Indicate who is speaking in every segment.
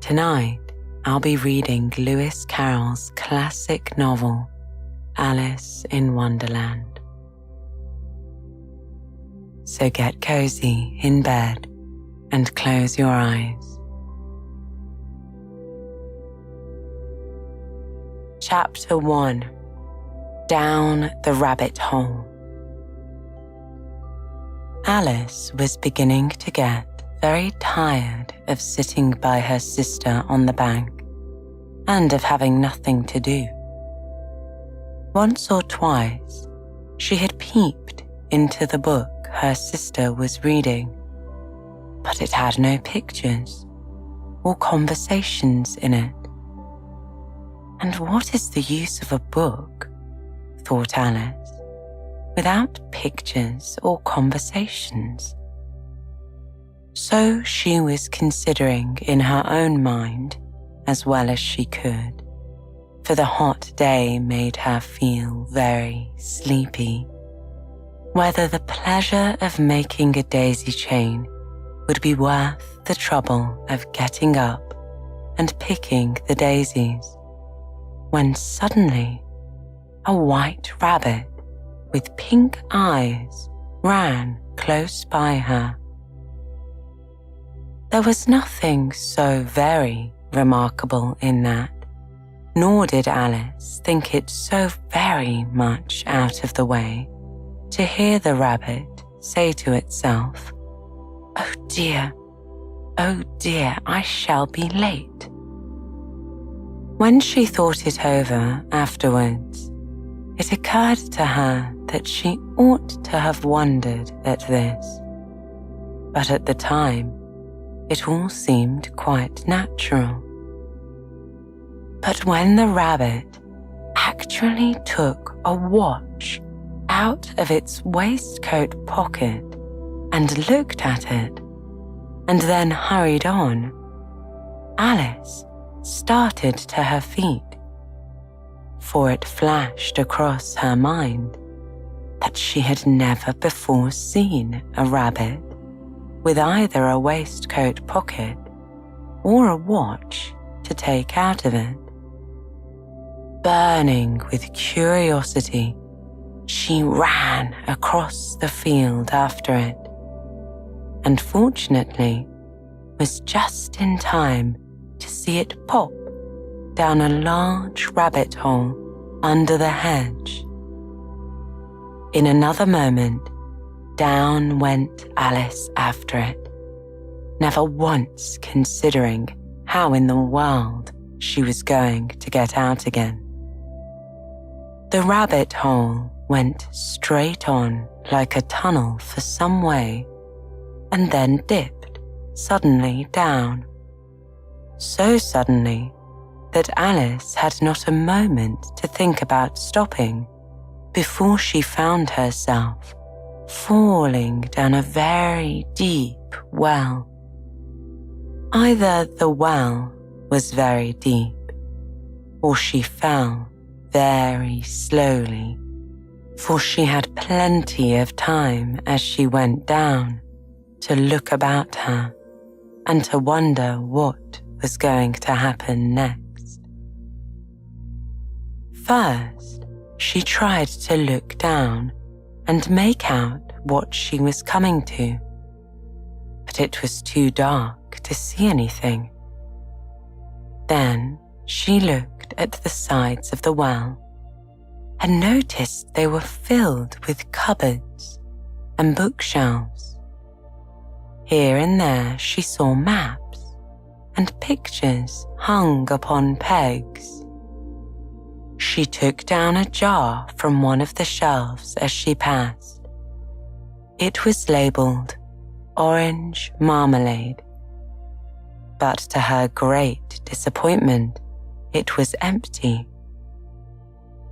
Speaker 1: Tonight, I'll be reading Lewis Carroll's classic novel, Alice in Wonderland. So get cozy in bed and close your eyes. Chapter 1. Down the Rabbit Hole. Alice was beginning to get very tired of sitting by her sister on the bank and of having nothing to do. Once or twice, she had peeped into the book her sister was reading, but it had no pictures or conversations in it. And what is the use of a book, thought Alice, without pictures or conversations? So she was considering in her own mind, as well as she could, for the hot day made her feel very sleepy, whether the pleasure of making a daisy chain would be worth the trouble of getting up and picking the daisies, when suddenly a white rabbit with pink eyes ran close by her. There was nothing so very remarkable in that, nor did Alice think it so very much out of the way to hear the rabbit say to itself, oh dear, I shall be late." When she thought it over afterwards, it occurred to her that she ought to have wondered at this, but at the time, it all seemed quite natural. But when the rabbit actually took a watch out of its waistcoat pocket and looked at it, and then hurried on, Alice started to her feet, for it flashed across her mind that she had never before seen a rabbit with either a waistcoat pocket or a watch to take out of it. Burning with curiosity, she ran across the field after it, and fortunately was just in time to see it pop down a large rabbit hole under the hedge. In another moment, down went Alice after it, never once considering how in the world she was going to get out again. The rabbit hole went straight on like a tunnel for some way, and then dipped suddenly down. So suddenly that Alice had not a moment to think about stopping before she found herself falling down a very deep well. Either the well was very deep, or she fell very slowly, for she had plenty of time as she went down to look about her and to wonder what was going to happen next. First, she tried to look down and make out what she was coming to, but it was too dark to see anything. Then she looked at the sides of the well and noticed they were filled with cupboards and bookshelves. Here and there she saw maps and pictures hung upon pegs. She took down a jar from one of the shelves as she passed. It was labelled orange marmalade, but to her great disappointment, it was empty.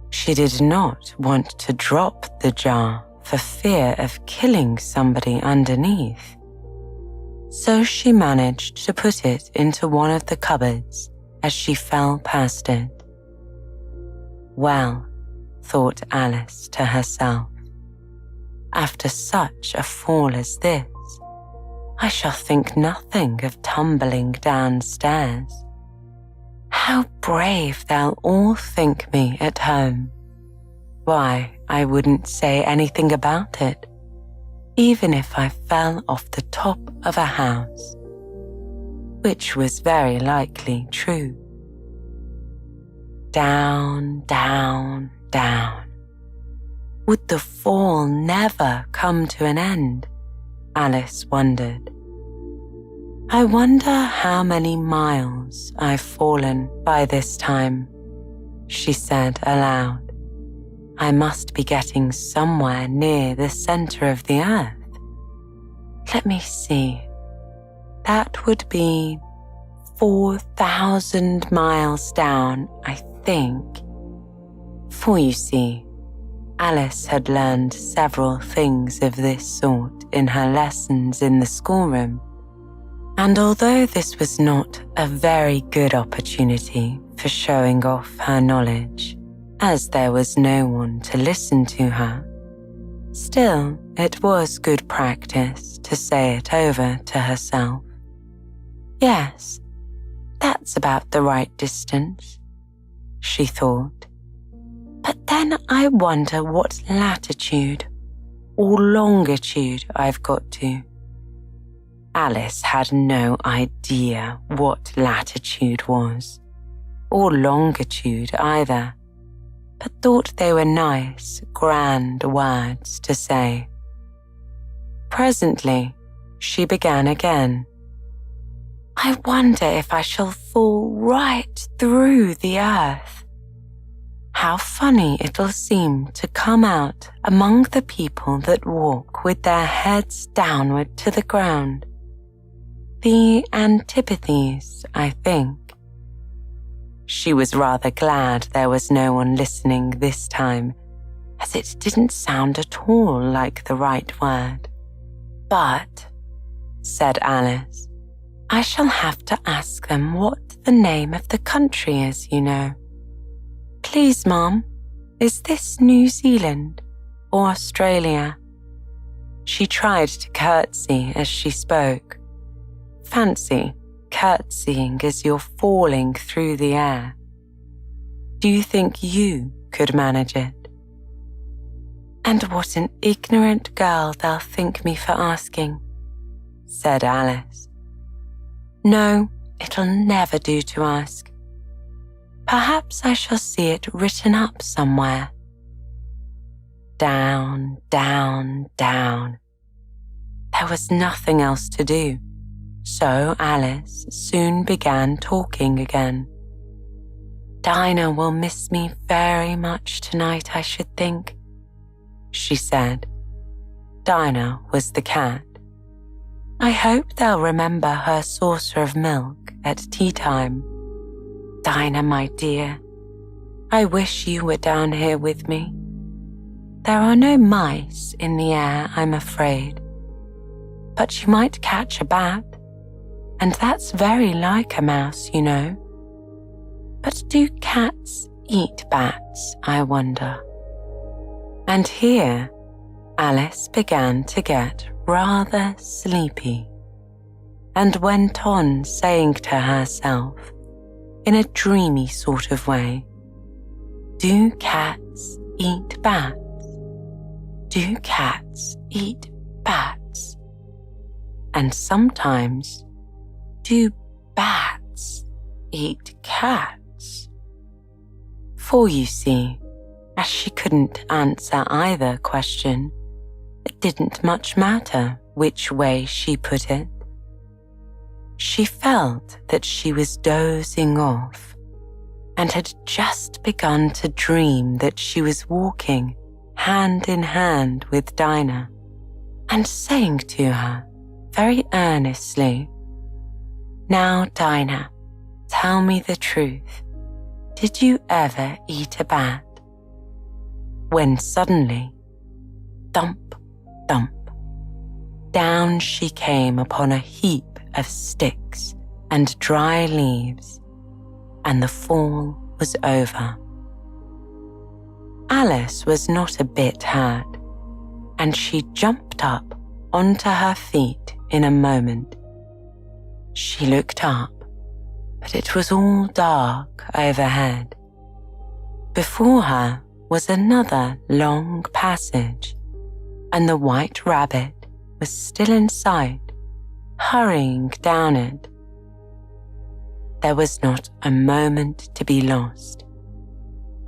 Speaker 1: She did not want to drop the jar for fear of killing somebody underneath, so she managed to put it into one of the cupboards as she fell past it. Well, thought Alice to herself, after such a fall as this, I shall think nothing of tumbling downstairs. How brave they'll all think me at home. Why, I wouldn't say anything about it, even if I fell off the top of a house, which was very likely true. Down, down, down. Would the fall never come to an end? Alice wondered. I wonder how many miles I've fallen by this time, she said aloud. I must be getting somewhere near the center of the earth. Let me see. That would be 4,000 miles down, I think. For you see, Alice had learned several things of this sort in her lessons in the schoolroom, and although this was not a very good opportunity for showing off her knowledge, as there was no one to listen to her, still it was good practice to say it over to herself. Yes, that's about the right distance, she thought. But then I wonder what latitude or longitude I've got to. Alice had no idea what latitude was, or longitude either, but thought they were nice, grand words to say. Presently, she began again. I wonder if I shall fall right through the earth. How funny it'll seem to come out among the people that walk with their heads downward to the ground. The antipathies, I think. She was rather glad there was no one listening this time, as it didn't sound at all like the right word. But, said Alice, I shall have to ask them what the name of the country is, you know. Please, Mum, is this New Zealand or Australia? She tried to curtsy as she spoke. Fancy curtsying as you're falling through the air. Do you think you could manage it? And what an ignorant girl they'll think me for asking, said Alice. No, it'll never do to ask. Perhaps I shall see it written up somewhere. Down, down, down. There was nothing else to do, so Alice soon began talking again. Dinah will miss me very much tonight, I should think, she said. Dinah was the cat. I hope they'll remember her saucer of milk at tea time. Dinah, my dear, I wish you were down here with me. There are no mice in the air, I'm afraid, but you might catch a bat, and that's very like a mouse, you know. But do cats eat bats, I wonder? And here Alice began to get rather sleepy, and went on saying to herself, in a dreamy sort of way, do cats eat bats? Do cats eat bats? And sometimes, do bats eat cats? For you see, as she couldn't answer either question, it didn't much matter which way she put it. She felt that she was dozing off and had just begun to dream that she was walking hand in hand with Dinah and saying to her very earnestly, Now, Dinah, tell me the truth. Did you ever eat a bat? When suddenly, thump, thump, down she came upon a heap of sticks and dry leaves, and the fall was over. Alice was not a bit hurt, and she jumped up onto her feet in a moment. She looked up, but it was all dark overhead. Before her was another long passage, and the white rabbit was still in sight, hurrying down it. There was not a moment to be lost.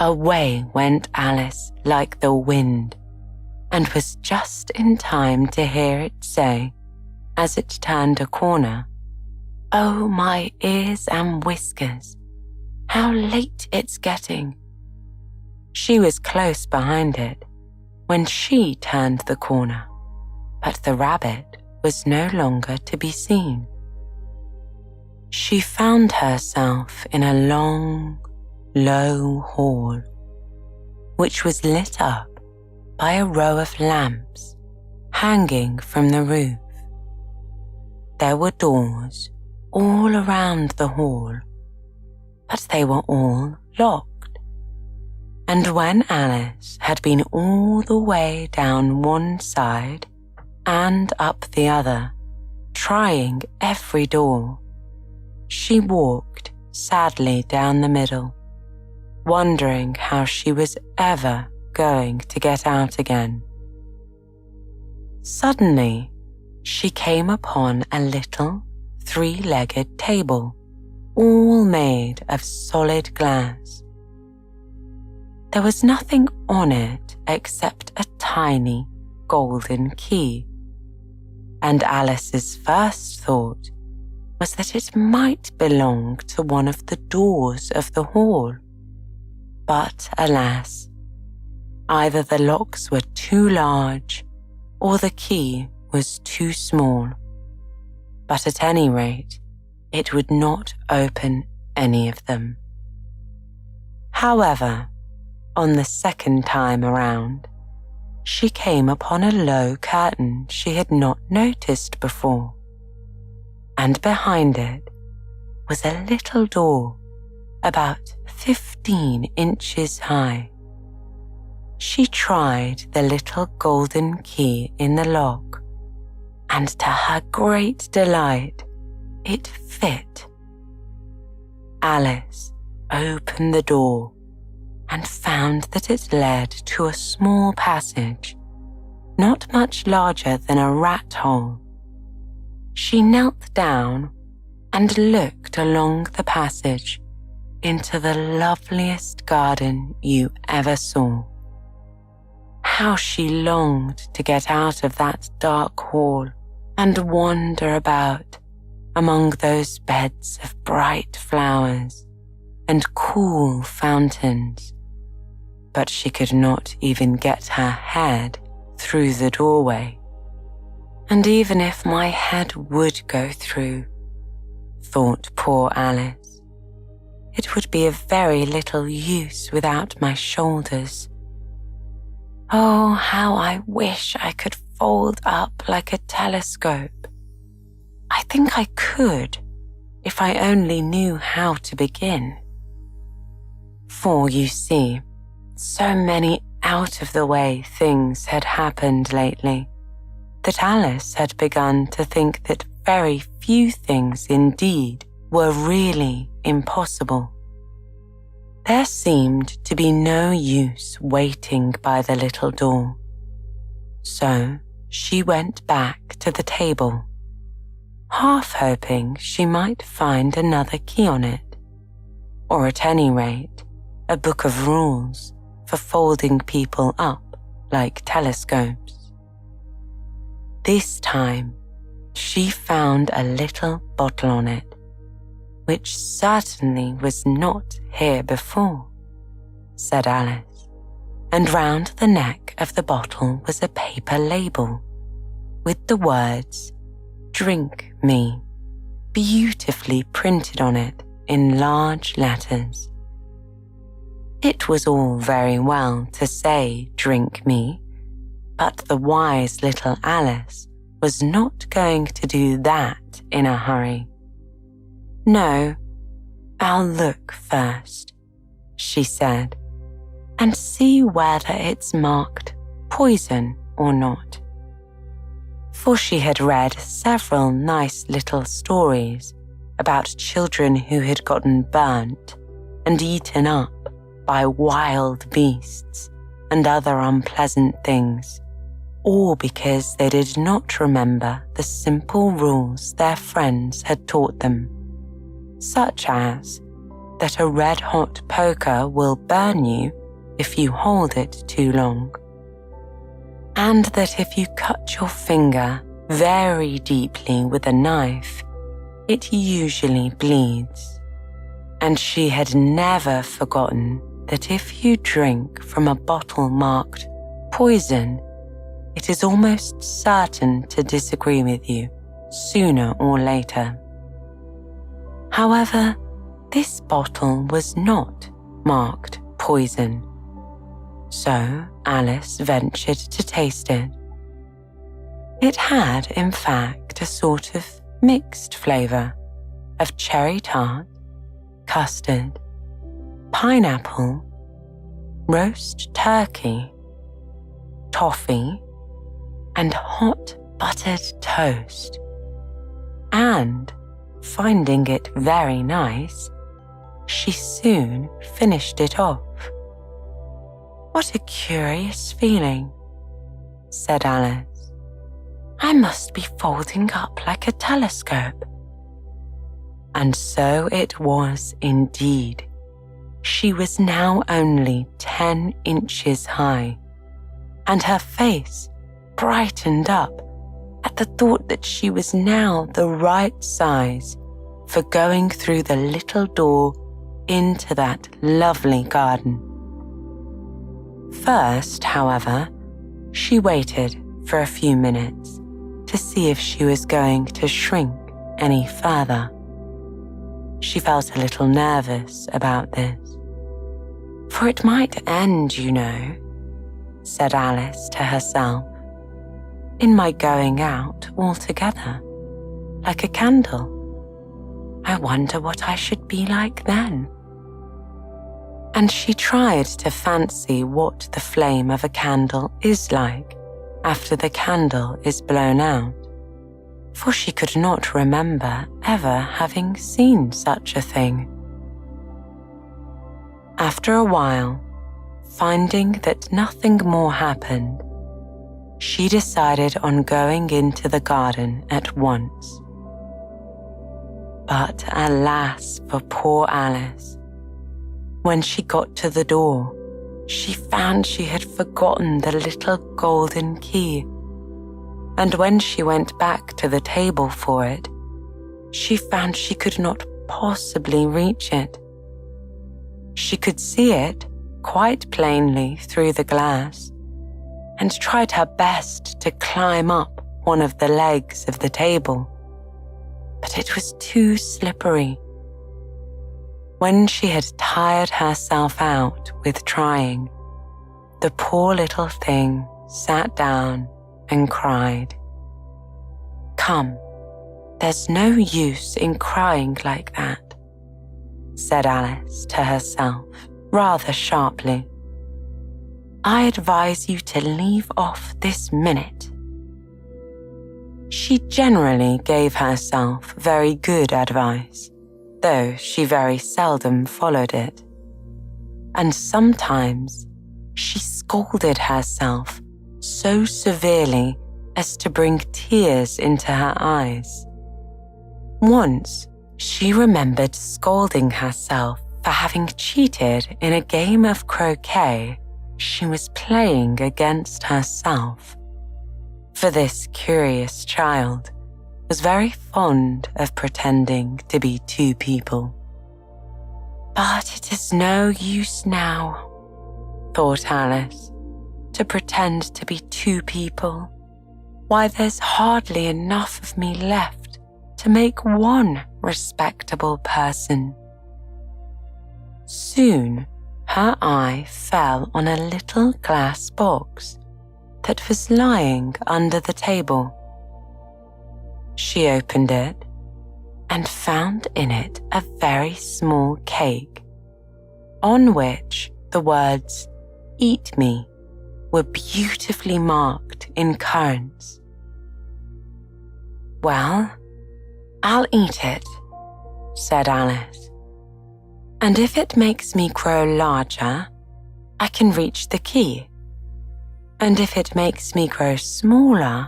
Speaker 1: Away went Alice like the wind, and was just in time to hear it say, as it turned a corner, "Oh, my ears and whiskers, how late it's getting." She was close behind it when she turned the corner, but the rabbit was no longer to be seen. She found herself in a long, low hall, which was lit up by a row of lamps hanging from the roof. There were doors all around the hall, but they were all locked. And when Alice had been all the way down one side and up the other, trying every door, she walked sadly down the middle, wondering how she was ever going to get out again. Suddenly, she came upon a little three-legged table, all made of solid glass. There was nothing on it except a tiny golden key, and Alice's first thought was that it might belong to one of the doors of the hall. But alas, either the locks were too large or the key was too small. But at any rate, it would not open any of them. However, on the second time around, she came upon a low curtain she had not noticed before, and behind it was a little door about 15 inches high. She tried the little golden key in the lock, and to her great delight, it fit. Alice opened the door and found that it led to a small passage, not much larger than a rat hole. She knelt down and looked along the passage into the loveliest garden you ever saw. How she longed to get out of that dark hall and wander about among those beds of bright flowers and cool fountains. But she could not even get her head through the doorway. And even if my head would go through, thought poor Alice, it would be of very little use without my shoulders. Oh, how I wish I could fold up like a telescope. I think I could, if I only knew how to begin. For you see, so many out-of-the-way things had happened lately that Alice had begun to think that very few things indeed were really impossible. There seemed to be no use waiting by the little door. So she went back to the table, half hoping she might find another key on it, or at any rate, a book of rules for folding people up like telescopes. This time, she found a little bottle on it, which certainly was not here before, said Alice, and round the neck of the bottle was a paper label with the words, "Drink me," beautifully printed on it in large letters. It was all very well to say, "Drink me," but the wise little Alice was not going to do that in a hurry. "No, I'll look first," she said, "and see whether it's marked poison or not." for she had read several nice little stories about children who had gotten burnt and eaten up by wild beasts and other unpleasant things, all because they did not remember the simple rules their friends had taught them, such as that a red-hot poker will burn you if you hold it too long, and that if you cut your finger very deeply with a knife, it usually bleeds. And she had never forgotten that if you drink from a bottle marked poison, it is almost certain to disagree with you sooner or later. However, this bottle was not marked poison, so Alice ventured to taste it. It had, in fact, a sort of mixed flavour of cherry tart, custard, pineapple, roast turkey, toffee, and hot buttered toast. And, finding it very nice, she soon finished it off. "What a curious feeling," said Alice. "I must be folding up like a telescope." And so it was indeed. She was now only 10 inches high, and her face brightened up at the thought that she was now the right size for going through the little door into that lovely garden. First, however, she waited for a few minutes to see if she was going to shrink any further. She felt a little nervous about this. "For it might end, you know," said Alice to herself, "in my going out altogether, like a candle. I wonder what I should be like then." And she tried to fancy what the flame of a candle is like after the candle is blown out, for she could not remember ever having seen such a thing. After a while, finding that nothing more happened, she decided on going into the garden at once. But alas for poor Alice. When she got to the door, she found she had forgotten the little golden key, and when she went back to the table for it, she found she could not possibly reach it. She could see it quite plainly through the glass, and tried her best to climb up one of the legs of the table, but it was too slippery. When she had tired herself out with trying, the poor little thing sat down and cried. "Come, there's no use in crying like that," said Alice to herself rather sharply. "I advise you to leave off this minute." She generally gave herself very good advice, though she very seldom followed it. And sometimes she scolded herself so severely as to bring tears into her eyes. Once, she remembered scolding herself for having cheated in a game of croquet she was playing against herself. For this curious child was very fond of pretending to be two people. "But it is no use now," thought Alice, "to pretend to be two people. Why, there's hardly enough of me left to make one respectable person." Soon, her eye fell on a little glass box that was lying under the table. She opened it and found in it a very small cake, on which the words "Eat me" were beautifully marked in currants. "Well, I'll eat it," said Alice. "And if it makes me grow larger, I can reach the key. And if it makes me grow smaller,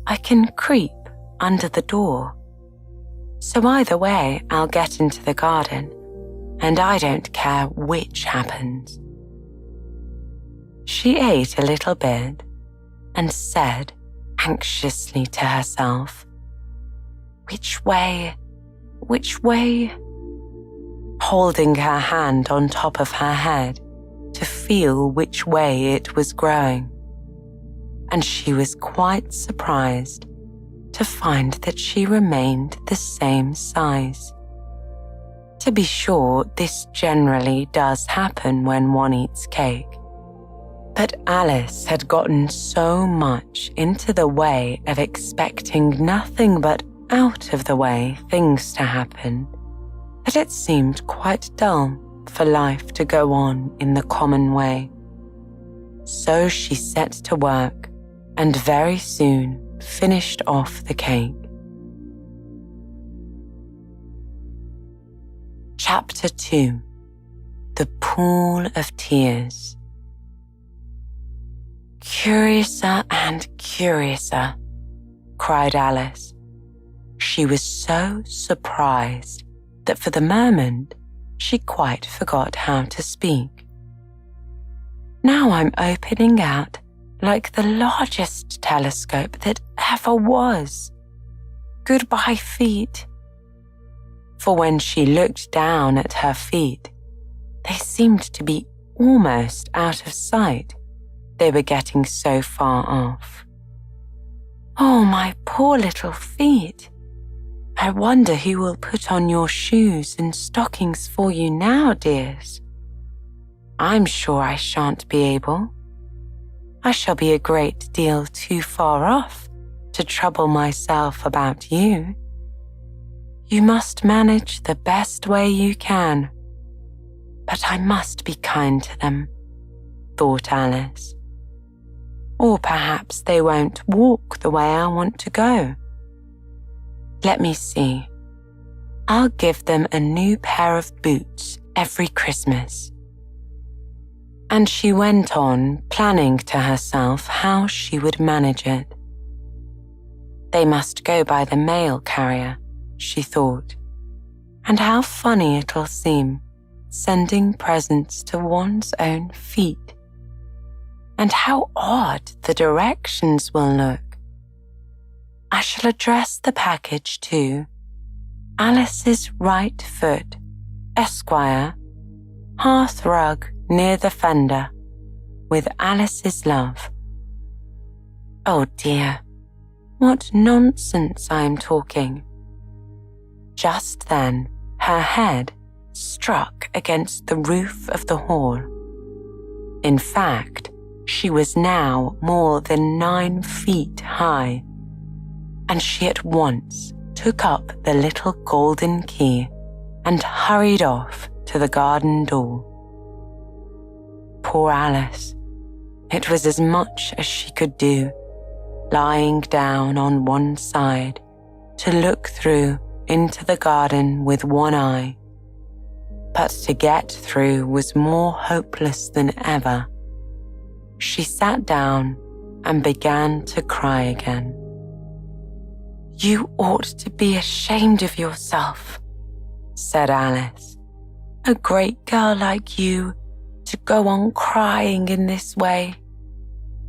Speaker 1: I can creep under the door. So either way, I'll get into the garden, and I don't care which happens." She ate a little bit and said anxiously to herself, "Which way? Which way?" holding her hand on top of her head to feel which way it was growing. And she was quite surprised to find that she remained the same size. To be sure, this generally does happen when one eats cake. But Alice had gotten so much into the way of expecting nothing but out-of-the-way things to happen that it seemed quite dull for life to go on in the common way. So she set to work and very soon finished off the cake. Chapter 2: The Pool of Tears. "Curiouser and curiouser," cried Alice. She was so surprised that for the moment she quite forgot how to speak. "Now I'm opening out like the largest telescope that ever was. Goodbye, feet." For when she looked down at her feet, they seemed to be almost out of sight. They were getting so far off. "Oh, my poor little feet. I wonder who will put on your shoes and stockings for you now, dears. I'm sure I shan't be able. I shall be a great deal too far off to trouble myself about you. You must manage the best way you can. But I must be kind to them," thought Alice. "Or perhaps they won't walk the way I want to go. Let me see. I'll give them a new pair of boots every Christmas." And she went on planning to herself how she would manage it. They must go by the mail carrier, she thought, and how funny it'll seem sending presents to one's own feet. And how odd the directions will look. I shall address the package to Alice's right foot, Esquire, hearth rug near the fender, with Alice's love. Oh dear, what nonsense I am talking. Just then, her head struck against the roof of the hall. In fact, she was now more than 9 feet high, and she at once took up the little golden key and hurried off to the garden door. Poor Alice. It was as much as she could do, lying down on one side to look through into the garden with one eye. But to get through was more hopeless than ever. She sat down and began to cry again. "You ought to be ashamed of yourself," said Alice. "A great girl like you to go on crying in this way.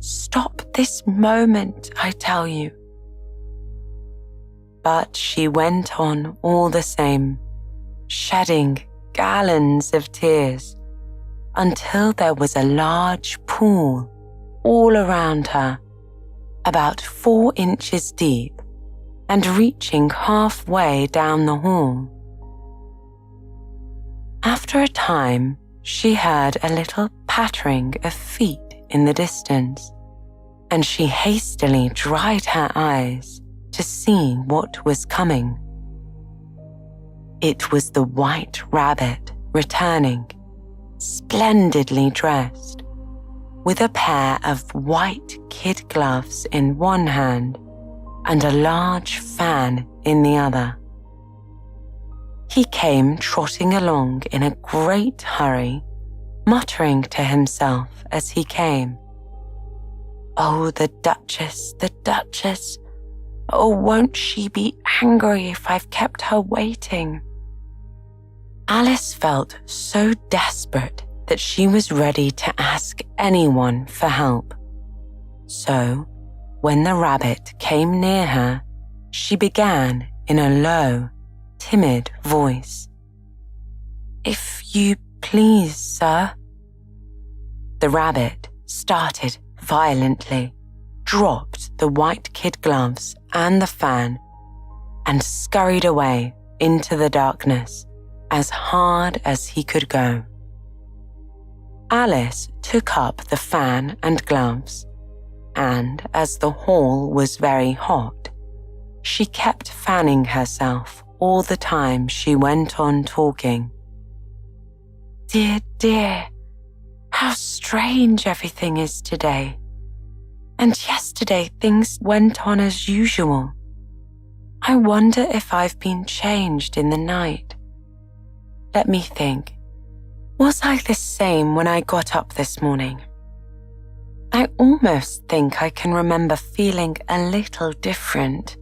Speaker 1: Stop this moment, I tell you." But she went on all the same, shedding gallons of tears until there was a large pool all around her, about 4 inches deep and reaching halfway down the hall. After a time, she heard a little pattering of feet in the distance, and she hastily dried her eyes to see what was coming. It was the White Rabbit returning, splendidly dressed, with a pair of white kid gloves in one hand and a large fan in the other. He came trotting along in a great hurry, muttering to himself as he came, "Oh, the Duchess, the Duchess! Oh, won't she be angry if I've kept her waiting?" Alice felt so desperate that she was ready to ask anyone for help. So, when the rabbit came near her, she began in a low, timid voice, "If you please, sir." The rabbit started violently, dropped the white kid gloves and the fan, and scurried away into the darkness as hard as he could go. Alice took up the fan and gloves, and as the hall was very hot, she kept fanning herself all the time she went on talking. "Dear, dear, how strange everything is today. And yesterday things went on as usual. I wonder if I've been changed in the night. Let me think. Was I the same when I got up this morning? I almost think I can remember feeling a little different.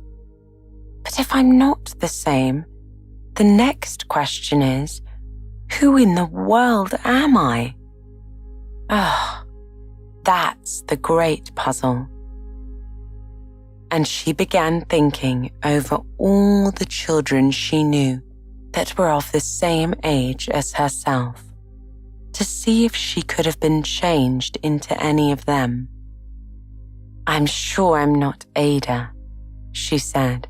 Speaker 1: But if I'm not the same, the next question is, who in the world am I? That's the great puzzle." And she began thinking over all the children she knew that were of the same age as herself, to see if she could have been changed into any of them. "I'm sure I'm not Ada," she said,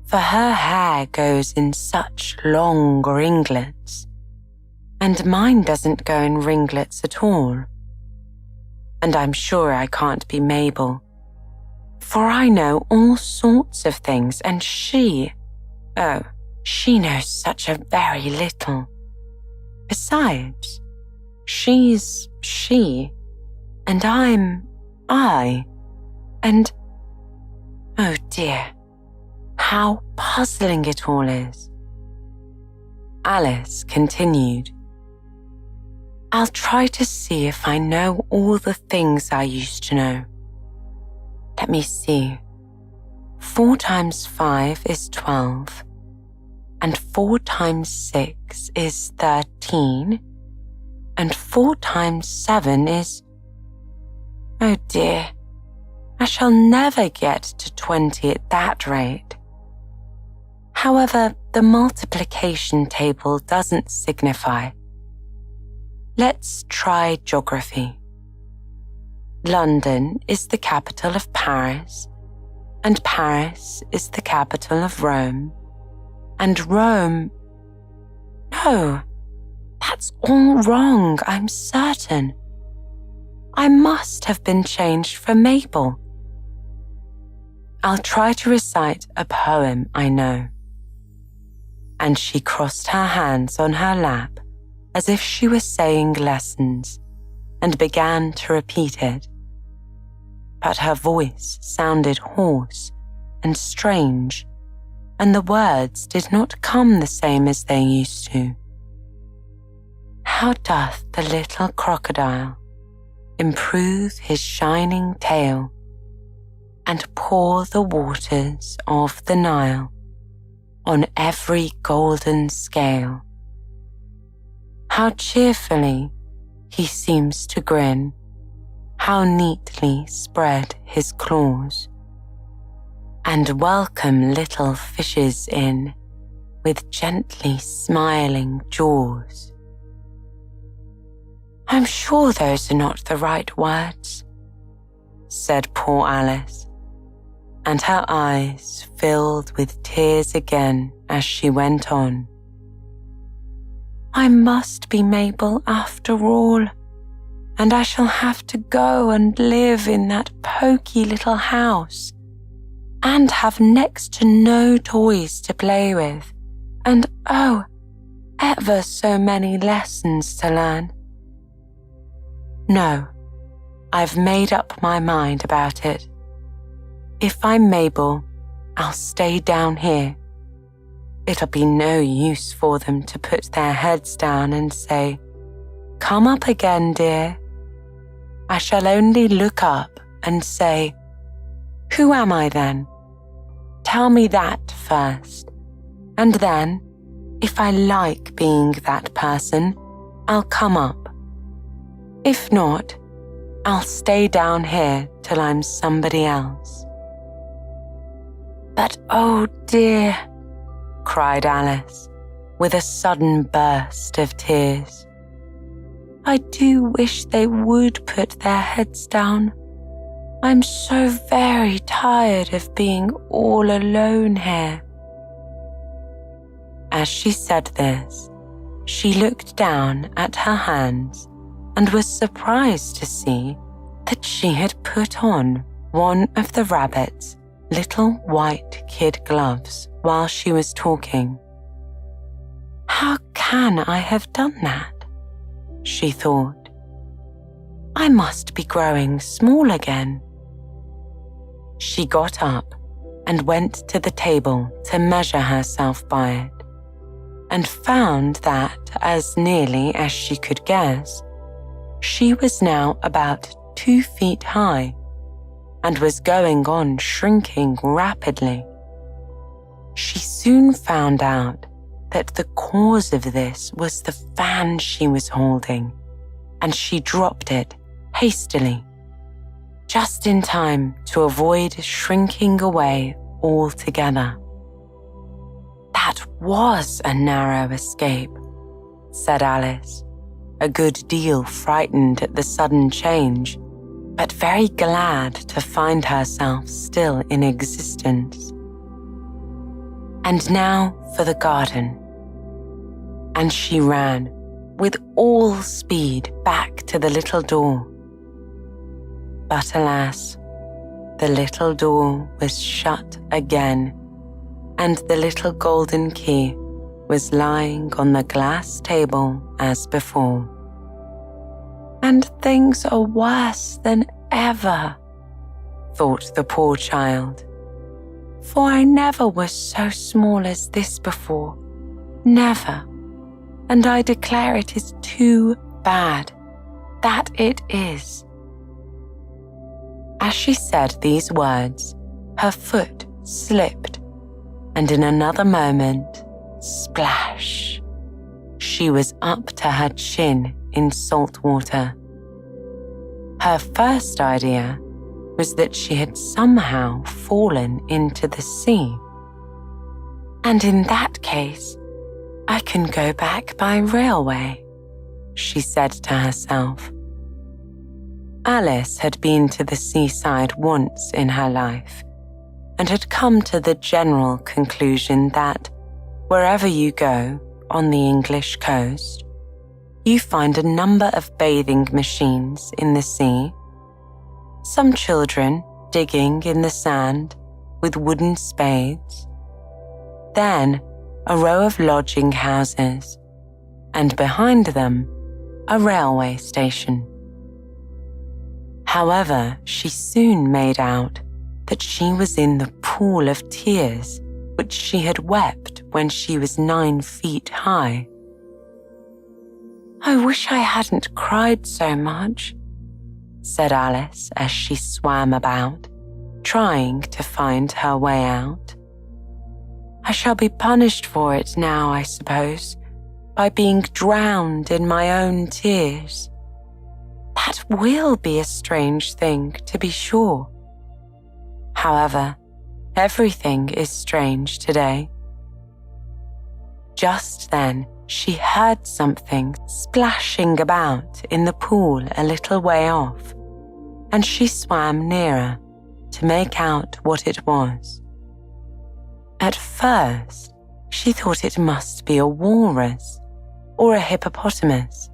Speaker 1: "for her hair goes in such long ringlets, and mine doesn't go in ringlets at all. And I'm sure I can't be Mabel, for I know all sorts of things, and she knows such a very little. Besides, she's she, and I'm I, and oh dear, how puzzling it all is." Alice continued, "I'll try to see if I know all the things I used to know. Let me see. 4 times 5 is 12, and 4 times 6 is 13, and 4 times 7 is... Oh dear, I shall never get to 20 at that rate. However, the multiplication table doesn't signify. Let's try geography. London is the capital of Paris, and Paris is the capital of Rome, and Rome... No, that's all wrong, I'm certain. I must have been changed for Mabel. I'll try to recite a poem I know." And she crossed her hands on her lap as if she were saying lessons, and began to repeat it. But her voice sounded hoarse and strange, and the words did not come the same as they used to. "How doth the little crocodile improve his shining tail, and pour the waters of the Nile on every golden scale? How cheerfully he seems to grin, how neatly spread his claws, and welcome little fishes in with gently smiling jaws." "I'm sure those are not the right words," said poor Alice, and her eyes filled with tears again as she went on. "I must be Mabel after all, and I shall have to go and live in that poky little house, and have next to no toys to play with, and oh, ever so many lessons to learn. No, I've made up my mind about it. If I'm Mabel, I'll stay down here. It'll be no use for them to put their heads down and say, "Come up again, dear." I shall only look up and say, "Who am I then? Tell me that first, and then, if I like being that person, I'll come up. If not, I'll stay down here till I'm somebody else." "But oh dear," cried Alice, with a sudden burst of tears. "I do wish they would put their heads down. I'm so very tired of being all alone here." As she said this, she looked down at her hands and was surprised to see that she had put on one of the rabbit's little white kid gloves while she was talking. "How can I have done that?" she thought. "I must be growing small again." She got up and went to the table to measure herself by it, and found that, as nearly as she could guess, she was now about 2 feet high and was going on shrinking rapidly. She soon found out that the cause of this was the fan she was holding, and she dropped it hastily, just in time to avoid shrinking away altogether. "That was a narrow escape," said Alice, a good deal frightened at the sudden change, but very glad to find herself still in existence. "And now for the garden." And she ran with all speed back to the little door. But alas, the little door was shut again, and the little golden key was lying on the glass table as before. "And things are worse than ever," thought the poor child. "For I never was so small as this before, never, and I declare it is too bad, that it is." As she said these words, her foot slipped, and in another moment, splash, she was up to her chin in salt water. Her first idea was that she had somehow fallen into the sea. "And in that case, I can go back by railway," she said to herself. Alice had been to the seaside once in her life, and had come to the general conclusion that wherever you go on the English coast, you find a number of bathing machines in the sea, some children digging in the sand with wooden spades, then a row of lodging houses, and behind them a railway station. However, she soon made out that she was in the pool of tears which she had wept when she was 9 feet high. "I wish I hadn't cried so much," said Alice as she swam about, trying to find her way out. "I shall be punished for it now, I suppose, by being drowned in my own tears. That will be a strange thing, to be sure. However, everything is strange today." Just then, she heard something splashing about in the pool a little way off, and she swam nearer to make out what it was. At first, she thought it must be a walrus or a hippopotamus.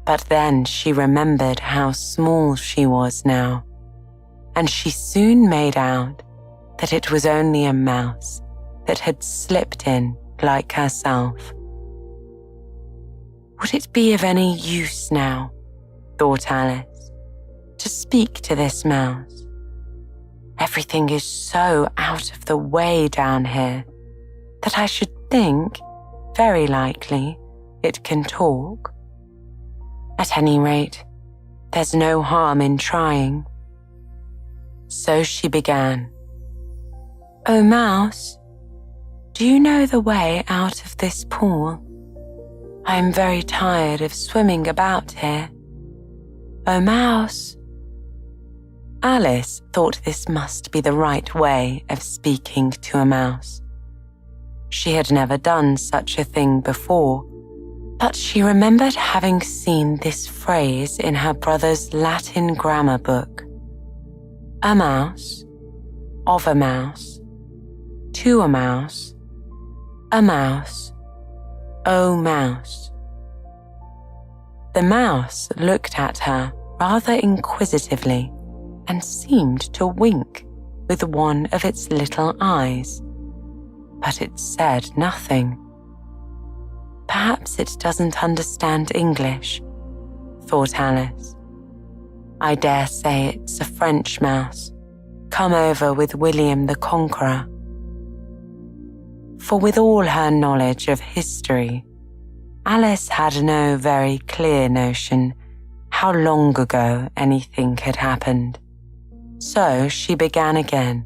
Speaker 1: But then she remembered how small she was now, and she soon made out that it was only a mouse that had slipped in like herself. Would it be of any use now, thought Alice, to speak to this mouse? Everything is so out of the way down here that I should think, very likely, it can talk. At any rate, there's no harm in trying." So she began. "Oh, Mouse, do you know the way out of this pool? I am very tired of swimming about here. Oh, Mouse." Alice thought this must be the right way of speaking to a mouse. She had never done such a thing before, but she remembered having seen this phrase in her brother's Latin grammar book. A mouse, of a mouse, to a mouse, a mouse, oh mouse. The mouse looked at her rather inquisitively and seemed to wink with one of its little eyes, but it said nothing. "Perhaps it doesn't understand English," thought Alice. "I dare say it's a French mouse, come over with William the Conqueror." For with all her knowledge of history, Alice had no very clear notion how long ago anything had happened. So she began again,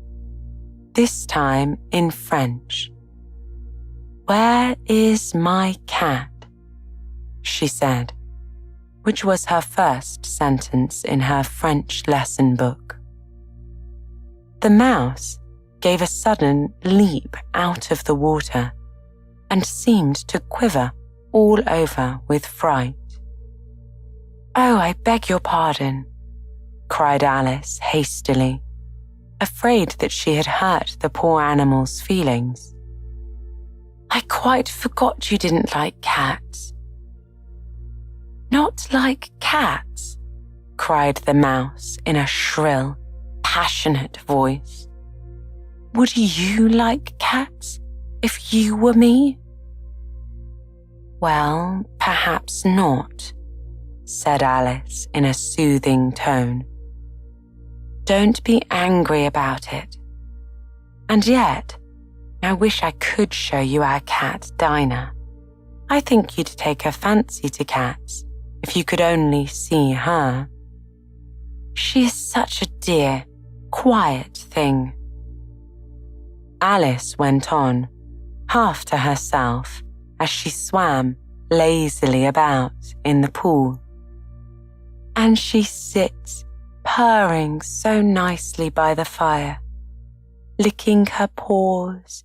Speaker 1: this time in French. "Where is my cat?" she said, which was her first sentence in her French lesson book. The mouse gave a sudden leap out of the water and seemed to quiver all over with fright. "Oh, I beg your pardon," cried Alice hastily, afraid that she had hurt the poor animal's feelings. "I quite forgot you didn't like cats." "Not like cats?" cried the mouse in a shrill, passionate voice. "Would you like cats if you were me?" "Well, perhaps not," said Alice in a soothing tone. "Don't be angry about it. And yet, I wish I could show you our cat, Dinah. I think you'd take a fancy to cats if you could only see her. She is such a dear, quiet thing." Alice went on, half to herself, as she swam lazily about in the pool. "And she sits purring so nicely by the fire, licking her paws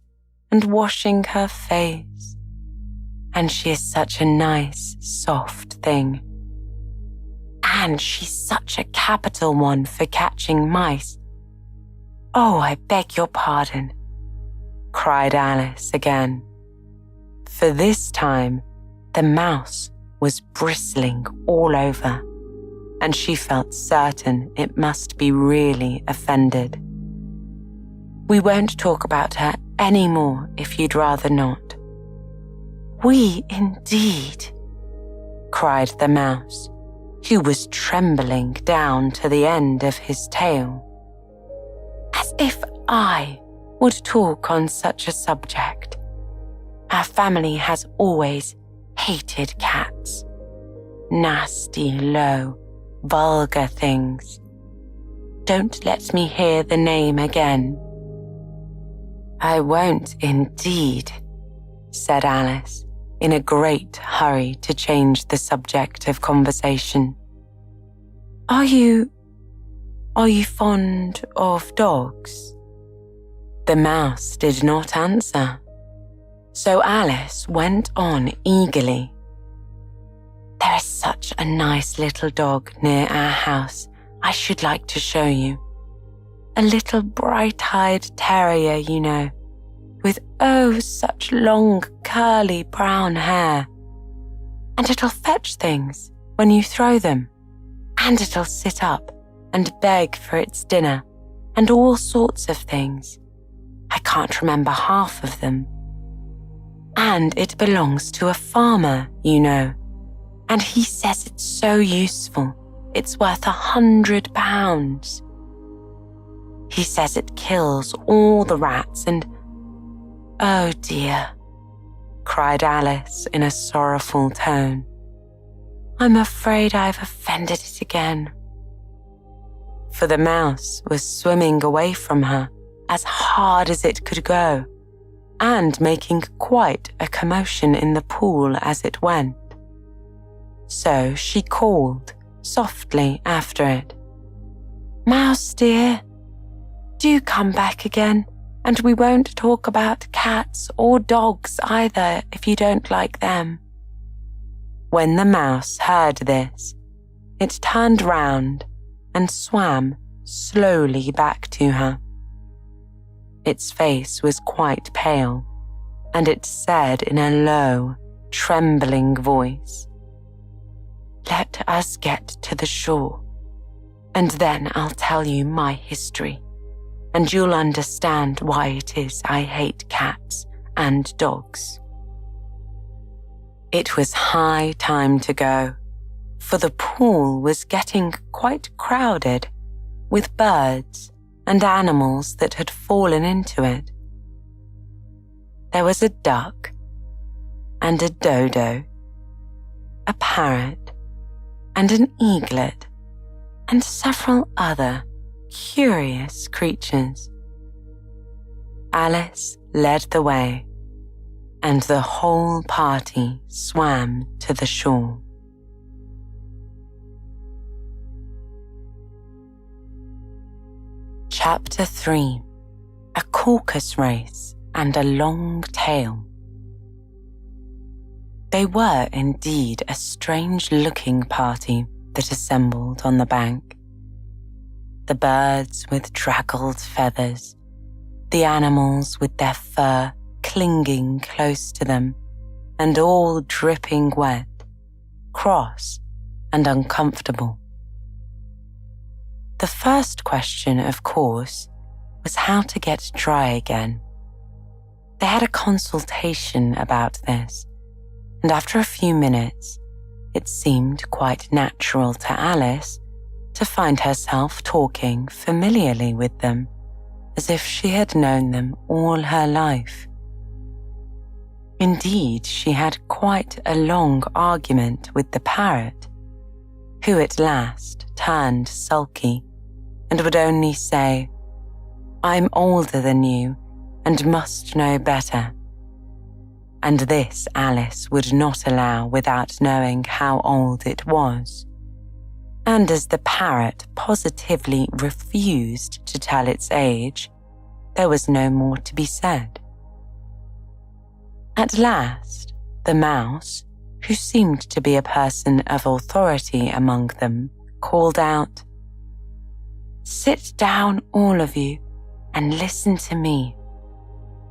Speaker 1: and washing her face. And she is such a nice, soft thing. And she's such a capital one for catching mice. Oh, I beg your pardon," cried Alice again. For this time, the mouse was bristling all over, and she felt certain it must be really offended. "We won't talk about her any more if you'd rather not." "We indeed," cried the mouse, who was trembling down to the end of his tail. "As if I would talk on such a subject. Our family has always hated cats. Nasty, low, vulgar things. Don't let me hear the name again." "I won't indeed," said Alice, in a great hurry to change the subject of conversation. Are you fond of dogs?" The mouse did not answer, so Alice went on eagerly. "There is such a nice little dog near our house I should like to show you. A little bright-eyed terrier, you know, with oh such long curly brown hair. And it'll fetch things when you throw them. And it'll sit up and beg for its dinner and all sorts of things. I can't remember half of them. And it belongs to a farmer, you know, and he says it's so useful, it's worth £100. He says it kills all the rats and— "Oh dear," cried Alice in a sorrowful tone. "I'm afraid I've offended it again." For the mouse was swimming away from her as hard as it could go, and making quite a commotion in the pool as it went. So she called softly after it, "Mouse dear, do come back again, and we won't talk about cats or dogs either if you don't like them." When the mouse heard this, it turned round and swam slowly back to her. Its face was quite pale, and it said in a low, trembling voice, "Let us get to the shore, and then I'll tell you my history, and you'll understand why it is I hate cats and dogs." It was high time to go, for the pool was getting quite crowded with birds and animals that had fallen into it. There was a duck and a dodo, a parrot and an eaglet, and several other curious creatures. Alice led the way, and the whole party swam to the shore. Chapter 3: A Caucus Race and a Long Tail. They were indeed a strange-looking party that assembled on the bank. The birds with draggled feathers, the animals with their fur clinging close to them, and all dripping wet, cross and uncomfortable. The first question, of course, was how to get dry again. They had a consultation about this, and after a few minutes, it seemed quite natural to Alice to find herself talking familiarly with them, as if she had known them all her life. Indeed, she had quite a long argument with the parrot, who at last turned sulky and would only say, "I'm older than you and must know better." And this Alice would not allow without knowing how old it was. And as the parrot positively refused to tell its age, there was no more to be said. At last, the mouse, who seemed to be a person of authority among them, called out, "Sit down, all of you, and listen to me.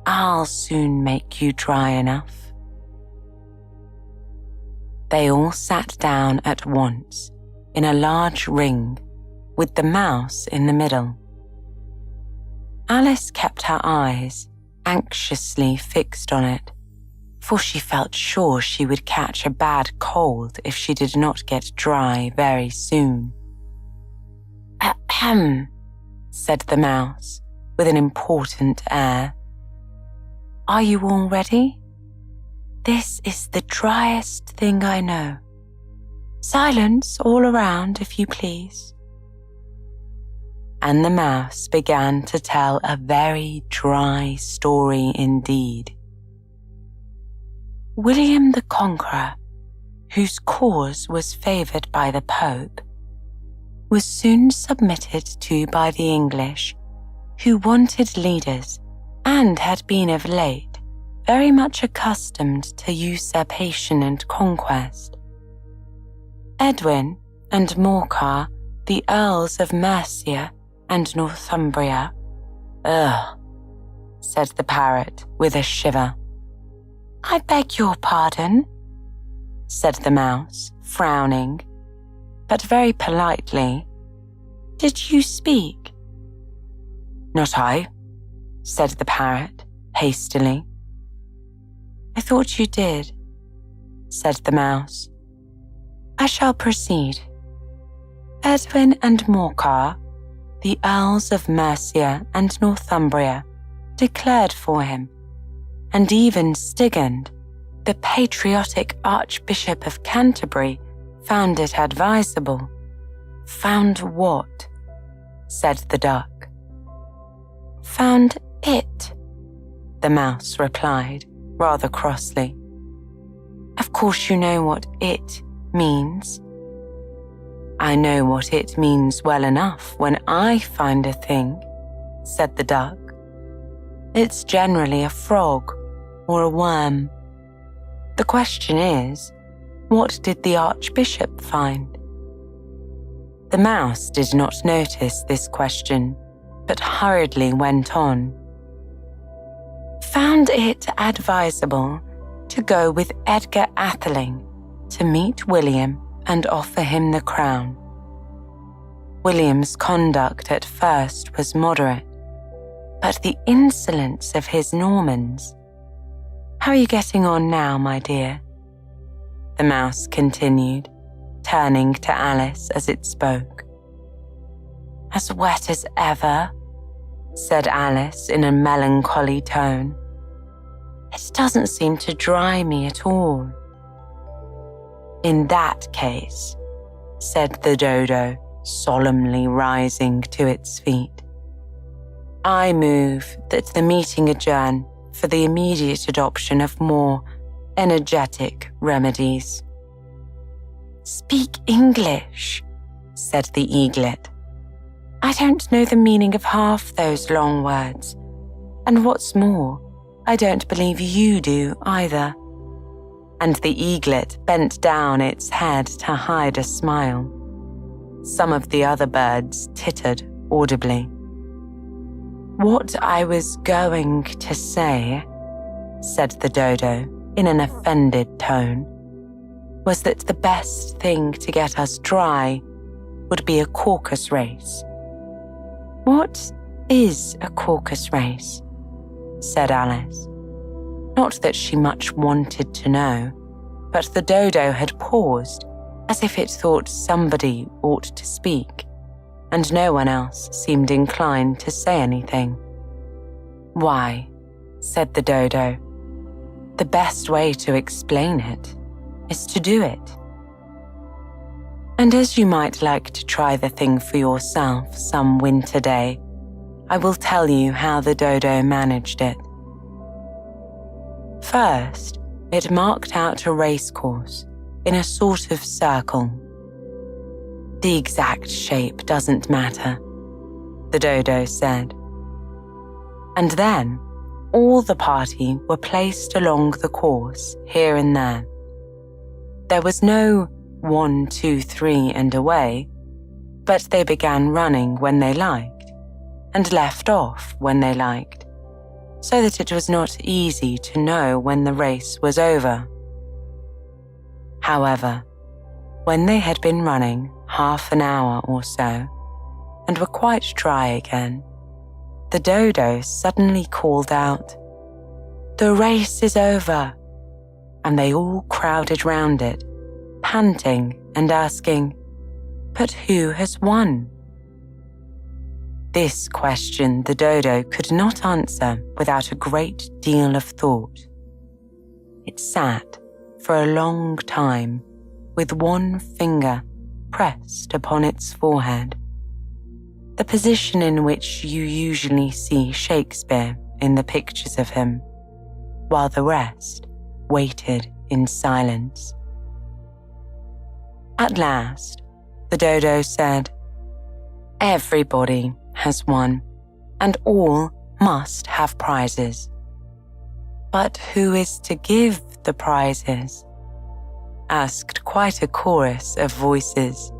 Speaker 1: I'll soon make you dry enough." They all sat down at once in a large ring, with the mouse in the middle. Alice kept her eyes anxiously fixed on it, for she felt sure she would catch a bad cold if she did not get dry very soon. "Ahem," said the mouse with an important air. "Are you all ready? This is the driest thing I know. Silence all around, if you please." And the mouse began to tell a very dry story indeed. William the Conqueror, whose cause was favoured by the Pope, was soon submitted to by the English, who wanted leaders and had been of late very much accustomed to usurpation and conquest. Edwin and Morcar, the Earls of Mercia and Northumbria— "Ugh," said the parrot with a shiver. "I beg your pardon," said the mouse, frowning, but very politely. "Did you speak?" "Not I," said the parrot, hastily. "I thought you did," said the mouse. "I shall proceed. Edwin and Morcar, the Earls of Mercia and Northumbria declared for him, and even Stigand, the patriotic Archbishop of Canterbury, found it advisable. "Found what?" said the duck. "Found it," the mouse replied, rather crossly. "Of course you know what it means." "I know what it means well enough when I find a thing," said the duck. "It's generally a frog or a worm. The question is, what did the Archbishop find?" The mouse did not notice this question, but hurriedly went on. "Found it advisable to go with Edgar Atheling to meet William and offer him the crown. William's conduct at first was moderate, but the insolence of his Normans— How are you getting on now, my dear?" the mouse continued, turning to Alice as it spoke. "As wet as ever," said Alice in a melancholy tone. "It doesn't seem to dry me at all." "In that case," said the dodo, solemnly rising to its feet, "I move that the meeting adjourn for the immediate adoption of more energetic remedies." "Speak English," said the eaglet. "I don't know the meaning of half those long words, and what's more, I don't believe you do either." And the eaglet bent down its head to hide a smile. Some of the other birds tittered audibly. "What I was going to say," said the dodo in an offended tone, "was that the best thing to get us dry would be a caucus race." "What is a caucus race?" said Alice. Not that she much wanted to know, but the dodo had paused as if it thought somebody ought to speak, and no one else seemed inclined to say anything. "Why," said the dodo, "the best way to explain it is to do it. And as you might like to try the thing for yourself some winter day, I will tell you how the dodo managed it. First, it marked out a racecourse in a sort of circle. The exact shape doesn't matter, the dodo said. And then, all the party were placed along the course here and there. There was no 1, 2, 3 and away, but they began running when they liked, and left off when they liked, so that it was not easy to know when the race was over. However, when they had been running half an hour or so, and were quite dry again, the dodo suddenly called out, "The race is over!" And they all crowded round it, panting and asking, "But who has won?" This question the dodo could not answer without a great deal of thought. It sat for a long time with one finger pressed upon its forehead, the position in which you usually see Shakespeare in the pictures of him, while the rest waited in silence. At last, the dodo said, "Everybody has won, and all must have prizes. But who is to give the prizes?" asked quite a chorus of voices.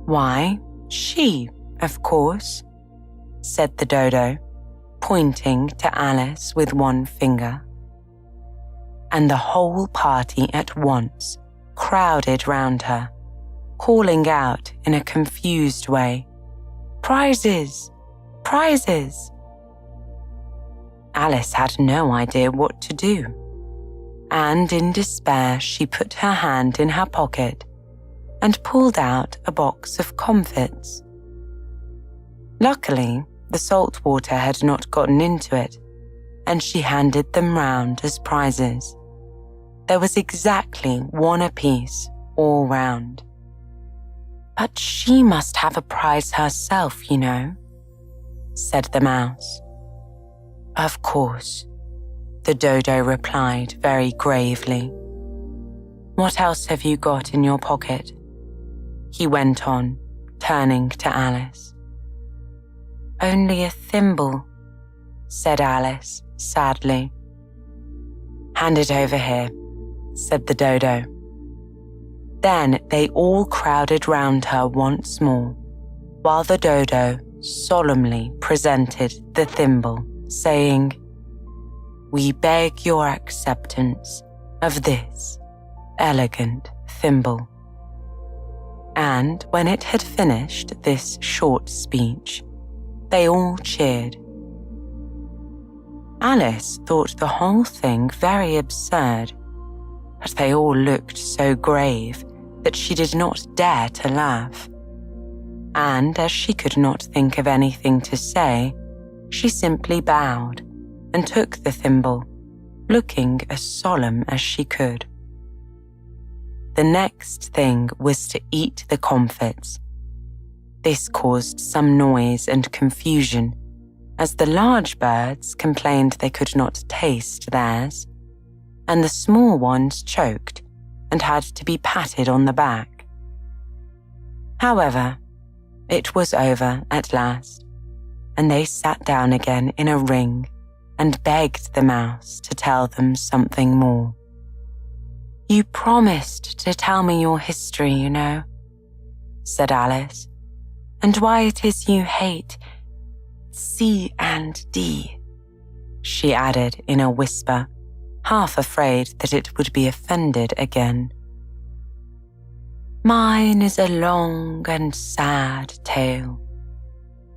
Speaker 1: "Why, she, of course," said the dodo, pointing to Alice with one finger. And the whole party at once crowded round her, calling out in a confused way, "Prizes! Prizes!" Alice had no idea what to do, and in despair she put her hand in her pocket and pulled out a box of comfits. Luckily, the salt water had not gotten into it, and she handed them round as prizes. There was exactly one apiece all round. "But she must have a prize herself, you know," said the mouse. "Of course," the dodo replied very gravely. "What else have you got in your pocket?" he went on, turning to Alice. "Only a thimble," said Alice sadly. "Hand it over here," said the dodo. Then they all crowded round her once more, while the dodo solemnly presented the thimble, saying, "We beg your acceptance of this elegant thimble." And when it had finished this short speech, they all cheered. Alice thought the whole thing very absurd, but they all looked so grave that she did not dare to laugh. And as she could not think of anything to say, she simply bowed and took the thimble, looking as solemn as she could. The next thing was to eat the comfits. This caused some noise and confusion, as the large birds complained they could not taste theirs, and the small ones choked and had to be patted on the back. However, it was over at last, and they sat down again in a ring and begged the mouse to tell them something more. "You promised to tell me your history, you know," said Alice, "and why it is you hate C and D," she added in a whisper, half afraid that it would be offended again. "Mine is a long and sad tale,"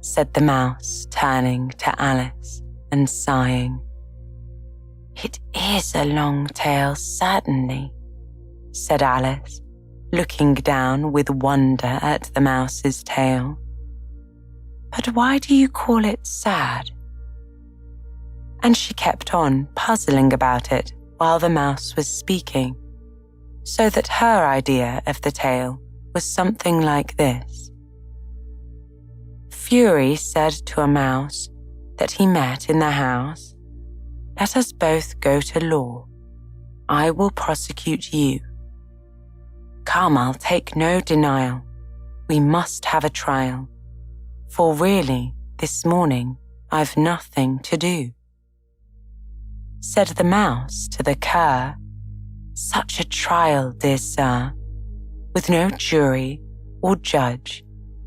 Speaker 1: said the mouse, turning to Alice and sighing. "It is a long tale, certainly," said Alice, looking down with wonder at the mouse's tail. "But why do you call it sad?" And she kept on puzzling about it while the mouse was speaking, so that her idea of the tale was something like this. Fury said to a mouse that he met in the house, "Let us both go to law. I will prosecute you. Come, I'll take no denial. We must have a trial, for really, this morning, I've nothing to do." Said the mouse to the cur, "Such a trial, dear sir, with no jury or judge,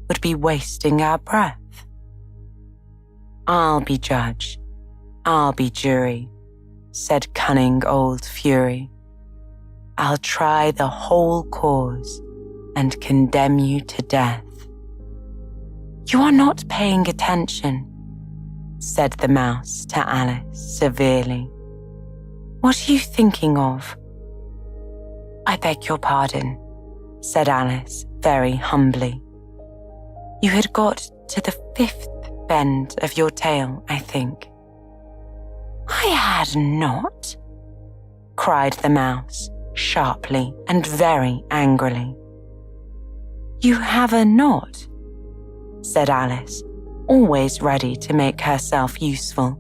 Speaker 1: would be wasting our breath." "I'll be judge, I'll be jury," said cunning old Fury. "I'll try the whole cause and condemn you to death." "You are not paying attention," said the mouse to Alice severely. "What are you thinking of?" "I beg your pardon," said Alice very humbly. "You had got to the 5th bend of your tail, I think." "I had not," cried the mouse sharply and very angrily. "You have a not," said Alice, always ready to make herself useful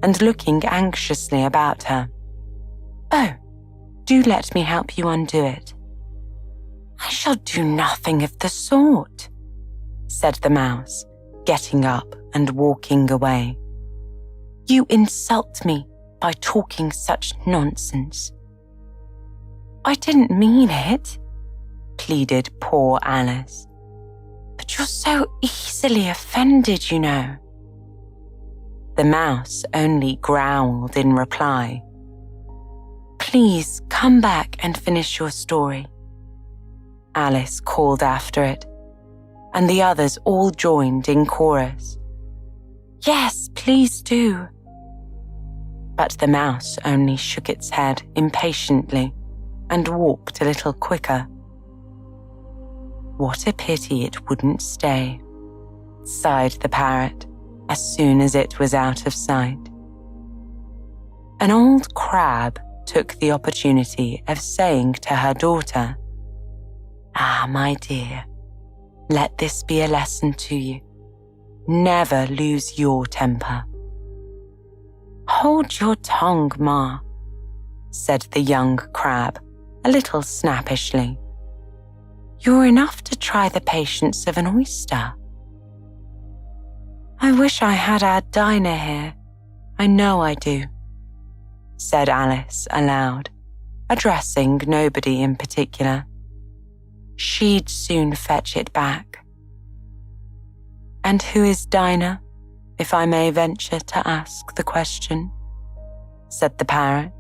Speaker 1: and looking anxiously about her. "Oh, do let me help you undo it." "I shall do nothing of the sort," said the mouse, getting up and walking away. "You insult me by talking such nonsense." "I didn't mean it," pleaded poor Alice. "But you're so easily offended, you know." The mouse only growled in reply. "Please come back and finish your story," Alice called after it, and the others all joined in chorus. "Yes, please do." But the mouse only shook its head impatiently and walked a little quicker. What a pity it wouldn't stay, sighed the parrot as soon as it was out of sight. An old crab took the opportunity of saying to her daughter, "Ah, my dear, let this be a lesson to you. Never lose your temper." "Hold your tongue, Ma," said the young crab a little snappishly. "You're enough to try the patience of an oyster." "I wish I had our Dinah here. I know I do," said Alice aloud, addressing nobody in particular. "She'd soon fetch it back." "And who is Dinah, if I may venture to ask the question?" said the parrot.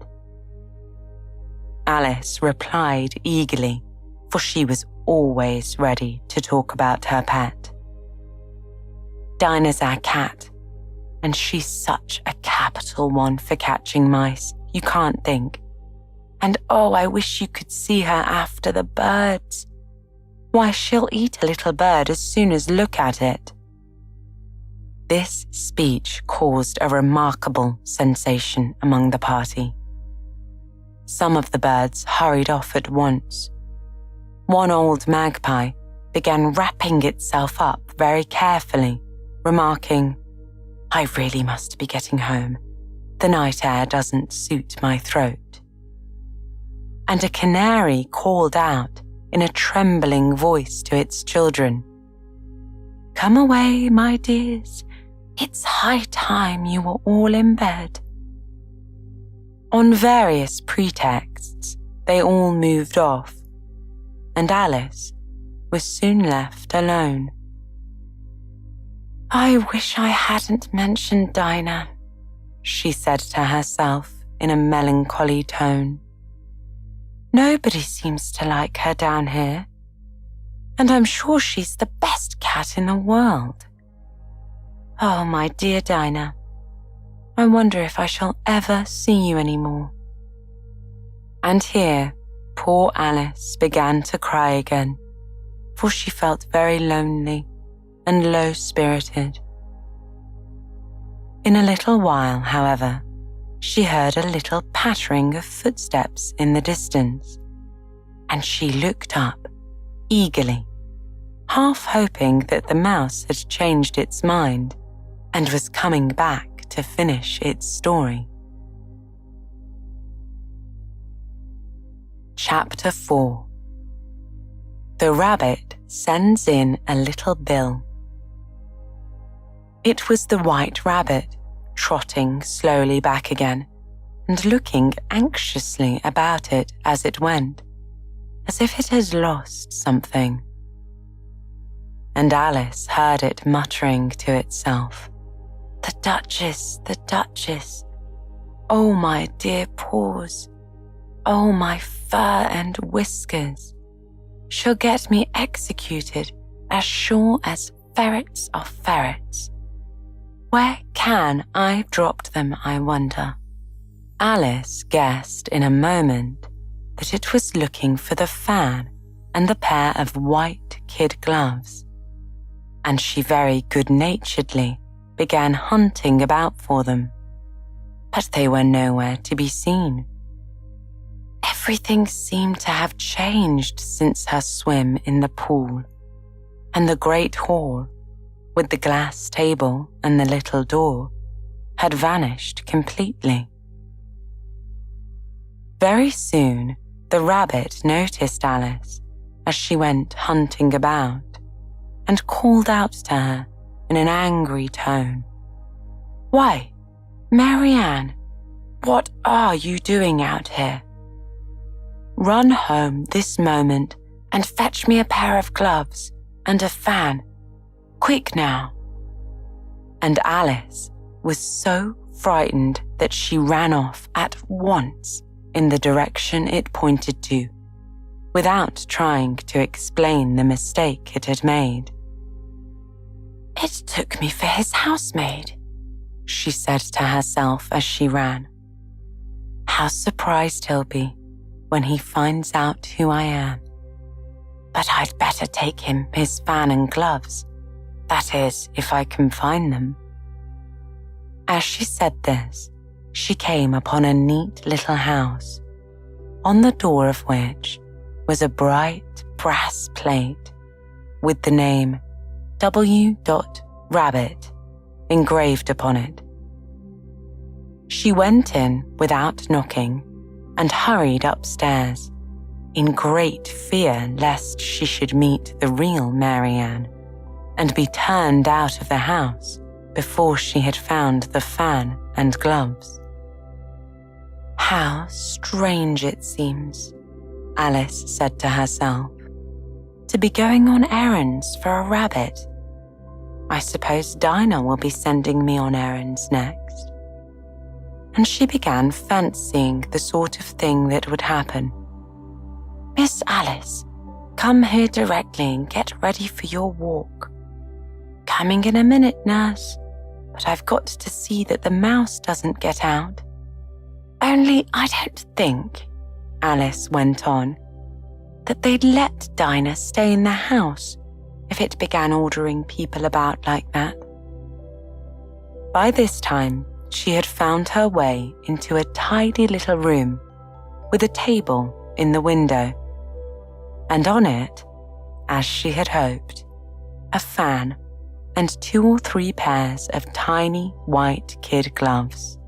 Speaker 1: Alice replied eagerly, for she was always ready to talk about her pet. "Dinah's our cat, and she's such a capital one for catching mice, you can't think. And oh, I wish you could see her after the birds. Why, she'll eat a little bird as soon as look at it." This speech caused a remarkable sensation among the party. Some of the birds hurried off at once. One old magpie began wrapping itself up very carefully, remarking, "I really must be getting home. The night air doesn't suit my throat." And a canary called out in a trembling voice to its children, "Come away, my dears. It's high time you were all in bed." On various pretexts, they all moved off, and Alice was soon left alone. "I wish I hadn't mentioned Dinah," she said to herself in a melancholy tone. "Nobody seems to like her down here, and I'm sure she's the best cat in the world. Oh, my dear Dinah, I wonder if I shall ever see you any more." And here poor Alice began to cry again, for she felt very lonely and low-spirited. In a little while, however, she heard a little pattering of footsteps in the distance, and she looked up eagerly, half hoping that the mouse had changed its mind and was coming back to finish its story. Chapter 4. The Rabbit Sends in a Little Bill. It was the White Rabbit, trotting slowly back again and looking anxiously about it as it went, as if it had lost something. And Alice heard it muttering to itself, "The Duchess, the Duchess. Oh, my dear paws. Oh, my fur and whiskers. She'll get me executed as sure as ferrets are ferrets. Where can I dropped them, I wonder?" Alice guessed in a moment that it was looking for the fan and the pair of white kid gloves, and she very good-naturedly began hunting about for them, but they were nowhere to be seen. Everything seemed to have changed since her swim in the pool, and the great hall, with the glass table and the little door, had vanished completely. Very soon, the rabbit noticed Alice as she went hunting about, and called out to her in an angry tone, "Why, Marianne, what are you doing out here? Run home this moment and fetch me a pair of gloves and a fan. Quick now." And Alice was so frightened that she ran off at once in the direction it pointed to, without trying to explain the mistake it had made. "It took me for his housemaid," she said to herself as she ran. "How surprised he'll be when he finds out who I am. But I'd better take him his fan and gloves, That is, if I can find them." As she said this, she came upon a neat little house, on the door of which was a bright brass plate with the name W. Rabbit engraved upon it. She went in without knocking and hurried upstairs, in great fear lest she should meet the real Marianne and be turned out of the house before she had found the fan and gloves. "How strange it seems," Alice said to herself, "to be going on errands for a rabbit. I suppose Dinah will be sending me on errands next." And she began fancying the sort of thing that would happen. "Miss Alice, come here directly and get ready for your walk." "Coming in a minute, nurse, but I've got to see that the mouse doesn't get out." "Only I don't think," Alice went on, "that they'd let Dinah stay in the house if it began ordering people about like that." By this time, she had found her way into a tidy little room with a table in the window, and on it, as she had hoped, a fan and 2 or 3 pairs of tiny white kid gloves.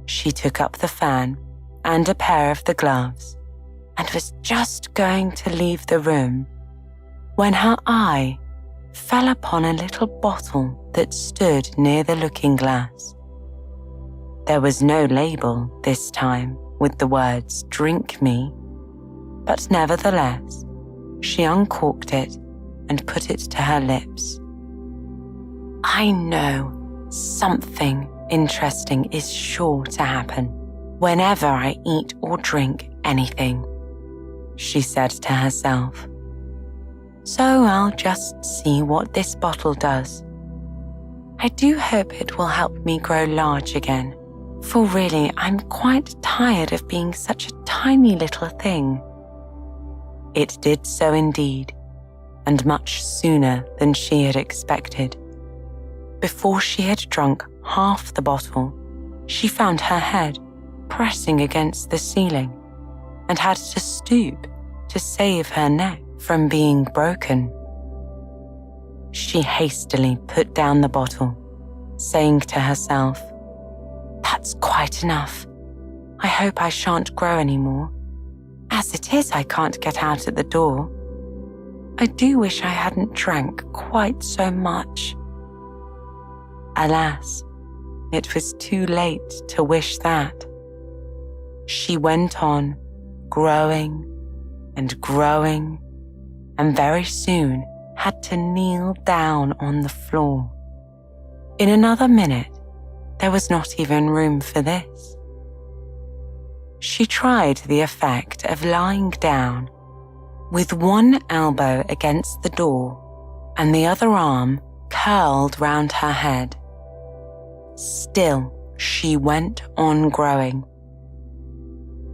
Speaker 1: She took up the fan and a pair of the gloves and was just going to leave the room when her eye fell upon a little bottle that stood near the looking glass. There was no label this time with the words "Drink me," but nevertheless, she uncorked it and put it to her lips. "I know something interesting is sure to happen whenever I eat or drink anything," she said to herself. "So I'll just see what this bottle does. I do hope it will help me grow large again, for really I'm quite tired of being such a tiny little thing." It did so indeed, and much sooner than she had expected. Before she had drunk half the bottle, she found her head pressing against the ceiling and had to stoop to save her neck from being broken. She hastily put down the bottle, saying to herself, "That's quite enough. I hope I shan't grow any more. As it is, I can't get out at the door. I do wish I hadn't drank quite so much." Alas, it was too late to wish that. She went on, growing and growing, and very soon had to kneel down on the floor. In another minute, there was not even room for this. She tried the effect of lying down, with one elbow against the door and the other arm curled round her head. Still, she went on growing.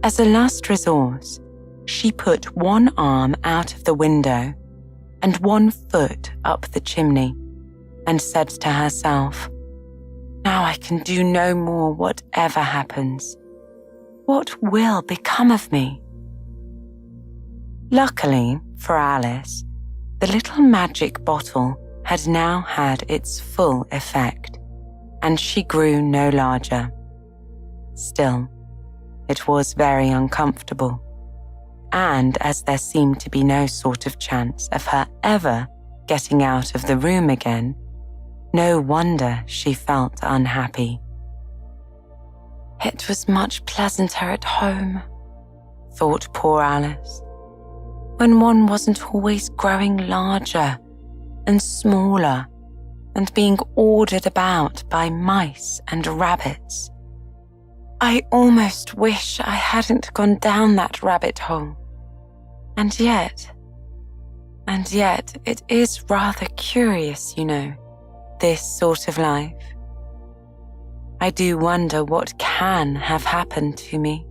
Speaker 1: As a last resource, she put one arm out of the window and one foot up the chimney and said to herself, "Now I can do no more whatever happens. What will become of me?" Luckily for Alice, the little magic bottle had now had its full effect, and she grew no larger. Still, it was very uncomfortable, and as there seemed to be no sort of chance of her ever getting out of the room again, no wonder she felt unhappy. "It was much pleasanter at home," thought poor Alice, "when one wasn't always growing larger and smaller and being ordered about by mice and rabbits. I almost wish I hadn't gone down that rabbit hole. And yet, it is rather curious, you know, this sort of life. I do wonder what can have happened to me.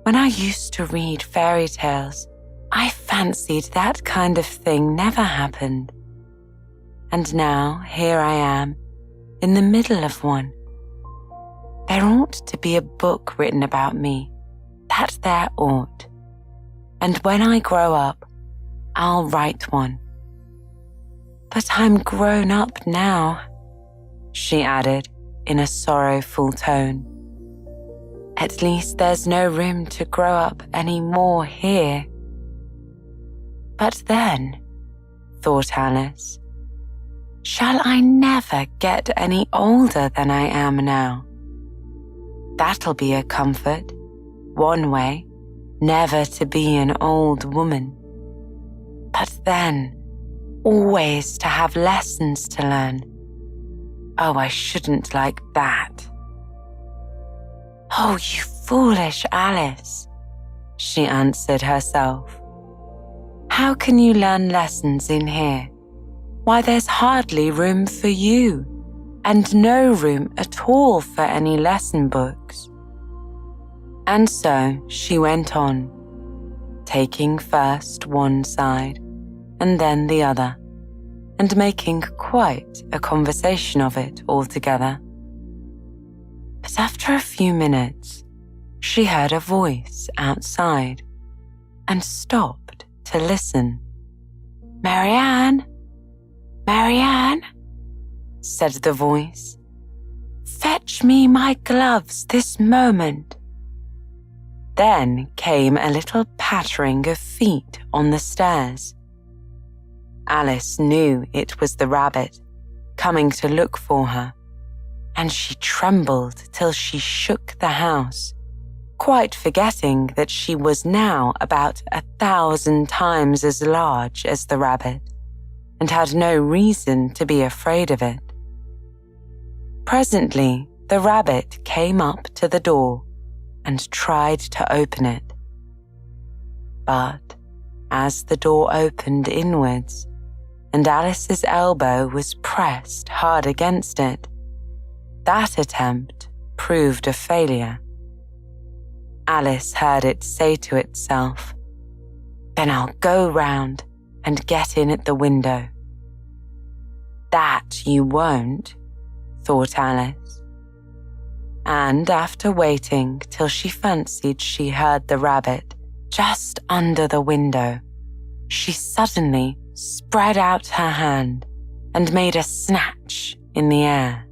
Speaker 1: When I used to read fairy tales, I fancied that kind of thing never happened. and now here I am, in the middle of one. There ought to be a book written about me, that there ought. And when I grow up, I'll write one. But I'm grown up now, she added in a sorrowful tone. At least there's no room to grow up any more here. But then, thought Alice, shall I never get any older than I am now? That'll be a comfort, one way, never to be an old woman. But then, always to have lessons to learn. Oh, I shouldn't like that. Oh, you foolish Alice, she answered herself. How can you learn lessons in here? Why, there's hardly room for you, and no room at all for any lesson books. And so she went on, taking first one side and then the other, and making quite a conversation of it altogether. But after a few minutes, she heard a voice outside and stopped to listen. "Marianne, Marianne," said the voice, "fetch me my gloves this moment." Then came a little pattering of feet on the stairs. Alice knew it was the rabbit coming to look for her, and she trembled till she shook the house, quite forgetting that she was now about 1,000 times as large as the rabbit, and had no reason to be afraid of it. Presently, the rabbit came up to the door and tried to open it. But as the door opened inwards, and Alice's elbow was pressed hard against it, that attempt proved a failure. Alice heard it say to itself, "Then I'll go round and get in at the window." "That you won't," thought Alice. And after waiting till she fancied she heard the rabbit just under the window, she suddenly spread out her hand and made a snatch in the air.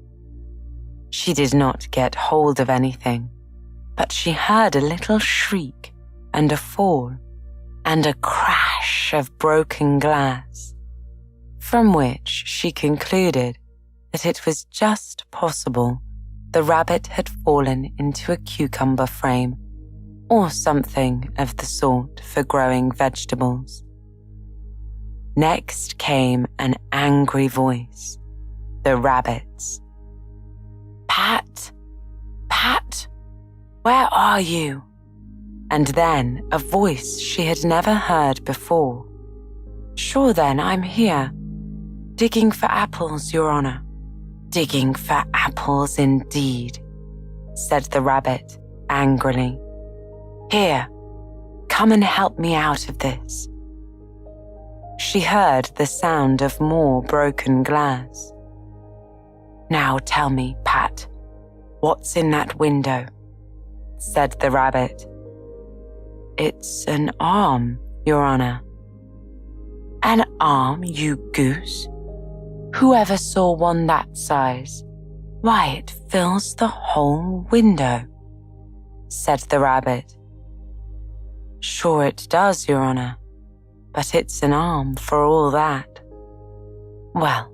Speaker 1: She did not get hold of anything, but she heard a little shriek and a fall and a crash of broken glass, from which she concluded that it was just possible the rabbit had fallen into a cucumber frame or something of the sort for growing vegetables. Next came an angry voice, the rabbit's. "Pat, Pat, where are you?" And then a voice she had never heard before. "Sure then, I'm here, digging for apples, Your Honor." "Digging for apples indeed," said the rabbit angrily. "Here, come and help me out of this." She heard the sound of more broken glass. "Now tell me, Pat, what's in that window?" said the rabbit. "It's an arm, Your Honor." "An arm, you goose? Who ever saw one that size? Why, it fills the whole window," said the rabbit. "Sure it does, Your Honor, but it's an arm for all that." "Well,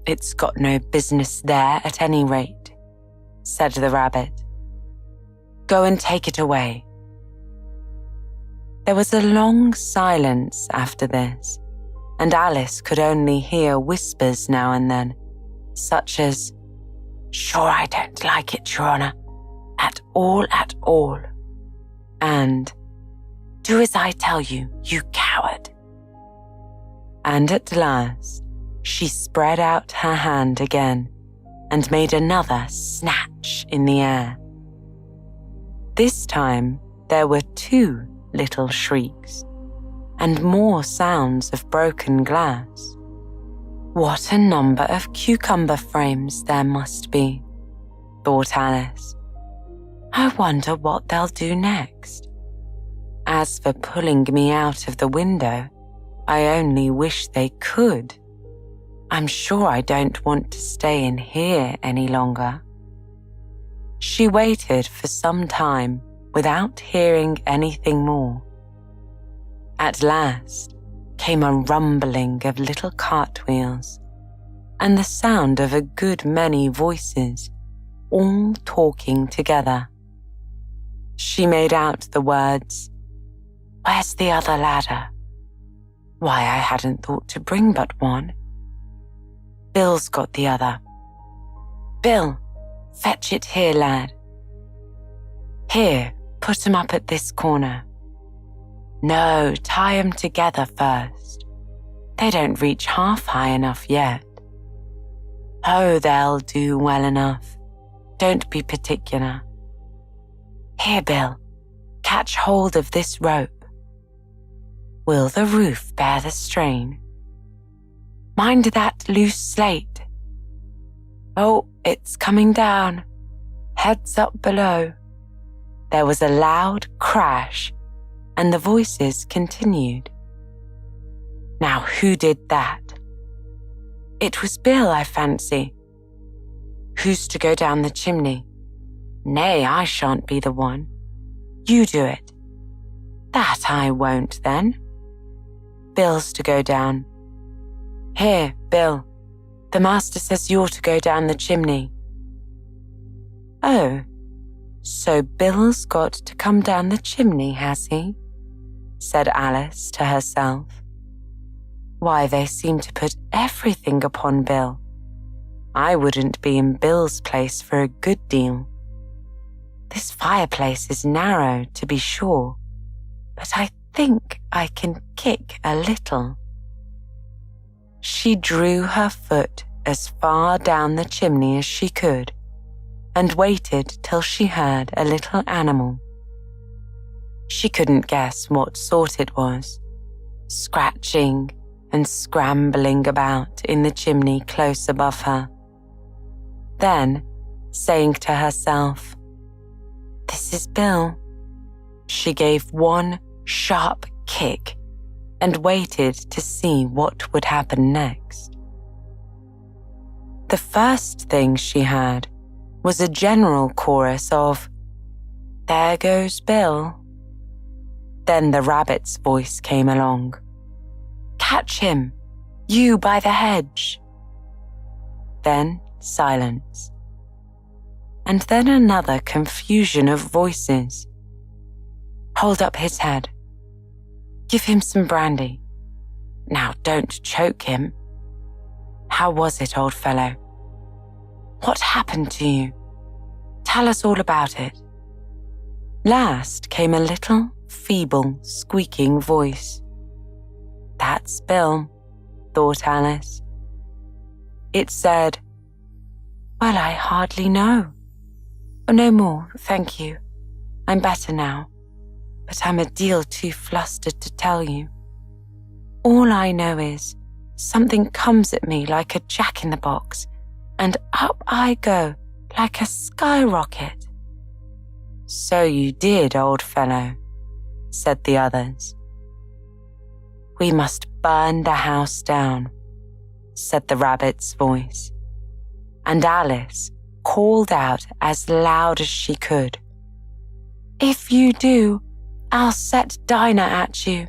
Speaker 1: it's got no business there at any rate," said the rabbit. "Go and take it away." There was a long silence after this, and Alice could only hear whispers now and then, such as, "Sure I don't like it, Your Honor, at all, and "Do as I tell you, you coward." And at last, she spread out her hand again and made another snatch in the air. This time, there were 2 little shrieks and more sounds of broken glass. What a number of cucumber frames there must be, thought Alice. I wonder what they'll do next. As for pulling me out of the window, I only wish they could. I'm sure I don't want to stay in here any longer. She waited for some time without hearing anything more. At last came a rumbling of little cartwheels and the sound of a good many voices, all talking together. She made out the words, "Where's the other ladder? Why, I hadn't thought to bring but one. Bill's got the other. Bill, fetch it here, lad. Here, put 'em up at this corner. No, tie 'em together first. They don't reach half high enough yet. Oh, they'll do well enough. Don't be particular. Here, Bill, catch hold of this rope. Will the roof bear the strain? Mind that loose slate. Oh, it's coming down. Heads up below." There was a loud crash, and the voices continued. "Now who did that?" "It was Bill, I fancy." "Who's to go down the chimney?" "Nay, I shan't be the one. You do it." "That I won't, then." "Bill's to go down." "Here, Bill, the master says you're to go down the chimney." "Oh, so Bill's got to come down the chimney, has he?" said Alice to herself. "Why, they seem to put everything upon Bill. I wouldn't be in Bill's place for a good deal. This fireplace is narrow, to be sure, but I think I can kick a little." She drew her foot as far down the chimney as she could and waited till she heard a little animal. She couldn't guess what sort it was, scratching and scrambling about in the chimney close above her. Then, saying to herself, "This is Bill," she gave one sharp kick and waited to see what would happen next. The first thing she heard was a general chorus of, "There goes Bill." Then the rabbit's voice came along. "Catch him, you by the hedge." Then silence. And then another confusion of voices. "Hold up his head. Give him some brandy. Now don't choke him. How was it, old fellow? What happened to you? Tell us all about it." Last came a little, feeble, squeaking voice. "That's Bill," thought Alice. It said, "Well, I hardly know. No more, thank you. I'm better now, but I'm a deal too flustered to tell you. All I know is something comes at me like a jack-in-the-box, and up I go like a skyrocket." "So you did, old fellow," said the others. "We must burn the house down," said the rabbit's voice, and Alice called out as loud as she could, "If you do, I'll set Dinah at you."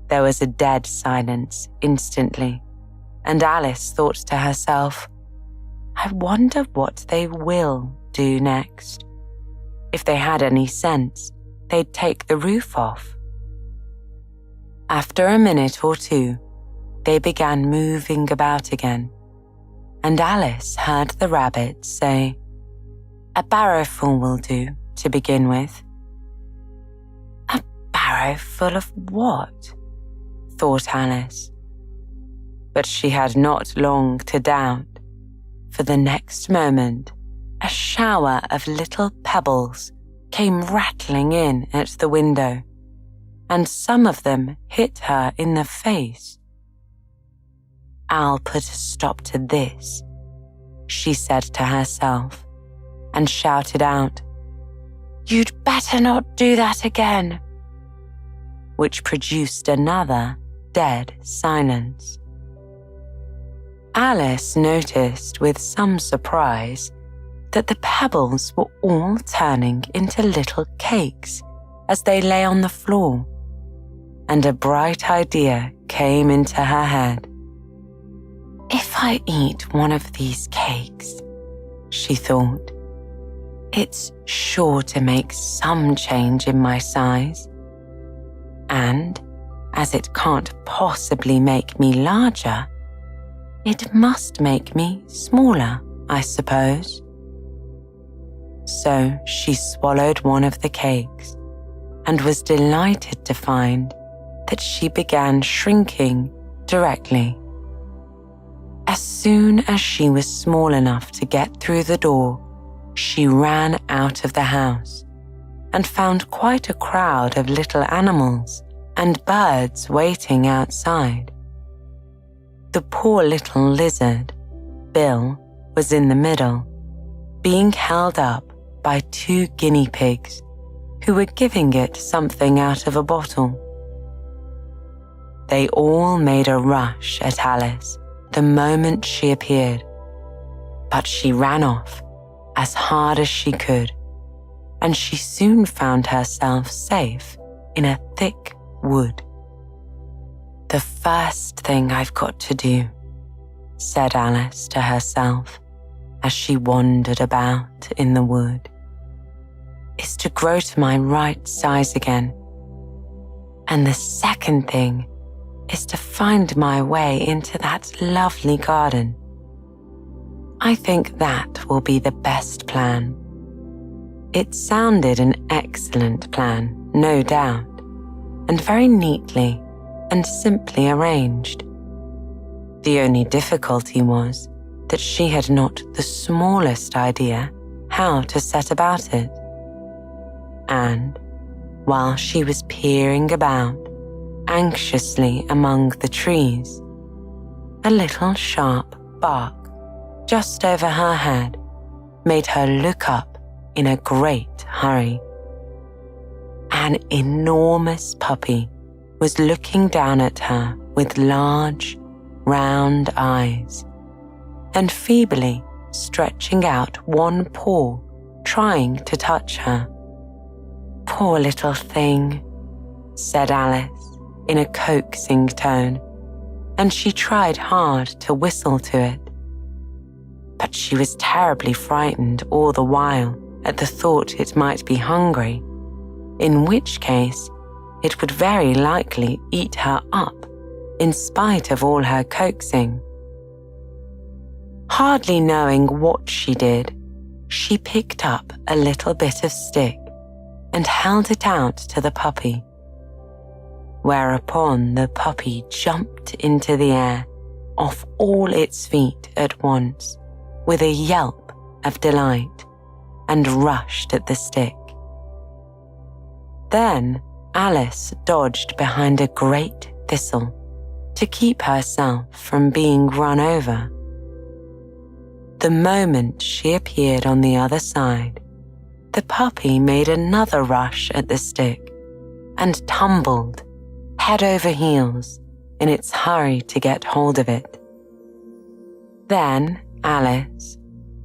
Speaker 1: There was a dead silence instantly, and Alice thought to herself, "I wonder what they will do next. If they had any sense, they'd take the roof off." After a minute or two, they began moving about again, and Alice heard the rabbit say, "A barrowful will do, to begin with." "A barrowful of what?" thought Alice. But she had not long to doubt, for the next moment, a shower of little pebbles came rattling in at the window, and some of them hit her in the face. I'll put a stop to this," she said to herself, and shouted out, "You'd better not do that again," which produced another dead silence. Alice noticed with some surprise that the pebbles were all turning into little cakes as they lay on the floor, and a bright idea came into her head. "If I eat one of these cakes," she thought, "it's sure to make some change in my size. And as it can't possibly make me larger, it must make me smaller, I suppose." So she swallowed one of the cakes and was delighted to find that she began shrinking directly. As soon as she was small enough to get through the door, she ran out of the house and found quite a crowd of little animals and birds waiting outside. The poor little lizard, Bill, was in the middle, being held up by 2 guinea pigs who were giving it something out of a bottle. They all made a rush at Alice the moment she appeared, but she ran off as hard as she could, and she soon found herself safe in a thick wood. "The first thing I've got to do," said Alice to herself as she wandered about in the wood, "is to grow to my right size again. And the second thing is to find my way into that lovely garden. I think that will be the best plan." It sounded an excellent plan, no doubt, and very neatly and simply arranged. The only difficulty was that she had not the smallest idea how to set about it. And while she was peering about anxiously among the trees, a little sharp bark just over her head made her look up in a great hurry. An enormous puppy was looking down at her with large, round eyes, and feebly stretching out one paw, trying to touch her. "Poor little thing," said Alice in a coaxing tone, and she tried hard to whistle to it. But she was terribly frightened all the while at the thought it might be hungry, in which case it would very likely eat her up in spite of all her coaxing. Hardly knowing what she did, she picked up a little bit of stick and held it out to the puppy, whereupon the puppy jumped into the air off all its feet at once with a yelp of delight and rushed at the stick. Then Alice dodged behind a great thistle to keep herself from being run over. The moment she appeared on the other side, the puppy made another rush at the stick and tumbled head over heels in its hurry to get hold of it. Then Alice,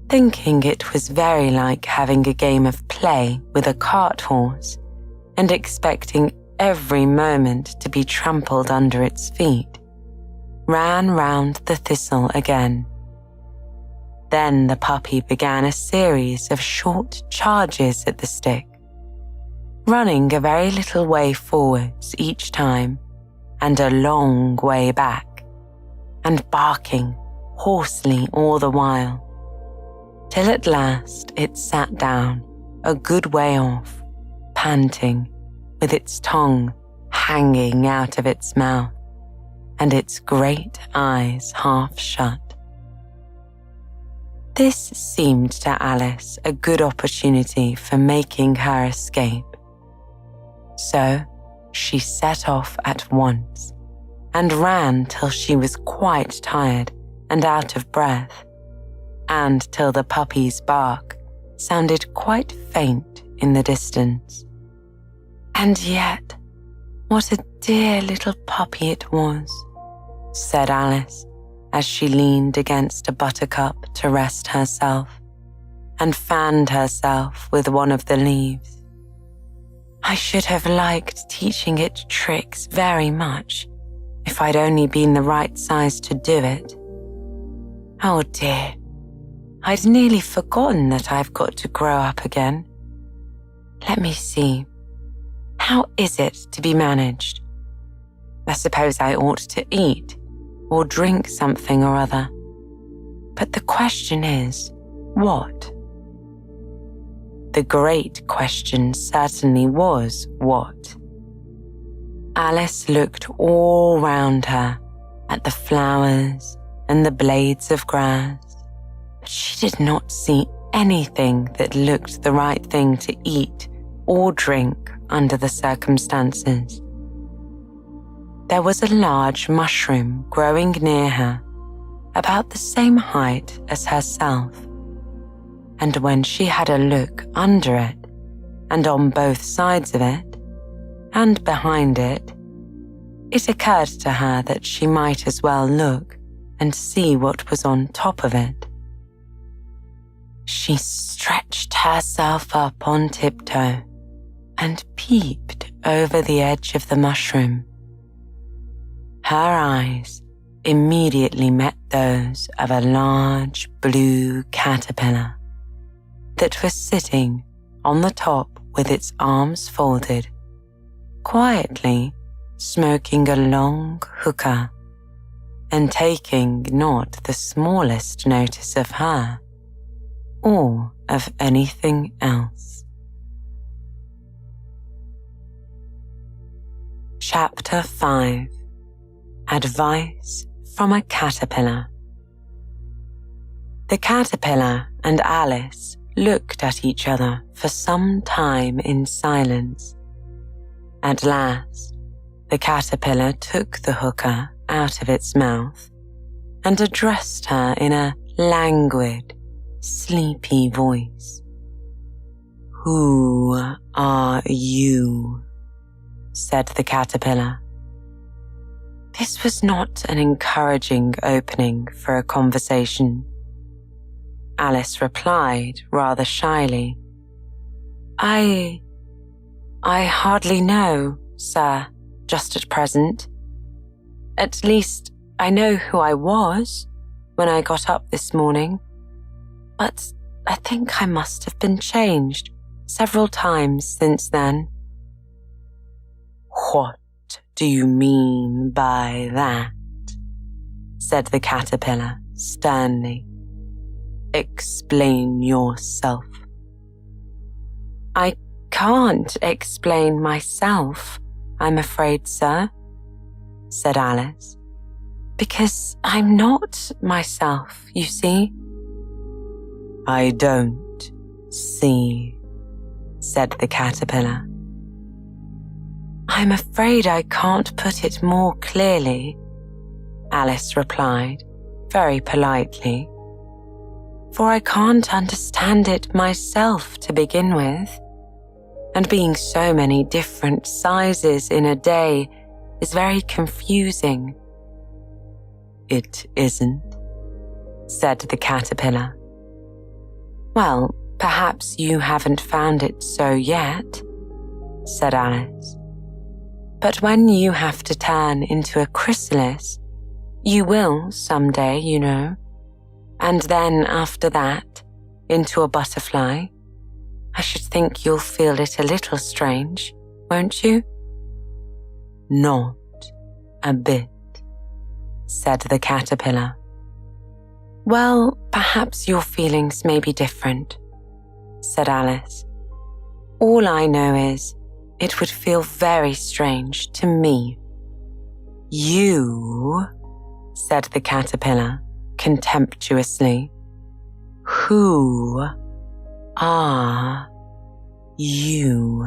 Speaker 1: thinking it was very like having a game of play with a cart horse and expecting every moment to be trampled under its feet, ran round the thistle again. Then the puppy began a series of short charges at the stick, running a very little way forwards each time and a long way back, and barking hoarsely all the while, till at last it sat down a good way off, panting, with its tongue hanging out of its mouth and its great eyes half shut. This seemed to Alice a good opportunity for making her escape. So she set off at once and ran till she was quite tired and out of breath, and till the puppy's bark sounded quite faint in the distance. "And yet, what a dear little puppy it was," said Alice, as she leaned against a buttercup to rest herself and fanned herself with one of the leaves. "I should have liked teaching it tricks very much if I'd only been the right size to do it. Oh dear, I'd nearly forgotten that I've got to grow up again. Let me see. How is it to be managed? I suppose I ought to eat or drink something or other. But the question is, what? The great question certainly was what. Alice looked all round her at the flowers and the blades of grass, but she did not see anything that looked the right thing to eat or drink under the circumstances. There was a large mushroom growing near her, about the same height as herself, and when she had a look under it, and on both sides of it, and behind it, it occurred to her that she might as well look and see what was on top of it. She stretched herself up on tiptoe and peeped over the edge of the mushroom. Her eyes immediately met those of a large blue caterpillar that was sitting on the top with its arms folded, quietly smoking a long hookah and taking not the smallest notice of her or of anything else. Chapter 5. Advice from a Caterpillar. The caterpillar and Alice looked at each other for some time in silence. At last, the caterpillar took the hookah out of its mouth and addressed her in a languid, sleepy voice. "Who are you?" said the caterpillar. This was not an encouraging opening for a conversation. Alice replied rather shyly, I hardly know, sir, just at present. At least, I know who I was when I got up this morning, but I think I must have been changed several times since then." "What do you mean by that?" said the caterpillar sternly. "Explain yourself." "I can't explain myself, I'm afraid, sir," said Alice, "because I'm not myself, you see." "I don't see," said the caterpillar. "I'm afraid I can't put it more clearly," Alice replied, very politely, "for I can't understand it myself to begin with, and being so many different sizes in a day is very confusing." "It isn't," said the caterpillar. "Well, perhaps you haven't found it so yet," said Alice. "But when you have to turn into a chrysalis, you will someday, you know, and then after that, into a butterfly. I should think you'll feel it a little strange, won't you?" "Not a bit," said the caterpillar. "Well, perhaps your feelings may be different," said Alice. "All I know is, it would feel very strange to me." "You," said the caterpillar contemptuously. "Who are you?"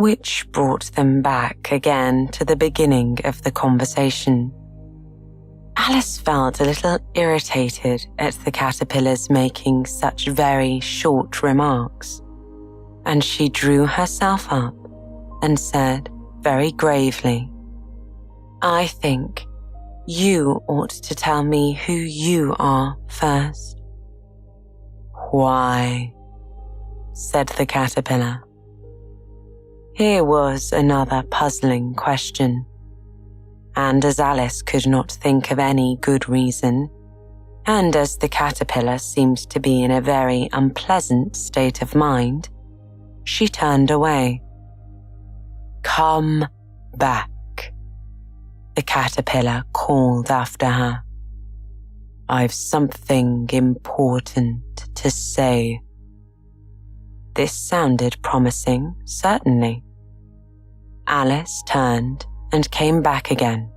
Speaker 1: which brought them back again to the beginning of the conversation. Alice felt a little irritated at the caterpillars making such very short remarks, and she drew herself up and said very gravely, "I think you ought to tell me who you are first." "Why?" said the caterpillar. Here was another puzzling question, and as Alice could not think of any good reason, and as the caterpillar seemed to be in a very unpleasant state of mind, she turned away. "Come back," the caterpillar called after her. "I've something important to say." This sounded promising, certainly. Alice turned and came back again.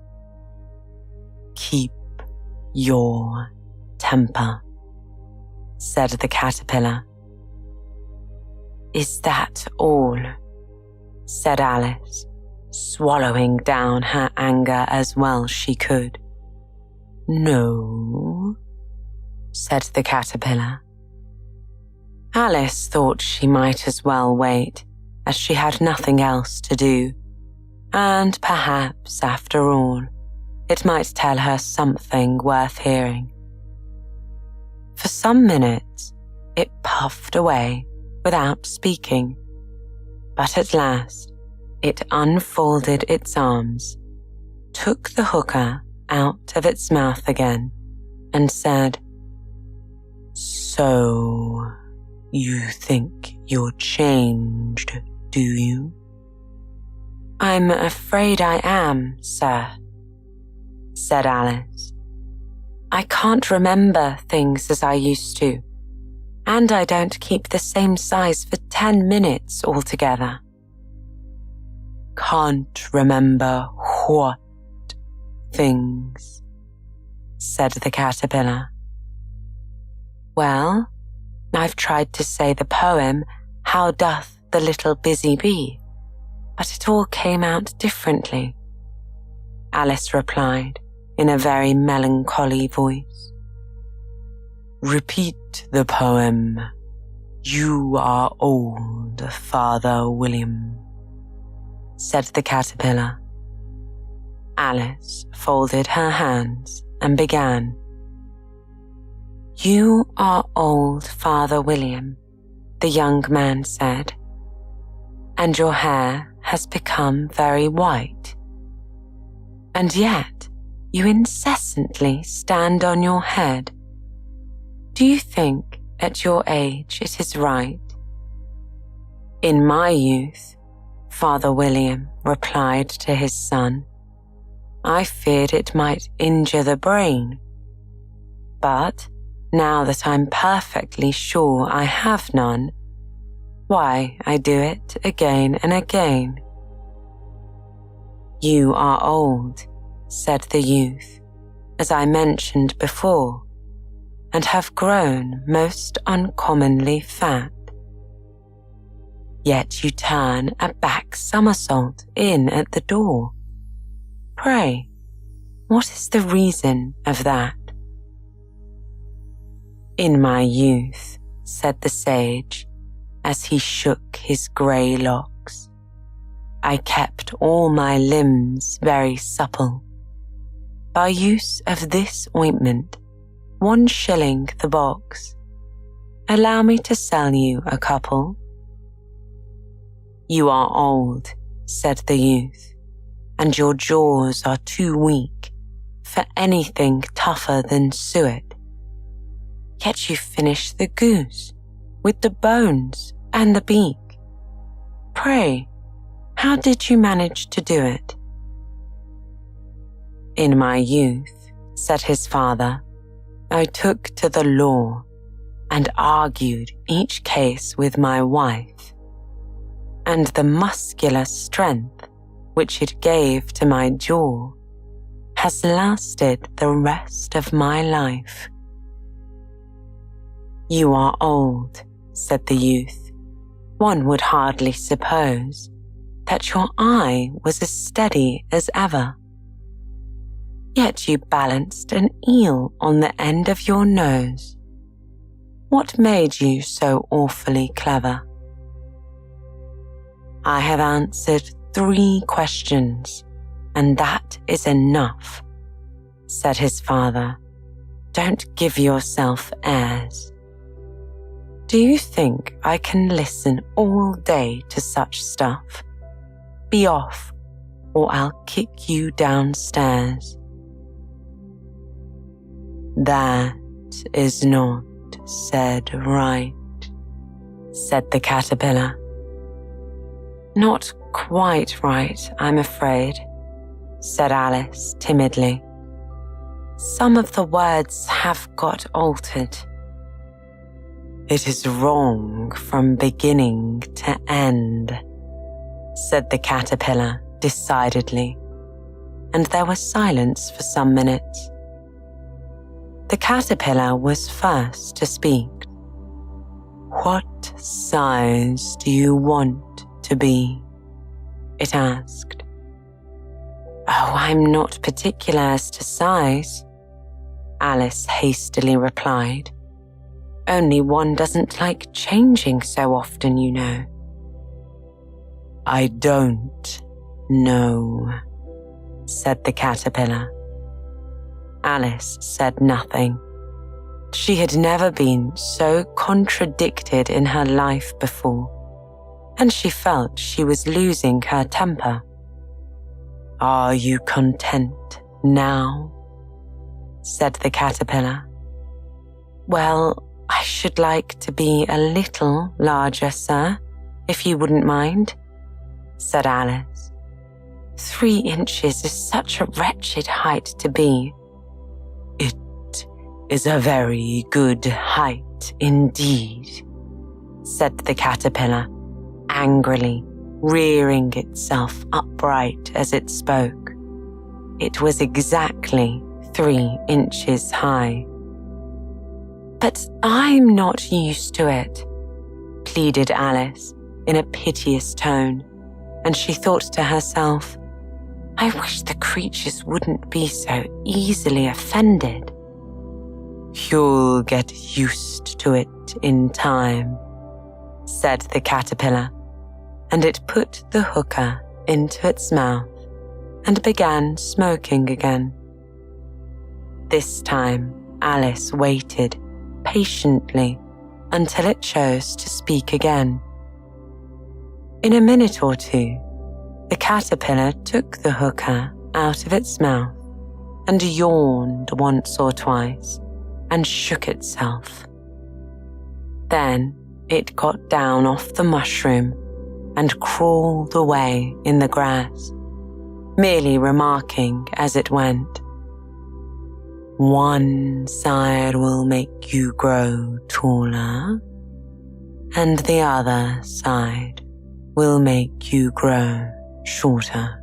Speaker 1: "Keep your temper," said the caterpillar. "Is that all?" said Alice, swallowing down her anger as well she could. "No," said the caterpillar. Alice thought she might as well wait, as she had nothing else to do, and perhaps, after all, it might tell her something worth hearing. For some minutes, it puffed away without speaking, but at last it unfolded its arms, took the hookah out of its mouth again, and said, "So, you think you're changed, do you?" "I'm afraid I am, sir," said Alice. "I can't remember things as I used to, and I don't keep the same size for 10 minutes altogether." "Can't remember what things?" said the caterpillar. "Well, I've tried to say the poem, 'How doth the little busy bee?' but it all came out differently," Alice replied in a very melancholy voice. "Repeat the poem. You are old, Father William," said the caterpillar. Alice folded her hands and began. "You are old, Father William," the young man said, "and your hair has become very white. And yet you incessantly stand on your head. Do you think at your age it is right?" "In my youth," Father William replied to his son, "I feared it might injure the brain. But now that I'm perfectly sure I have none, why, I do it again and again." "You are old," said the youth, "as I mentioned before, and have grown most uncommonly fat. Yet you turn a back somersault in at the door. Pray, what is the reason of that?" "In my youth," said the sage, as he shook his grey locks, "I kept all my limbs very supple. By use of this ointment, 1 shilling the box. Allow me to sell you a couple." "You are old," said the youth, "and your jaws are too weak for anything tougher than suet. Yet you finished the goose with the bones and the beak. Pray, how did you manage to do it?" "In my youth," said his father, "I took to the law and argued each case with my wife, and the muscular strength which it gave to my jaw has lasted the rest of my life." "You are old," said the youth, "one would hardly suppose, that your eye was as steady as ever. Yet you balanced an eel on the end of your nose. What made you so awfully clever? I have answered 3 questions, and that is enough, said his father. Don't give yourself airs. Do you think I can listen all day to such stuff? Be off, or I'll kick you downstairs. That is not said right, said the caterpillar. Not quite right, I'm afraid, said Alice timidly. Some of the words have got altered. It is wrong from beginning to end, said the caterpillar decidedly, and there was silence for some minutes. The caterpillar was first to speak. What size do you want to be? It asked. Oh, I'm not particular as to size, Alice hastily replied. Only one doesn't like changing so often, you know. I don't know, said the caterpillar. Alice said nothing. She had never been so contradicted in her life before, and she felt she was losing her temper. Are you content now? Said the caterpillar. Well, I should like to be a little larger, sir, if you wouldn't mind, said Alice. 3 inches is such a wretched height to be. It is a very good height indeed, said the caterpillar, angrily, rearing itself upright as it spoke. It was exactly 3 inches high. But I'm not used to it, pleaded Alice in a piteous tone, and she thought to herself, I wish the creatures wouldn't be so easily offended. You'll get used to it in time, said the caterpillar, and it put the hookah into its mouth and began smoking again. This time, Alice waited patiently until it chose to speak again. In a minute or 2, the caterpillar took the hookah out of its mouth and yawned once or twice and shook itself. Then it got down off the mushroom and crawled away in the grass, merely remarking as it went, one side will make you grow taller, and the other side will make you grow shorter.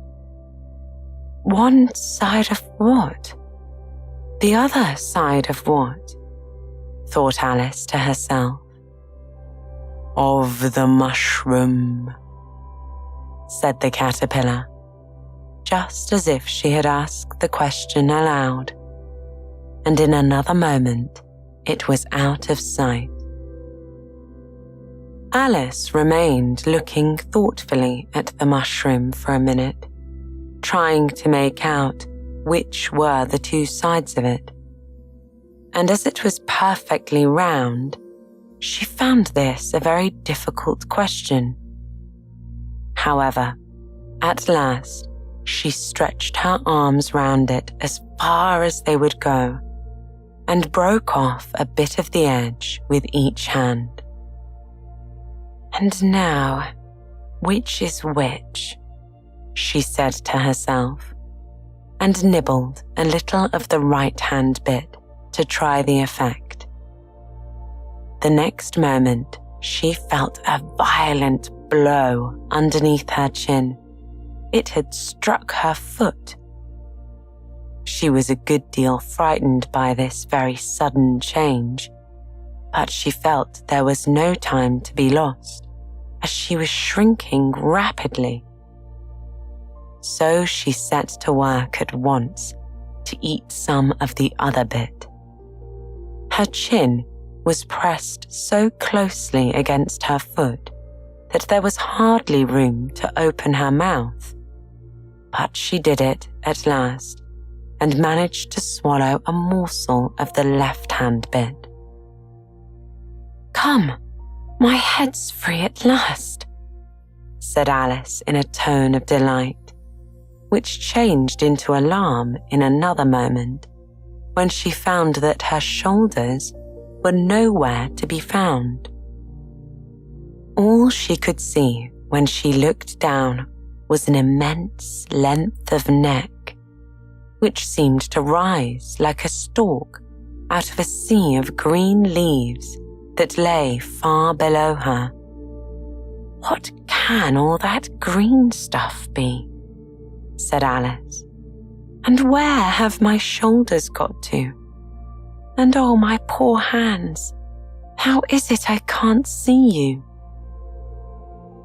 Speaker 1: One side of what? The other side of what? Thought Alice to herself. Of the mushroom, said the caterpillar, just as if she had asked the question aloud. And in another moment, it was out of sight. Alice remained looking thoughtfully at the mushroom for a minute, trying to make out which were the 2 sides of it. And as it was perfectly round, she found this a very difficult question. However, at last, she stretched her arms round it as far as they would go, and broke off a bit of the edge with each hand. And now, which is which? She said to herself, and nibbled a little of the right-hand bit to try the effect. The next moment, she felt a violent blow underneath her chin. It had struck her foot. She was a good deal frightened by this very sudden change, but she felt there was no time to be lost, as she was shrinking rapidly so she set to work at once to eat some of the other bit. Her chin was pressed so closely against her foot that there was hardly room to open her mouth. But she did it at last and managed to swallow a morsel of the left-hand bit. "Come, my head's free at last," said Alice in a tone of delight, which changed into alarm in another moment when she found that her shoulders were nowhere to be found. All she could see when she looked down was an immense length of neck, which seemed to rise like a stalk out of a sea of green leaves that lay far below her. "What can all that green stuff be?" said Alice. "And where have my shoulders got to? And oh, my poor hands, how is it I can't see you?"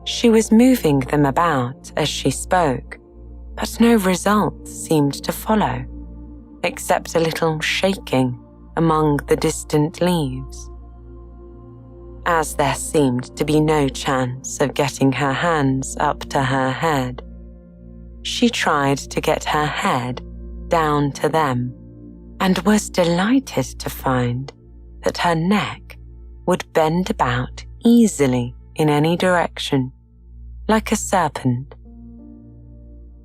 Speaker 1: She was moving them about as she spoke, but no result seemed to follow, except a little shaking among the distant leaves. As there seemed to be no chance of getting her hands up to her head, she tried to get her head down to them and was delighted to find that her neck would bend about easily in any direction, like a serpent.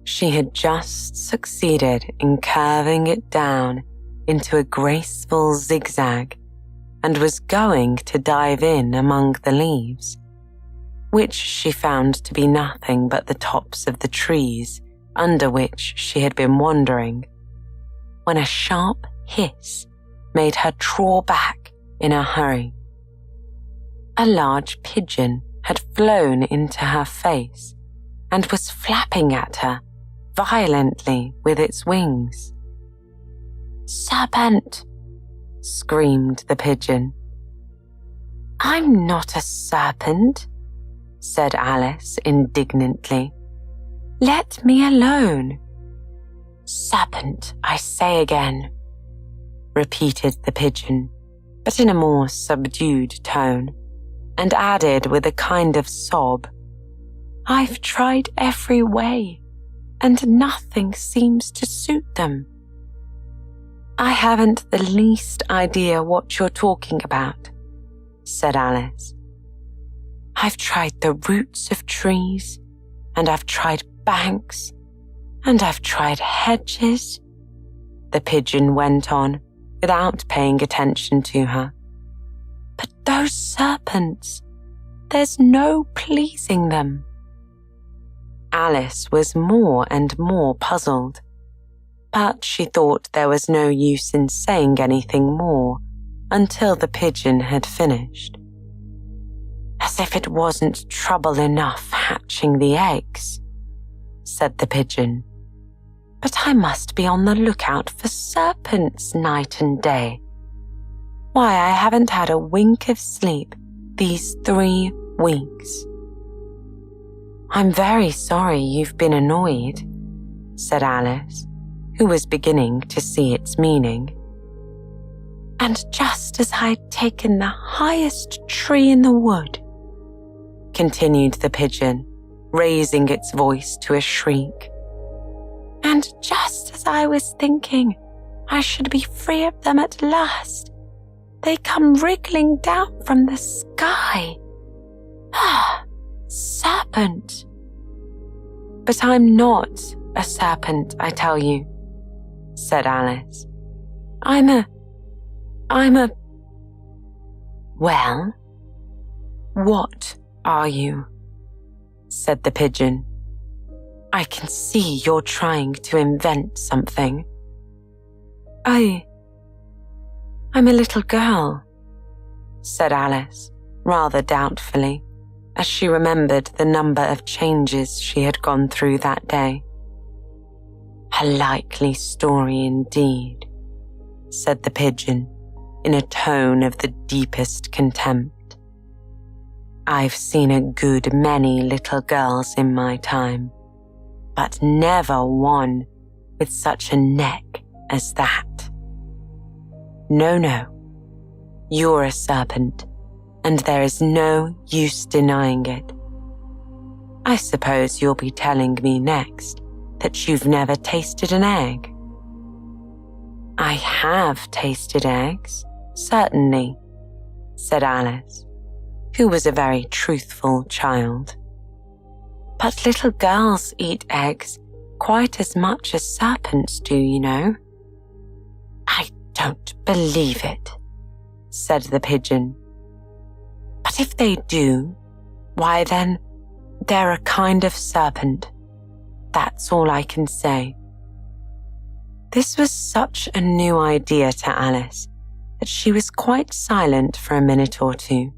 Speaker 1: She had just succeeded in curving it down into a graceful zigzag and was going to dive in among the leaves, which she found to be nothing but the tops of the trees under which she had been wandering, when a sharp hiss made her draw back in a hurry. A large pigeon had flown into her face and was flapping at her violently with its wings. "Serpent!" screamed the pigeon. "I'm not a serpent," said Alice indignantly. "Let me alone." "Serpent, I say again," repeated the pigeon, but in a more subdued tone, and added with a kind of sob, "I've tried every way, and nothing seems to suit them." "I haven't the least idea what you're talking about," said Alice. "I've tried the roots of trees, and I've tried banks, and I've tried hedges," the pigeon went on without paying attention to her. "But those serpents, there's no pleasing them." Alice was more and more puzzled, but she thought there was no use in saying anything more until the pigeon had finished. "As if it wasn't trouble enough hatching the eggs," said the pigeon. "But I must be on the lookout for serpents night and day. Why, I haven't had a wink of sleep these 3 weeks." "I'm very sorry you've been annoyed," said Alice, who was beginning to see its meaning. "And just as I'd taken the highest tree in the wood," continued the pigeon, raising its voice to a shriek, "and just as I was thinking I should be free of them at last, they come wriggling down from the sky. Ah, serpent!" "But I'm not a serpent, I tell you," said Alice. I'm a... "Well, what are you?" said the pigeon. "I can see you're trying to invent something." I'm a little girl," said Alice, rather doubtfully, as she remembered the number of changes she had gone through that day. "A likely story indeed," said the pigeon, in a tone of the deepest contempt. "I've seen a good many little girls in my time, but never one with such a neck as that. No, you're a serpent, and there is no use denying it. I suppose you'll be telling me next that you've never tasted an egg. I have tasted eggs, certainly, said Alice, who was a very truthful child. But little girls eat eggs quite as much as serpents do, you know. I don't believe it, said the pigeon. But if they do, why then, they're a kind of serpent. That's all I can say. This was such a new idea to Alice that she was quite silent for a minute or two,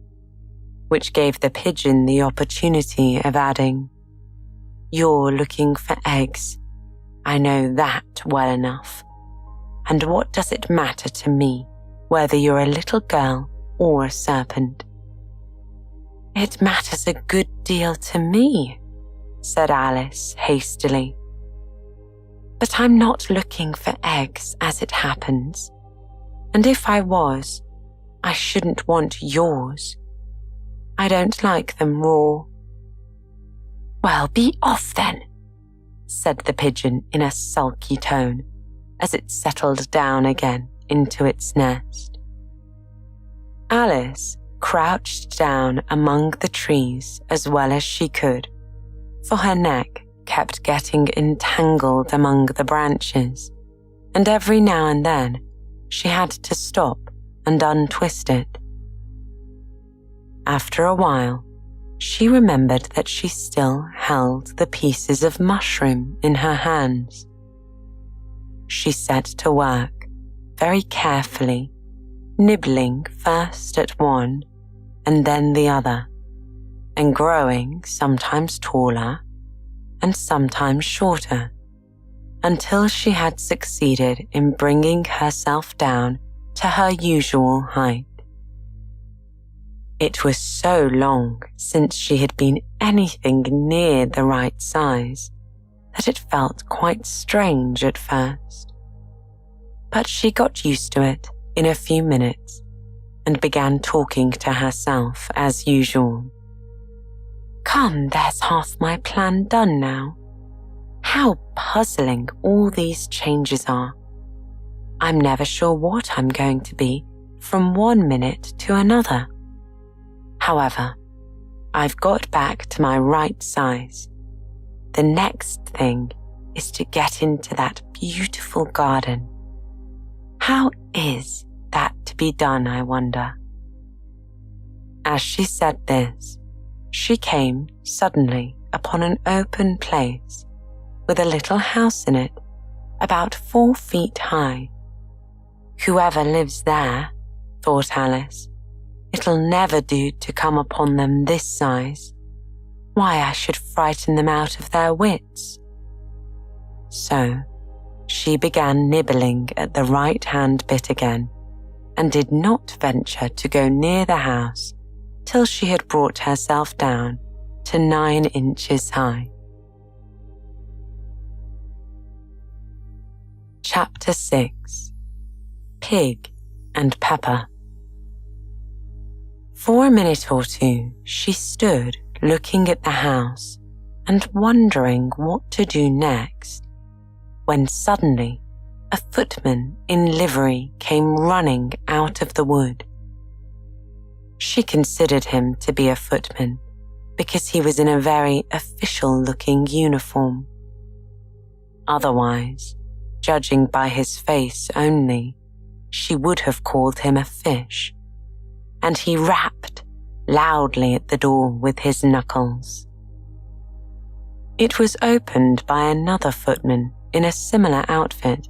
Speaker 1: which gave the pigeon the opportunity of adding, "You're looking for eggs. I know that well enough. And what does it matter to me whether you're a little girl or a serpent?" "It matters a good deal to me," said Alice hastily. "But I'm not looking for eggs as it happens. And if I was, I shouldn't want yours. I don't like them raw." "Well, be off then," said the pigeon in a sulky tone as it settled down again into its nest. Alice crouched down among the trees as well as she could, for her neck kept getting entangled among the branches, and every now and then she had to stop and untwist it. After a while, she remembered that she still held the pieces of mushroom in her hands. She set to work very carefully, nibbling first at one and then the other, and growing sometimes taller and sometimes shorter, until she had succeeded in bringing herself down to her usual height. It was so long since she had been anything near the right size that it felt quite strange at first. But she got used to it in a few minutes and began talking to herself as usual. "Come, there's half my plan done now. How puzzling all these changes are. I'm never sure what I'm going to be from one minute to another. However, I've got back to my right size. The next thing is to get into that beautiful garden. How is that to be done, I wonder?" As she said this, she came suddenly upon an open place with a little house in it about 4 feet high. "Whoever lives there," thought Alice, "it'll never do to come upon them this size. Why, I should frighten them out of their wits." So she began nibbling at the right-hand bit again and did not venture to go near the house till she had brought herself down to 9 inches high. Chapter 6. Pig and Pepper. For a minute or two, she stood looking at the house and wondering what to do next, when suddenly a footman in livery came running out of the wood. She considered him to be a footman because he was in a very official-looking uniform. Otherwise, judging by his face only, she would have called him a fish, and he rapped loudly at the door with his knuckles. It was opened by another footman in a similar outfit,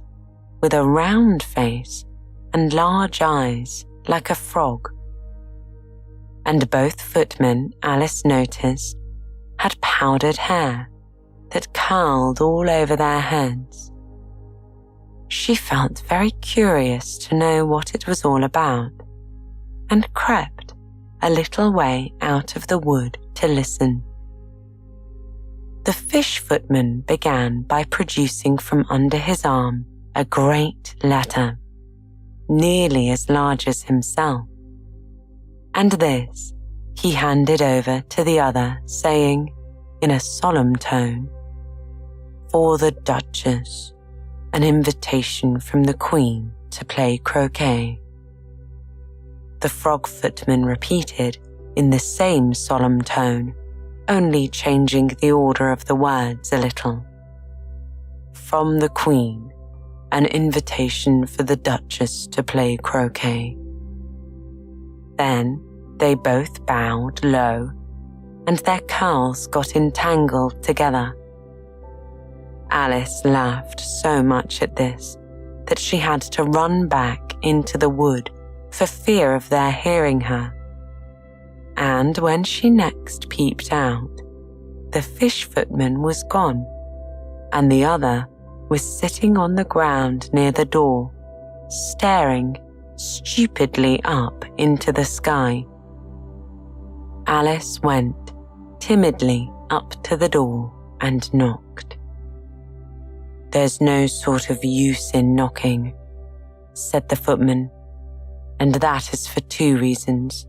Speaker 1: with a round face and large eyes like a frog. And both footmen, Alice noticed, had powdered hair that curled all over their heads. She felt very curious to know what it was all about, and crept a little way out of the wood to listen. The fish footman began by producing from under his arm a great letter, nearly as large as himself, and this he handed over to the other, saying, in a solemn tone, "For the Duchess, an invitation from the Queen to play croquet." The frog footman repeated in the same solemn tone, only changing the order of the words a little. "From the Queen, an invitation for the Duchess to play croquet." Then they both bowed low, and their curls got entangled together. Alice laughed so much at this that she had to run back into the wood for fear of their hearing her. And when she next peeped out, the fish footman was gone, and the other was sitting on the ground near the door, staring stupidly up into the sky. Alice went timidly up to the door and knocked. "There's no sort of use in knocking," said the footman, "and that is for 2 reasons.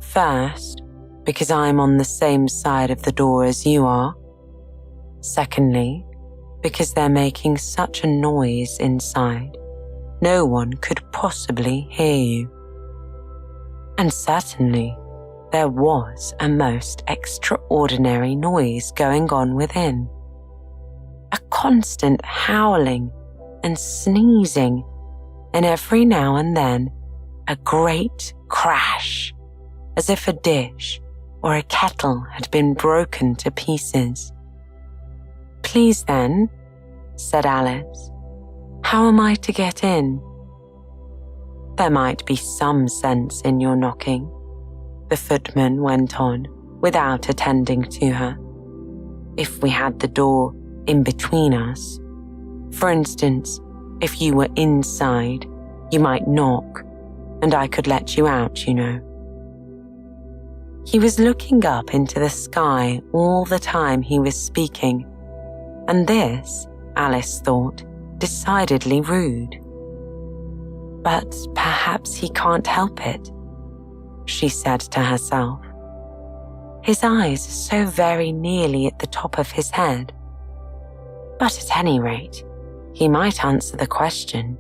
Speaker 1: First, because I'm on the same side of the door as you are. Secondly, because they're making such a noise inside, no one could possibly hear you." And certainly, there was a most extraordinary noise going on within. A constant howling and sneezing, and every now and then a great crash, as if a dish or a kettle had been broken to pieces. "Please then," said Alice, "how am I to get in?" "There might be some sense in your knocking," the footman went on, without attending to her. "If we had the door in between us. For instance, if you were inside, you might knock, and I could let you out, you know." He was looking up into the sky all the time he was speaking, and this, Alice thought, decidedly rude. But perhaps he can't help it, she said to herself. His eyes are so very nearly at the top of his head. But at any rate, he might answer the question.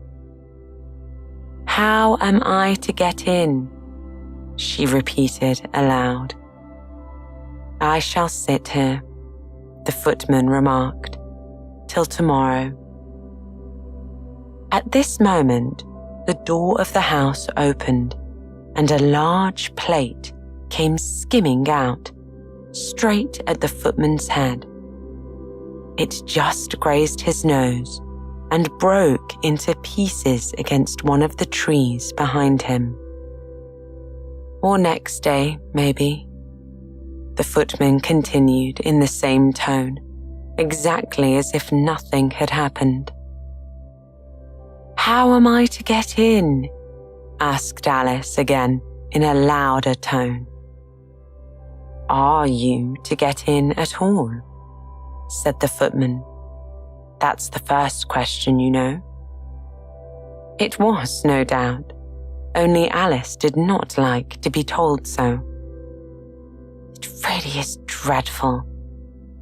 Speaker 1: "How am I to get in?" she repeated aloud. "I shall sit here," the footman remarked, "till tomorrow." At this moment, the door of the house opened, and a large plate came skimming out, straight at the footman's head. It just grazed his nose and broke into pieces against one of the trees behind him. "Or next day, maybe," the footman continued in the same tone, exactly as if nothing had happened. "How am I to get in?" asked Alice again in a louder tone. "Are you to get in at all?" said the footman. "That's the first question, you know." It was, no doubt, only Alice did not like to be told so. "It really is dreadful,"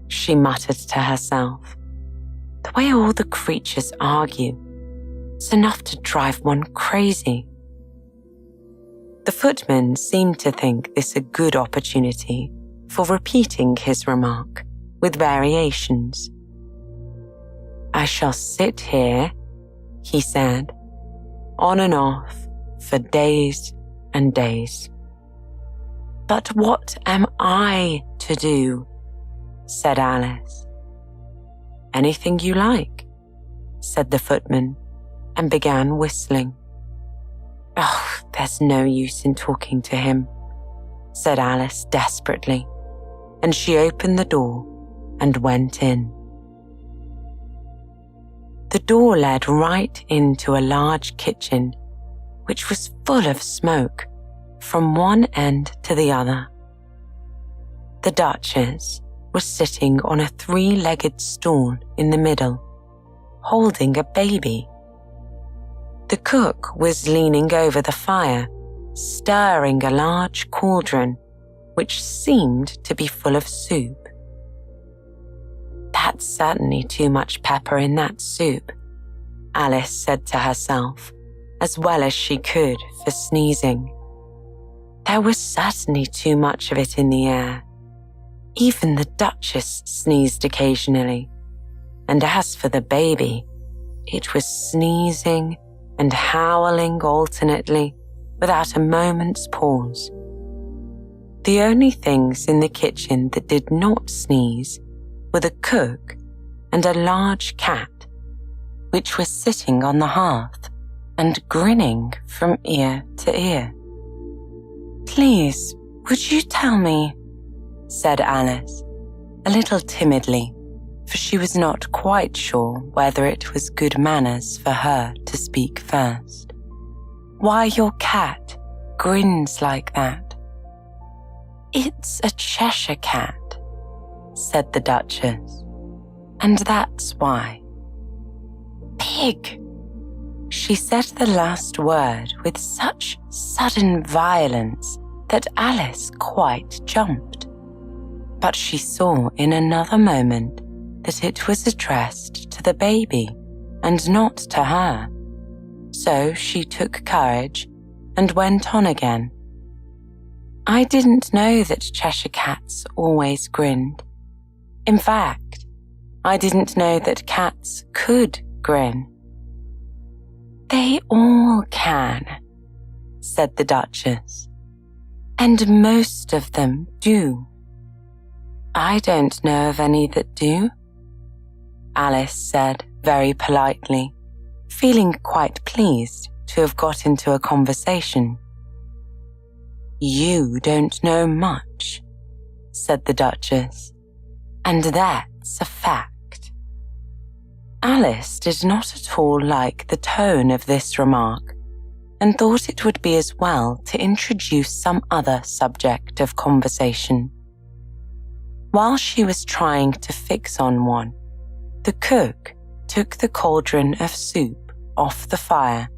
Speaker 1: she muttered to herself. "The way all the creatures argue, it's enough to drive one crazy." The footman seemed to think this a good opportunity for repeating his remark with variations. "I shall sit here," he said, "on and off for days and days." "But what am I to do?" said Alice. "Anything you like," said the footman, and began whistling. "Oh, there's no use in talking to him," said Alice desperately, and she opened the door and went in. The door led right into a large kitchen, which was full of smoke from one end to the other. The Duchess, was sitting on a three-legged stool in the middle, holding a baby. The cook was leaning over the fire, stirring a large cauldron, which seemed to be full of soup. "That's certainly too much pepper in that soup," Alice said to herself, as well as she could for sneezing. There was certainly too much of it in the air. Even the Duchess sneezed occasionally, and as for the baby, it was sneezing and howling alternately without a moment's pause. The only things in the kitchen that did not sneeze were the cook and a large cat, which was sitting on the hearth and grinning from ear to ear. "Please, would you tell me," said Alice, a little timidly, for she was not quite sure whether it was good manners for her to speak first, "why your cat grins like that?" "It's a Cheshire Cat," said the Duchess, "and that's why." "Pig!" She said the last word with such sudden violence that Alice quite jumped. But she saw in another moment that it was addressed to the baby and not to her. So she took courage and went on again. "I didn't know that Cheshire Cats always grinned. In fact, I didn't know that cats could grin." "They all can," said the Duchess, "and most of them do." "I don't know of any that do," Alice said very politely, feeling quite pleased to have got into a conversation. "You don't know much," said the Duchess, "and that's a fact." Alice did not at all like the tone of this remark and thought it would be as well to introduce some other subject of conversation. While she was trying to fix on one, the cook took the cauldron of soup off the fire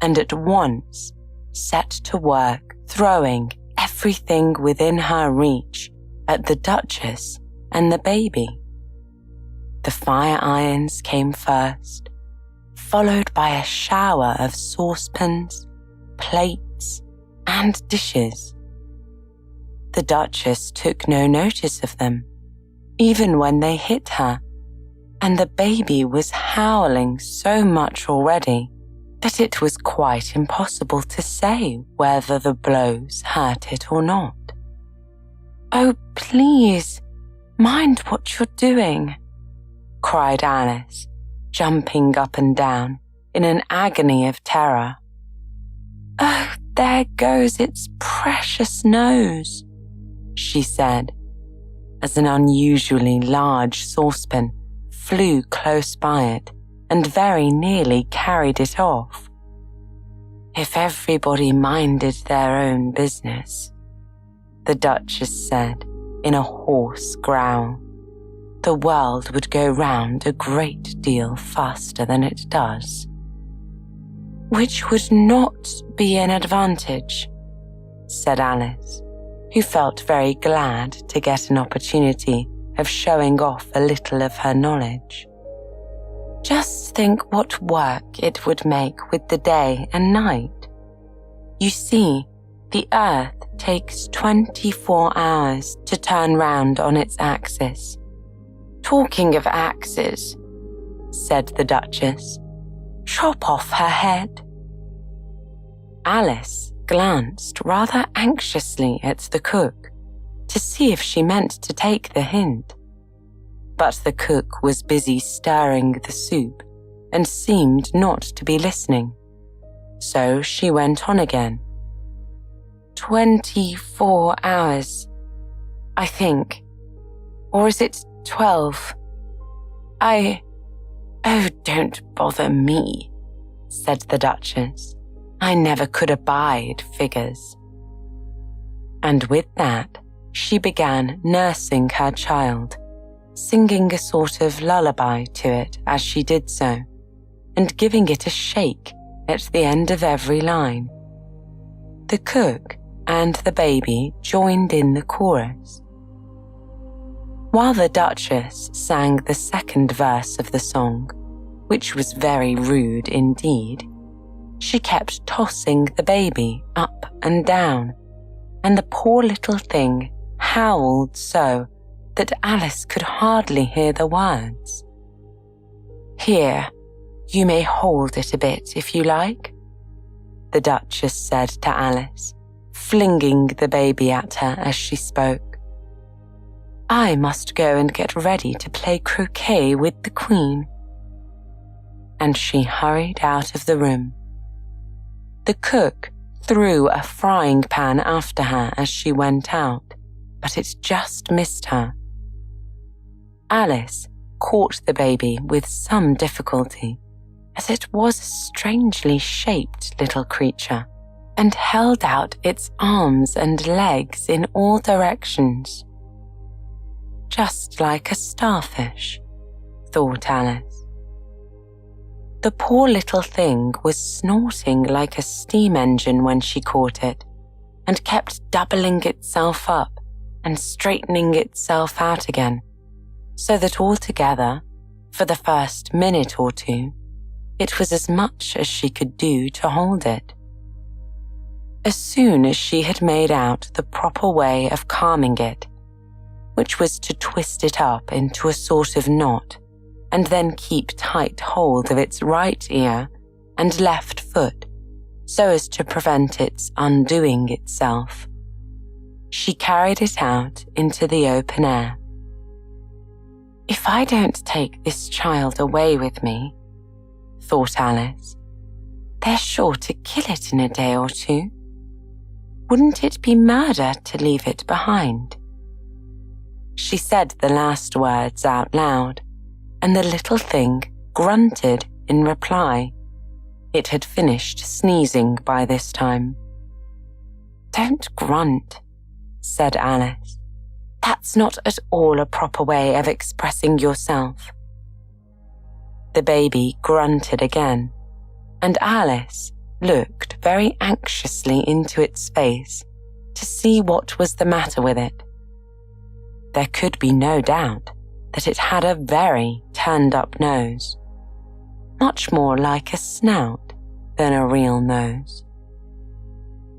Speaker 1: and at once set to work throwing everything within her reach at the Duchess and the baby. The fire irons came first, followed by a shower of saucepans, plates, and dishes. The Duchess took no notice of them, even when they hit her, and the baby was howling so much already that it was quite impossible to say whether the blows hurt it or not. "Oh, please, mind what you're doing," cried Alice, jumping up and down in an agony of terror. "Oh, there goes its precious nose," she said, as an unusually large saucepan flew close by it and very nearly carried it off. "If everybody minded their own business," the Duchess said in a hoarse growl, "the world would go round a great deal faster than it does." "Which would not be an advantage," said Alice, who felt very glad to get an opportunity of showing off a little of her knowledge. "Just think what work it would make with the day and night. You see, the Earth takes 24 hours to turn round on its axis." "Talking of axes," said the Duchess, "chop off her head." Alice glanced rather anxiously at the cook to see if she meant to take the hint. But the cook was busy stirring the soup and seemed not to be listening. So she went on again. 24 hours, I think. Or is it 12? Oh, don't bother me, said the Duchess. I never could abide figures. And with that, she began nursing her child, singing a sort of lullaby to it as she did so, and giving it a shake at the end of every line. The cook and the baby joined in the chorus. While the Duchess sang the second verse of the song, which was very rude indeed, she kept tossing the baby up and down, and the poor little thing howled so that Alice could hardly hear the words. "Here, you may hold it a bit if you like," the Duchess said to Alice, flinging the baby at her as she spoke. "I must go and get ready to play croquet with the Queen." And she hurried out of the room. The cook threw a frying pan after her as she went out, but it just missed her. Alice caught the baby with some difficulty, as it was a strangely shaped little creature, and held out its arms and legs in all directions. Just like a starfish, thought Alice. The poor little thing was snorting like a steam engine when she caught it, and kept doubling itself up and straightening itself out again, so that altogether, for the first minute or two, it was as much as she could do to hold it. As soon as she had made out the proper way of calming it, which was to twist it up into a sort of knot, and then keep tight hold of its right ear and left foot, so as to prevent its undoing itself, she carried it out into the open air. "If I don't take this child away with me," thought Alice, "they're sure to kill it in a day or two. Wouldn't it be murder to leave it behind?" She said the last words out loud, and the little thing grunted in reply. It had finished sneezing by this time. "Don't grunt," said Alice. "That's not at all a proper way of expressing yourself." The baby grunted again, and Alice looked very anxiously into its face to see what was the matter with it. There could be no doubt that it had a very turned-up nose, much more like a snout than a real nose.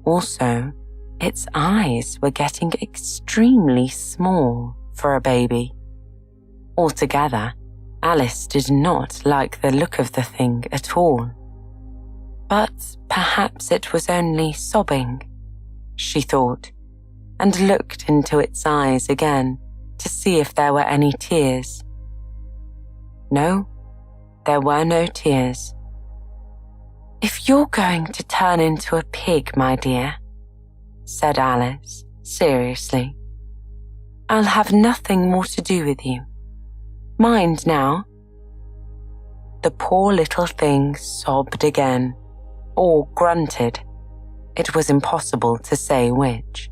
Speaker 1: Also, its eyes were getting extremely small for a baby. Altogether, Alice did not like the look of the thing at all. But perhaps it was only sobbing, she thought, and looked into its eyes again to see if there were any tears. No, there were no tears. "If you're going to turn into a pig, my dear," said Alice seriously, "I'll have nothing more to do with you. Mind now." The poor little thing sobbed again, or grunted. It was impossible to say which,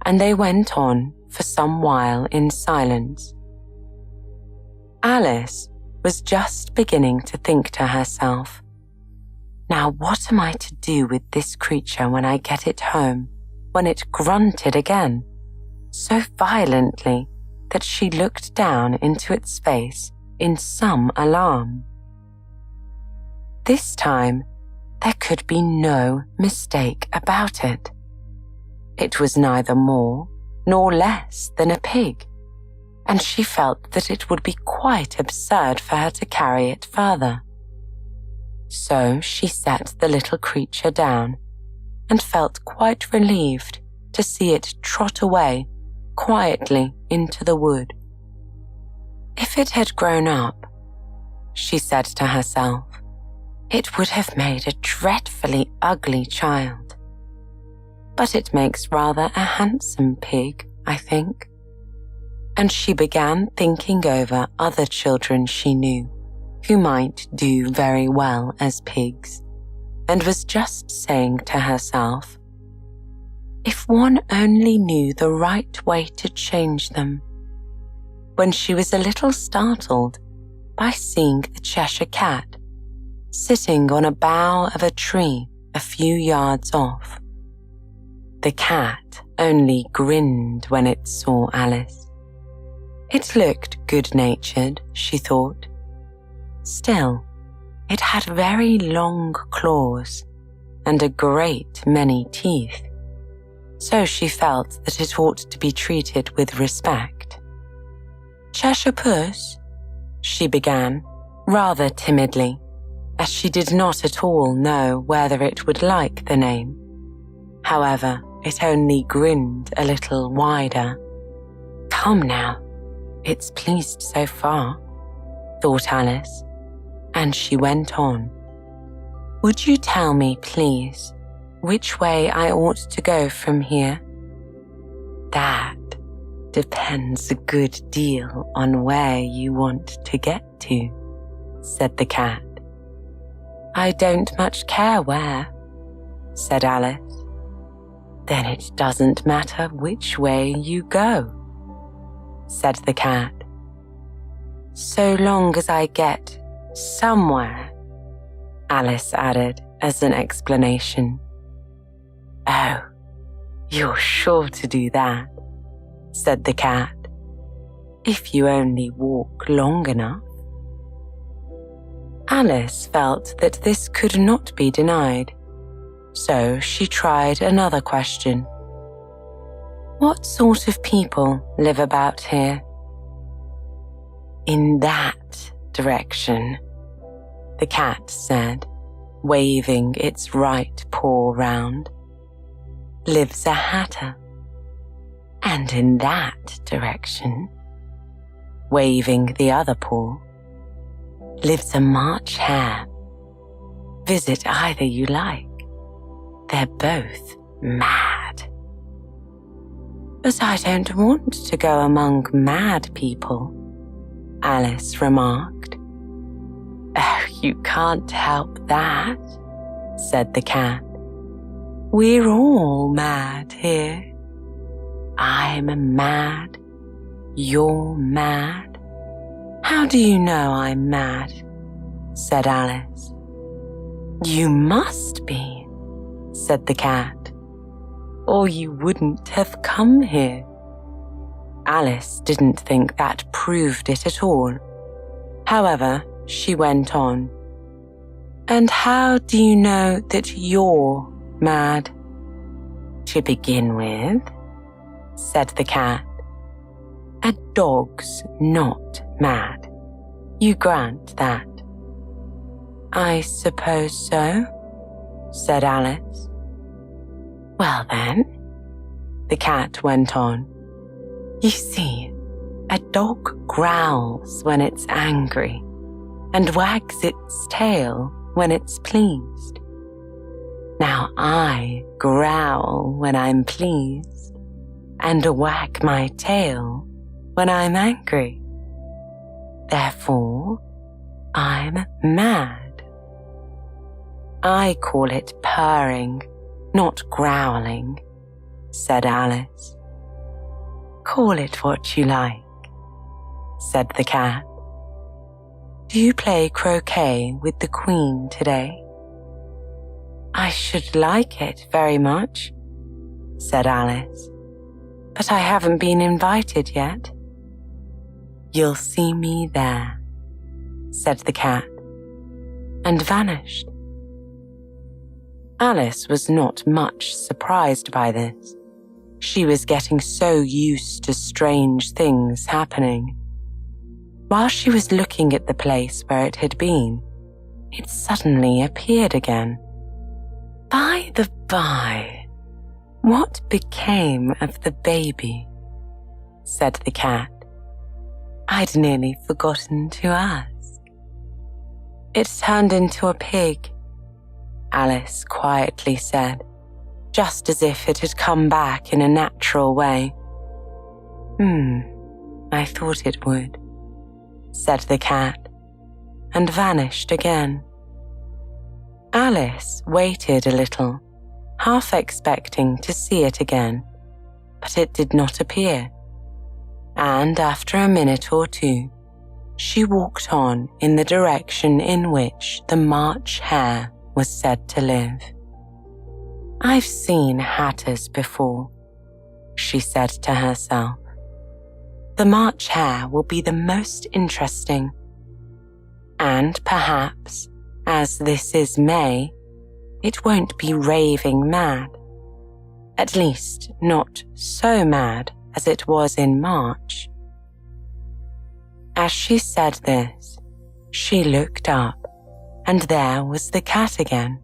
Speaker 1: and they went on for some while in silence. Alice was just beginning to think to herself, "Now what am I to do with this creature when I get it home?" when it grunted again, so violently that she looked down into its face in some alarm. This time, there could be no mistake about it. It was neither more nor less than a pig, and she felt that it would be quite absurd for her to carry it further. So she set the little creature down and felt quite relieved to see it trot away quietly into the wood. If it had grown up, she said to herself, it would have made a dreadfully ugly child. But it makes rather a handsome pig, I think. And she began thinking over other children she knew who might do very well as pigs, and was just saying to herself, If one only knew the right way to change them. When she was a little startled by seeing the Cheshire Cat sitting on a bough of a tree a few yards off. The cat only grinned when it saw Alice. It looked good-natured, she thought. Still, it had very long claws and a great many teeth, so she felt that it ought to be treated with respect. "Cheshire Puss," she began, rather timidly, as she did not at all know whether it would like the name. However, it only grinned a little wider. "Come now, it's pleased so far," thought Alice, and she went on. "Would you tell me, please, which way I ought to go from here?" "That depends a good deal on where you want to get to," said the cat. "I don't much care where," said Alice. "Then it doesn't matter which way you go," said the cat. "So long as I get somewhere," Alice added as an explanation. "Oh, you're sure to do that," said the cat, "if you only walk long enough." Alice felt that this could not be denied, so she tried another question. "What sort of people live about here?" "In that direction," the cat said, waving its right paw round, "lives a hatter. And in that direction," waving the other paw, "lives a March hare. Visit either you like. They're both mad." "But I don't want to go among mad people," Alice remarked. "Oh, you can't help that," said the cat. "We're all mad here. I'm mad. You're mad. How do you know I'm mad?" said Alice. "You must be," said the cat, "or you wouldn't have come here." Alice didn't think that proved it at all. However, she went on. "And how do you know that you're mad?" "To begin with," said the cat, "a dog's not mad. You grant that." "I suppose so," said Alice. "Well then," the cat went on, "you see, a dog growls when it's angry and wags its tail when it's pleased. Now I growl when I'm pleased and wag my tail when I'm angry. Therefore, I'm mad. I call it purring, not growling," said Alice. "Call it what you like," said the cat. "Do you play croquet with the Queen today?" "I should like it very much," said Alice, "but I haven't been invited yet." "You'll see me there," said the cat, and vanished. Alice was not much surprised by this. She was getting so used to strange things happening. While she was looking at the place where it had been, it suddenly appeared again. "By the by, what became of the baby?" said the cat. "I'd nearly forgotten to ask." "It turned into a pig," Alice quietly said, just as if it had come back in a natural way. I thought it would," said the cat, and vanished again. Alice waited a little, half expecting to see it again, but it did not appear, and after a minute or two, she walked on in the direction in which the March Hare was said to live. "I've seen hatters before," she said to herself. "The March Hare will be the most interesting. And perhaps, as this is May, it won't be raving mad. At least not so mad as it was in March." As she said this, she looked up, and there was the cat again,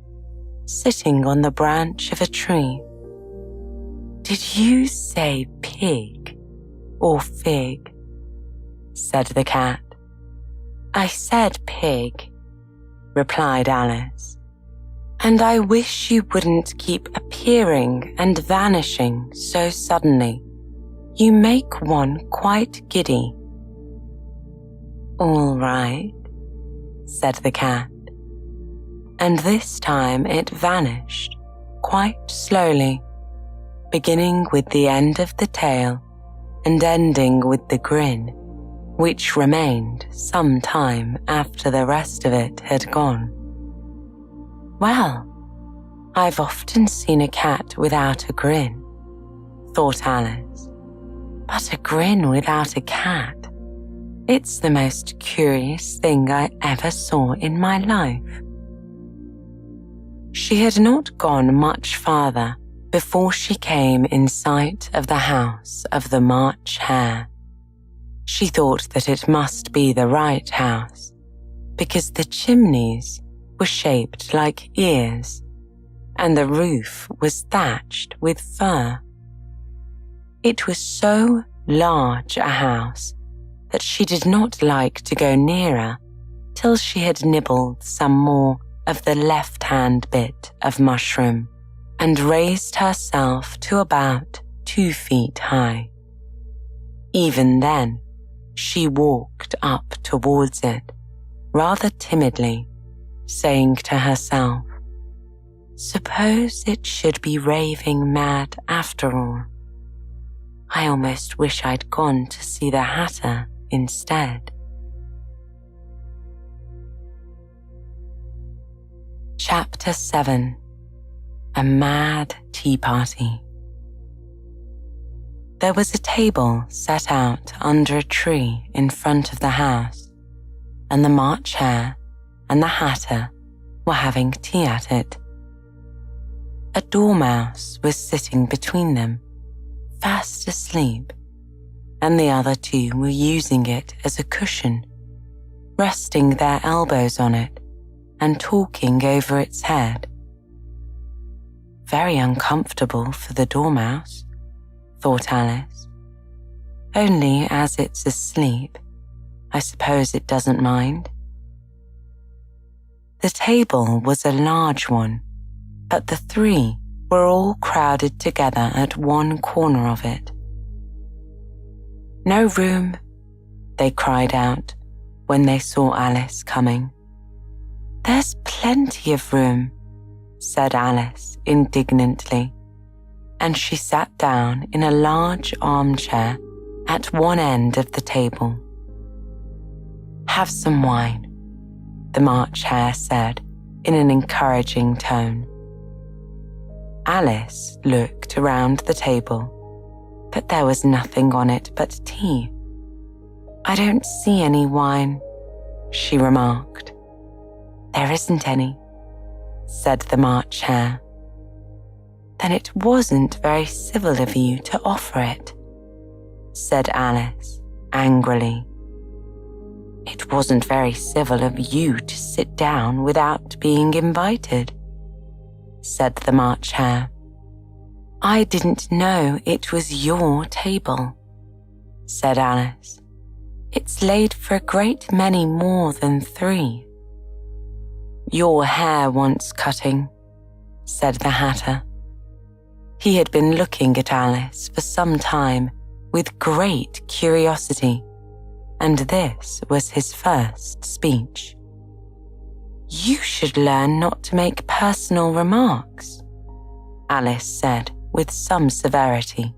Speaker 1: sitting on the branch of a tree. "Did you say pig or fig?" said the cat. "I said pig," replied Alice. "And I wish you wouldn't keep appearing and vanishing so suddenly. You make one quite giddy." "All right," said the cat. And this time it vanished quite slowly, beginning with the end of the tail and ending with the grin, which remained some time after the rest of it had gone. "Well, I've often seen a cat without a grin," thought Alice. "But a grin without a cat? It's the most curious thing I ever saw in my life." She had not gone much farther before she came in sight of the house of the March Hare. She thought that it must be the right house, because the chimneys were shaped like ears, and the roof was thatched with fur. It was so large a house that she did not like to go nearer till she had nibbled some more of the left-hand bit of mushroom and raised herself to about 2 feet high. Even then, she walked up towards it, rather timidly, saying to herself, "Suppose it should be raving mad after all. I almost wish I'd gone to see the Hatter instead." Chapter 7. A Mad Tea Party. There was a table set out under a tree in front of the house, and the March Hare and the Hatter were having tea at it. A dormouse was sitting between them, fast asleep, and the other two were using it as a cushion, resting their elbows on it and talking over its head. Very uncomfortable for the dormouse, thought Alice. Only as it's asleep, I suppose it doesn't mind. The table was a large one, but the three were all crowded together at one corner of it. "No room," they cried out when they saw Alice coming. "There's plenty of room," said Alice indignantly, and she sat down in a large armchair at one end of the table. "Have some wine," the March Hare said in an encouraging tone. Alice looked around the table, but there was nothing on it but tea. "I don't see any wine," she remarked. "There isn't any," said the March Hare. "Then it wasn't very civil of you to offer it," said Alice angrily. "It wasn't very civil of you to sit down without being invited," said the March Hare. "I didn't know it was your table," said Alice. "It's laid for a great many more than 3. "Your hair wants cutting," said the Hatter. He had been looking at Alice for some time with great curiosity, and this was his first speech. "You should learn not to make personal remarks," Alice said with some severity.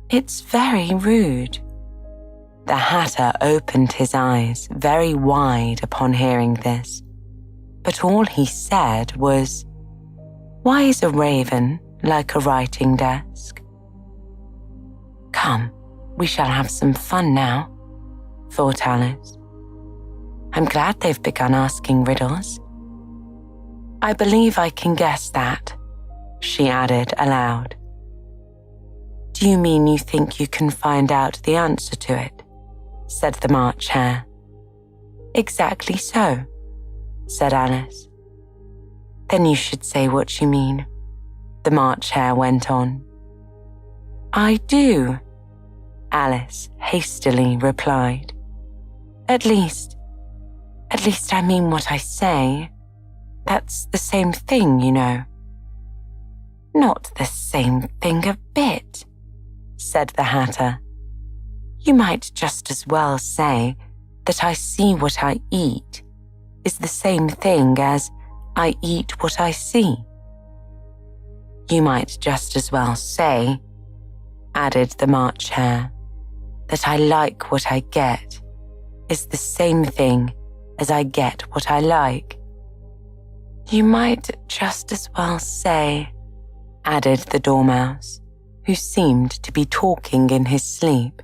Speaker 1: "It's very rude." The Hatter opened his eyes very wide upon hearing this, but all he said was, "Why is a raven like a writing desk?" "Come, we shall have some fun now," thought Alice. "I'm glad they've begun asking riddles. I believe I can guess that," she added aloud. "Do you mean you think you can find out the answer to it?" said the March Hare. "Exactly so," said Alice. "Then you should say what you mean," the March Hare went on. "I do," Alice hastily replied. At least I mean what I say. That's the same thing, you know." "Not the same thing a bit," said the Hatter. "You might just as well say that I see what I eat is the same thing as I eat what I see." "You might just as well say," added the March Hare, "that I like what I get is the same thing as I get what I like." "You might just as well say," added the Dormouse, who seemed to be talking in his sleep,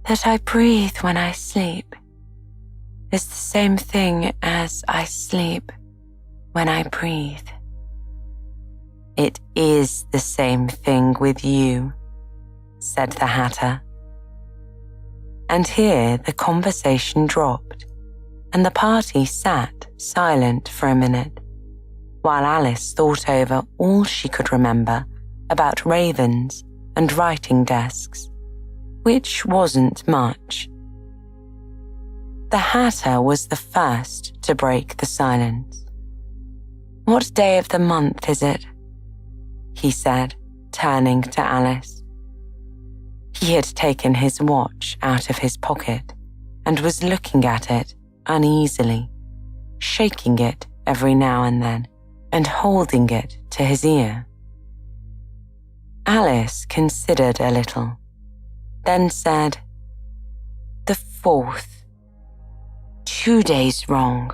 Speaker 1: "that I breathe when I sleep is the same thing as I sleep when I breathe." "It is the same thing with you," said the Hatter. And here the conversation dropped, and the party sat silent for a minute, while Alice thought over all she could remember about ravens and writing desks, which wasn't much. The Hatter was the first to break the silence. "What day of the month is it?" he said, turning to Alice. He had taken his watch out of his pocket and was looking at it uneasily, shaking it every now and then and holding it to his ear. Alice considered a little, then said, "The 4th. 2 days wrong,"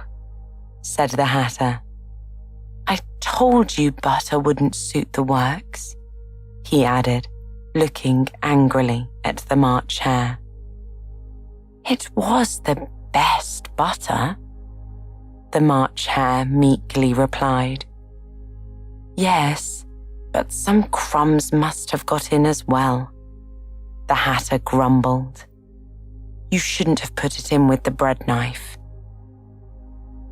Speaker 1: said the Hatter. "I told you butter wouldn't suit the works," he added, looking angrily at the March Hare. "It was the best butter," the March Hare meekly replied. "Yes, but some crumbs must have got in as well," the Hatter grumbled. "You shouldn't have put it in with the bread knife."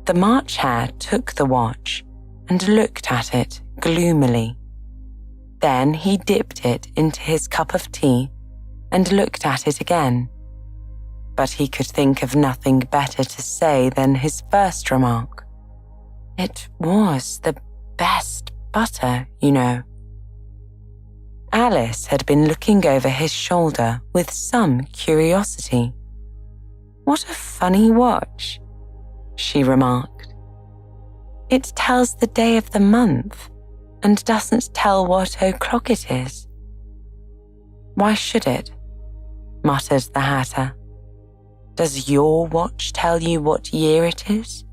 Speaker 1: The March Hare took the watch and looked at it gloomily. Then he dipped it into his cup of tea and looked at it again. But he could think of nothing better to say than his first remark. "It was the best butter, you know." Alice had been looking over his shoulder with some curiosity. "What a funny watch," she remarked. "It tells the day of the month and doesn't tell what o'clock it is." "Why should it?" muttered the Hatter. "Does your watch tell you what year it is?"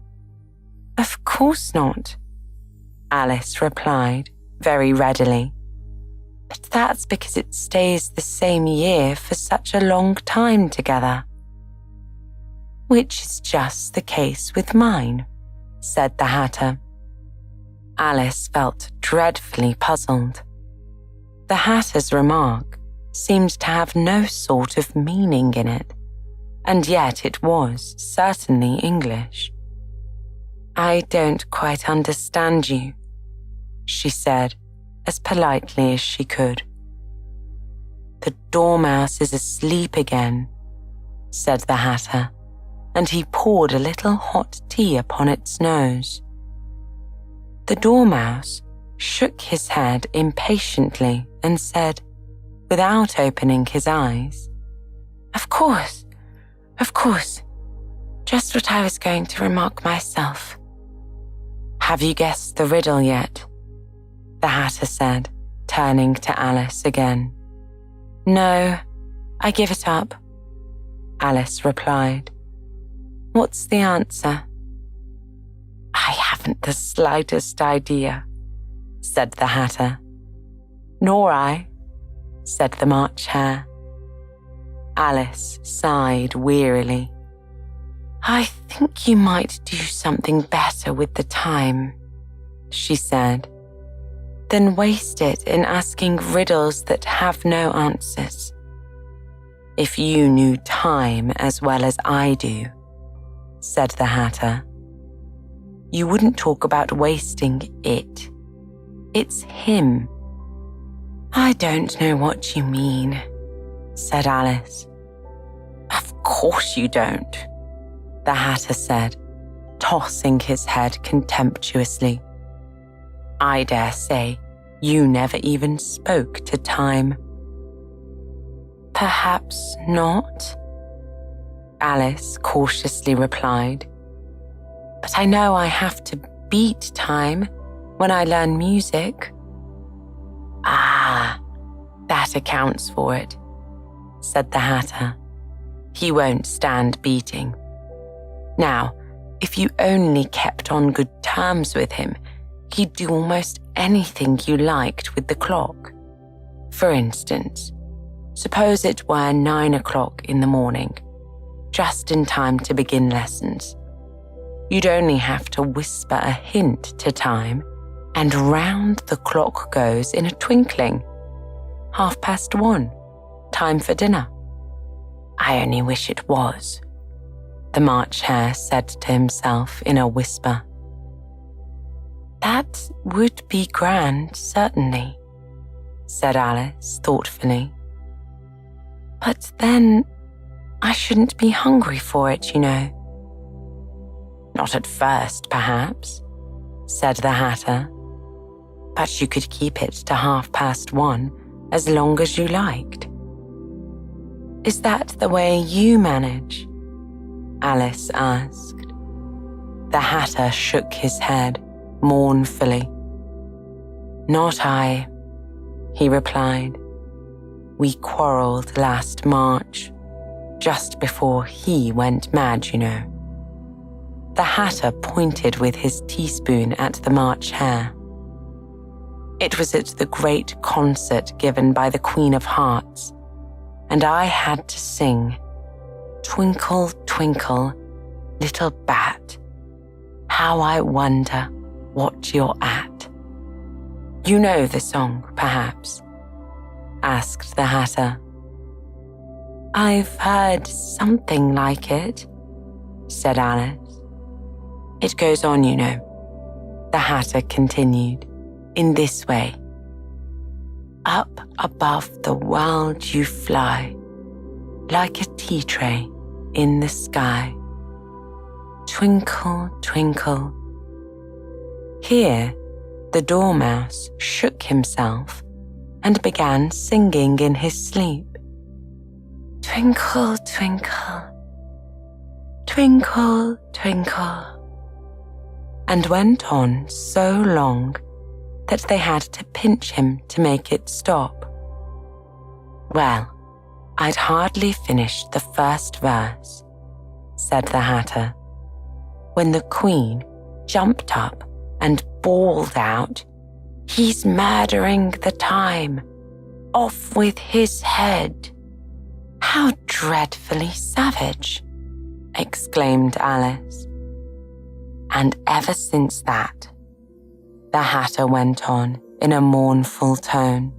Speaker 1: "Of course not," Alice replied very readily. "But that's because it stays the same year for such a long time together." "Which is just the case with mine," said the Hatter. Alice felt dreadfully puzzled. The Hatter's remark seemed to have no sort of meaning in it, and yet it was certainly English. "I don't quite understand you," she said as politely as she could. "The Dormouse is asleep again," said the Hatter, and he poured a little hot tea upon its nose. The Dormouse shook his head impatiently and said, without opening his eyes, Of course, just what I was going to remark myself." "Have you guessed the riddle yet?" the Hatter said, turning to Alice again. No, I give it up, Alice replied. What's the answer? I haven't the slightest idea, said the Hatter. Nor I, said the March Hare. Alice sighed wearily. I think you might do something better with the time, she said, than waste it in asking riddles that have no answers. If you knew time as well as I do, said the Hatter, you wouldn't talk about wasting it. It's him. I don't know what you mean, said Alice. Of course you don't, the Hatter said, tossing his head contemptuously. I dare say you never even spoke to time. Perhaps not, Alice cautiously replied. But I know I have to beat time when I learn music. Ah, that accounts for it, said the Hatter. He won't stand beating. Now, if you only kept on good terms with him, he'd do almost anything you liked with the clock. For instance, suppose it were 9 o'clock in the morning, just in time to begin lessons. You'd only have to whisper a hint to time, and round the clock goes in a twinkling. 1:30, time for dinner. I only wish it was, the March Hare said to himself in a whisper. That would be grand, certainly, said Alice thoughtfully. But then I shouldn't be hungry for it, you know. Not at first, perhaps, said the Hatter, but you could keep it to 1:30 as long as you liked. Is that the way you manage? Alice asked. The Hatter shook his head mournfully. Not I, he replied. We quarrelled last March, just before he went mad, you know. The Hatter pointed with his teaspoon at the March Hare. It was at the great concert given by the Queen of Hearts, and I had to sing, Twinkle, twinkle, little bat, how I wonder what you're at. You know the song, perhaps? Asked the Hatter. I've heard something like it, said Alice. It goes on, you know, the Hatter continued, in this way. Up above the world you fly, like a tea tray in the sky. Twinkle, twinkle. Here, the Dormouse shook himself and began singing in his sleep. Twinkle, twinkle, twinkle, twinkle, and went on so long that they had to pinch him to make it stop. Well, I'd hardly finished the first verse, said the Hatter, when the Queen jumped up and bawled out, He's murdering the time. Off with his head. How dreadfully savage, exclaimed Alice. And ever since that, the Hatter went on in a mournful tone.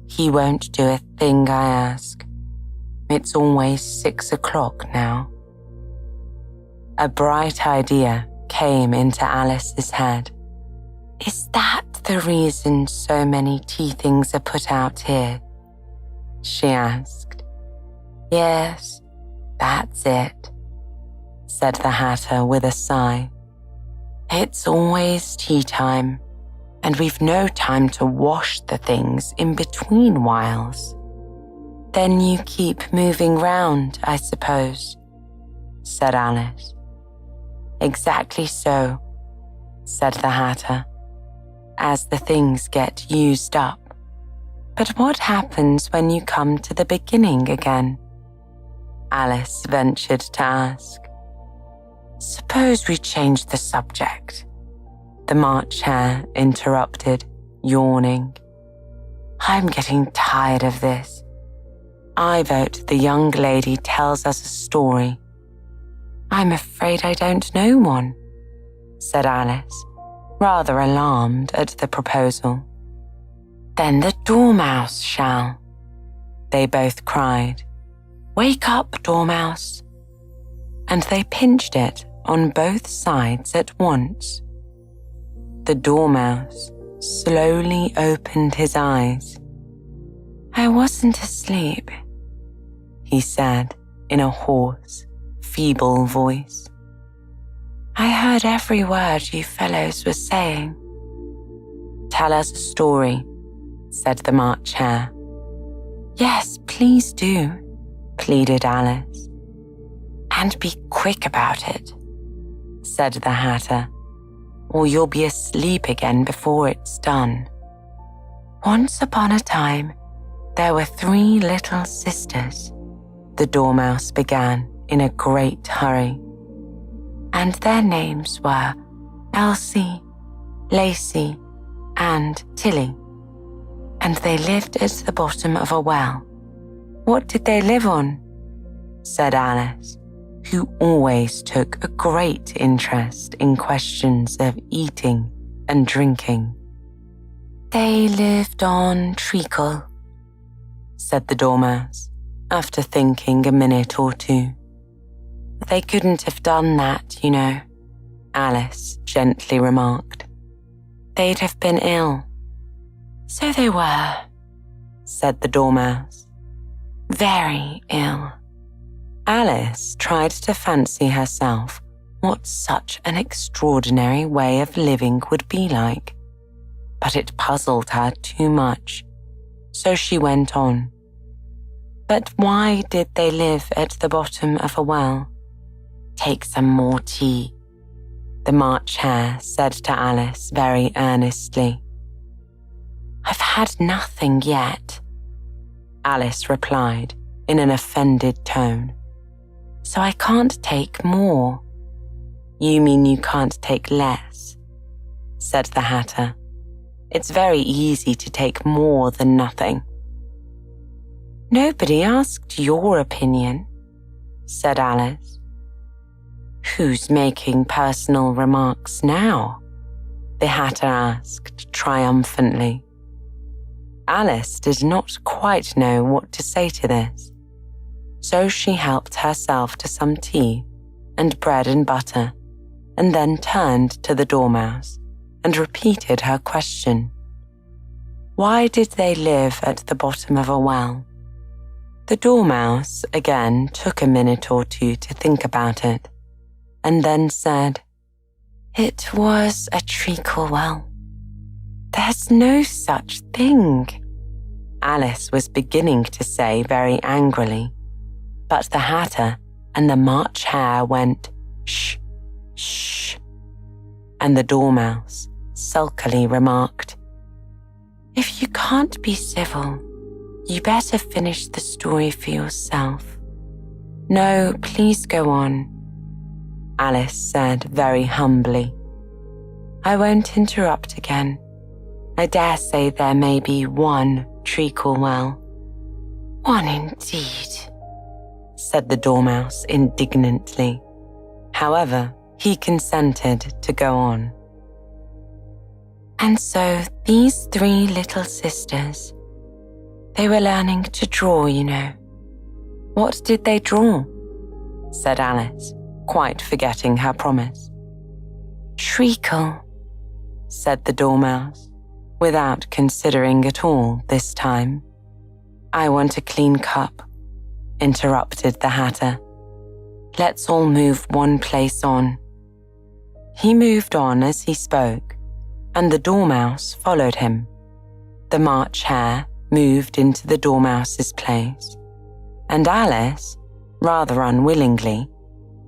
Speaker 1: He won't do a thing I ask. It's always 6 o'clock now. A bright idea came into Alice's head. Is that the reason so many tea things are put out here? She asked. Yes, that's it, said the Hatter with a sigh. It's always tea time, and we've no time to wash the things in between whiles. Then you keep moving round, I suppose, said Alice. Exactly so, said the Hatter, as the things get used up. But what happens when you come to the beginning again? Alice ventured to ask. Suppose we change the subject, the March Hare interrupted, yawning. I'm getting tired of this. I vote the young lady tells us a story. I'm afraid I don't know one, said Alice, rather alarmed at the proposal. Then the Dormouse shall, they both cried. Wake up, Dormouse. And they pinched it on both sides at once. The Dormouse slowly opened his eyes. I wasn't asleep, he said in a hoarse, feeble voice. I heard every word you fellows were saying. Tell us a story, said the March Hare. Yes, please do, pleaded Alice. And be quick about it, said the Hatter, or you'll be asleep again before it's done. Once upon a time, there were 3 little sisters, the Dormouse began in a great hurry. And their names were Elsie, Lacey, and Tilly. And they lived at the bottom of a well. What did they live on? Said Alice, who always took a great interest in questions of eating and drinking. They lived on treacle, said the Dormouse, after thinking a minute or two. They couldn't have done that, you know, Alice gently remarked. They'd have been ill. So they were, said the Dormouse. Very ill. Alice tried to fancy herself what such an extraordinary way of living would be like, but it puzzled her too much, so she went on. But why did they live at the bottom of a well? Take some more tea, the March Hare said to Alice very earnestly. I've had nothing yet, Alice replied in an offended tone. So I can't take more. You mean you can't take less, said the Hatter. It's very easy to take more than nothing. Nobody asked your opinion, said Alice. Who's making personal remarks now? The Hatter asked triumphantly. Alice did not quite know what to say to this, so she helped herself to some tea and bread and butter, and then turned to the Dormouse and repeated her question. Why did they live at the bottom of a well? The Dormouse again took a minute or two to think about it, and then said, It was a treacle well. There's no such thing, Alice was beginning to say very angrily, but the Hatter and the March Hare went, Shh, shh, and the Dormouse sulkily remarked, If you can't be civil, you better finish the story for yourself. No, please go on, Alice said very humbly. I won't interrupt again. I dare say there may be one treacle well. One indeed, said the Dormouse indignantly. However, he consented to go on. And so these 3 little sisters, they were learning to draw, you know. What did they draw? Said Alice, quite forgetting her promise. Treacle, said the Dormouse, without considering at all this time. I want a clean cup, interrupted the Hatter. Let's all move one place on. He moved on as he spoke, and the Dormouse followed him. The March Hare moved into the Dormouse's place, and Alice, rather unwillingly,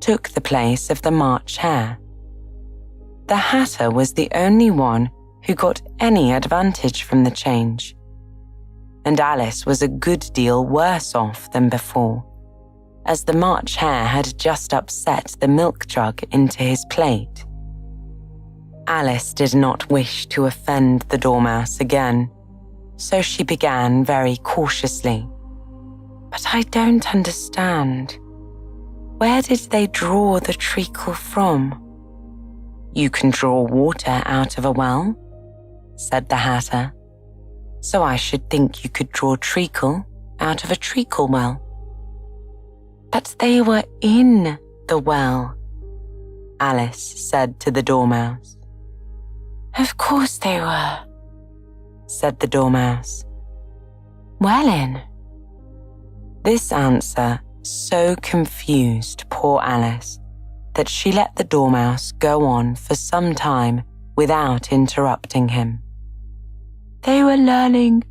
Speaker 1: took the place of the March Hare. The Hatter was the only one who got any advantage from the change. And Alice was a good deal worse off than before, as the March Hare had just upset the milk jug into his plate. Alice did not wish to offend the Dormouse again, so she began very cautiously. "But I don't understand. Where did they draw the treacle from?" "You can draw water out of a well," said the Hatter. "So I should think you could draw treacle out of a treacle well." "But they were in the well," Alice said to the Dormouse. "Of course they were," said the Dormouse. "Well in." This answer so confused poor Alice that she let the Dormouse go on for some time without interrupting him. "They were learning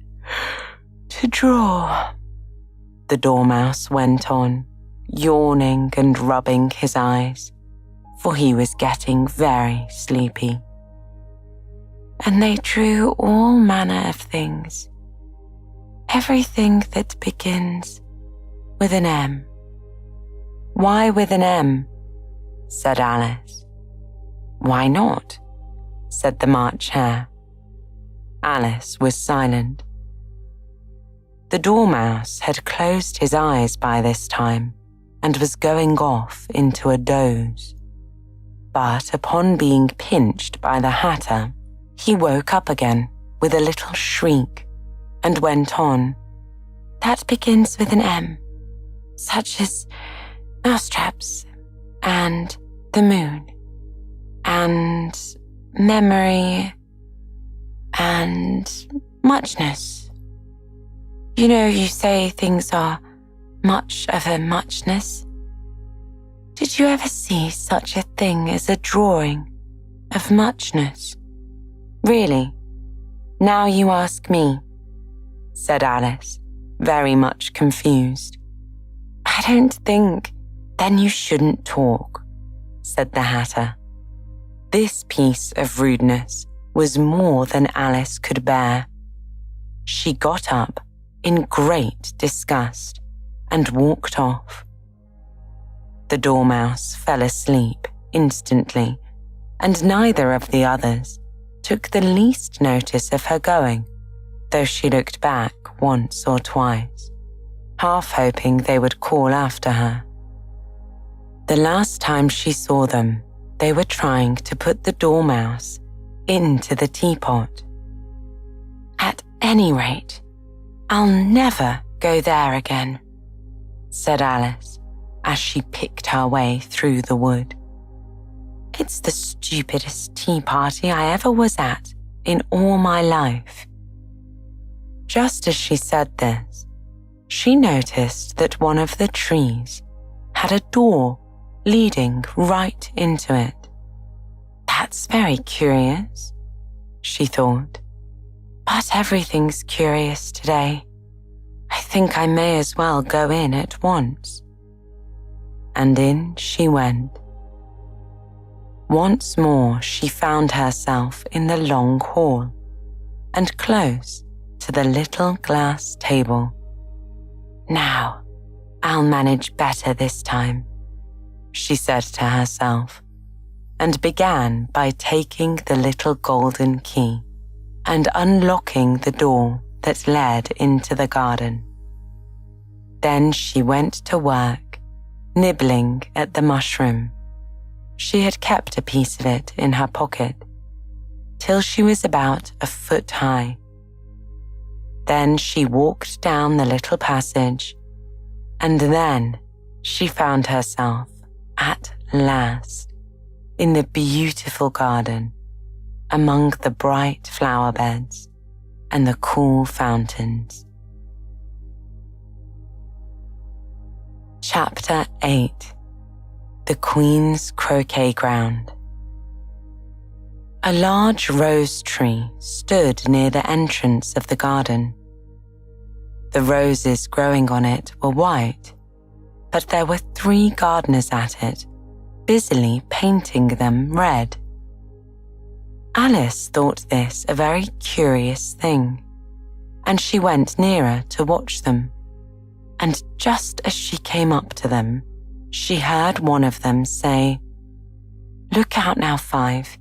Speaker 1: to draw," the Dormouse went on, yawning and rubbing his eyes, for he was getting very sleepy. "And they drew all manner of things. Everything that begins with an M." "Why with an M?" said Alice. "Why not?" said the March Hare. Alice was silent. The Dormouse had closed his eyes by this time and was going off into a doze. But upon being pinched by the Hatter, he woke up again with a little shriek and went on. "That begins with an M, such as mousetraps and the moon and memory and muchness. You know, you say things are much of a muchness. Did you ever see such a thing as a drawing of muchness?" "Really? Now you ask me," said Alice, very much confused. "I don't think. Then you shouldn't talk," said the Hatter. This piece of rudeness was more than Alice could bear. She got up in great disgust and walked off. The Dormouse fell asleep instantly, and neither of the others took the least notice of her going, though she looked back once or twice, half hoping they would call after her. The last time she saw them, they were trying to put the Dormouse into the teapot. "At any rate, I'll never go there again," said Alice as she picked her way through the wood. "It's the stupidest tea party I ever was at in all my life." Just as she said this, she noticed that one of the trees had a door leading right into it. "That's very curious," she thought. "But everything's curious today. I think I may as well go in at once." And in she went. Once more she found herself in the long hall and close to the little glass table. "Now, I'll manage better this time," she said to herself, and began by taking the little golden key and unlocking the door that led into the garden. Then she went to work, nibbling at the mushroom. She had kept a piece of it in her pocket, till she was about a foot high. Then she walked down the little passage, and then she found herself, at last, in the beautiful garden, among the bright flower beds and the cool fountains. Chapter 8. The Queen's Croquet Ground. A large rose tree stood near the entrance of the garden. The roses growing on it were white, but there were 3 gardeners at it, busily painting them red. Alice thought this a very curious thing, and she went nearer to watch them. And just as she came up to them, she heard one of them say, "Look out now, Five.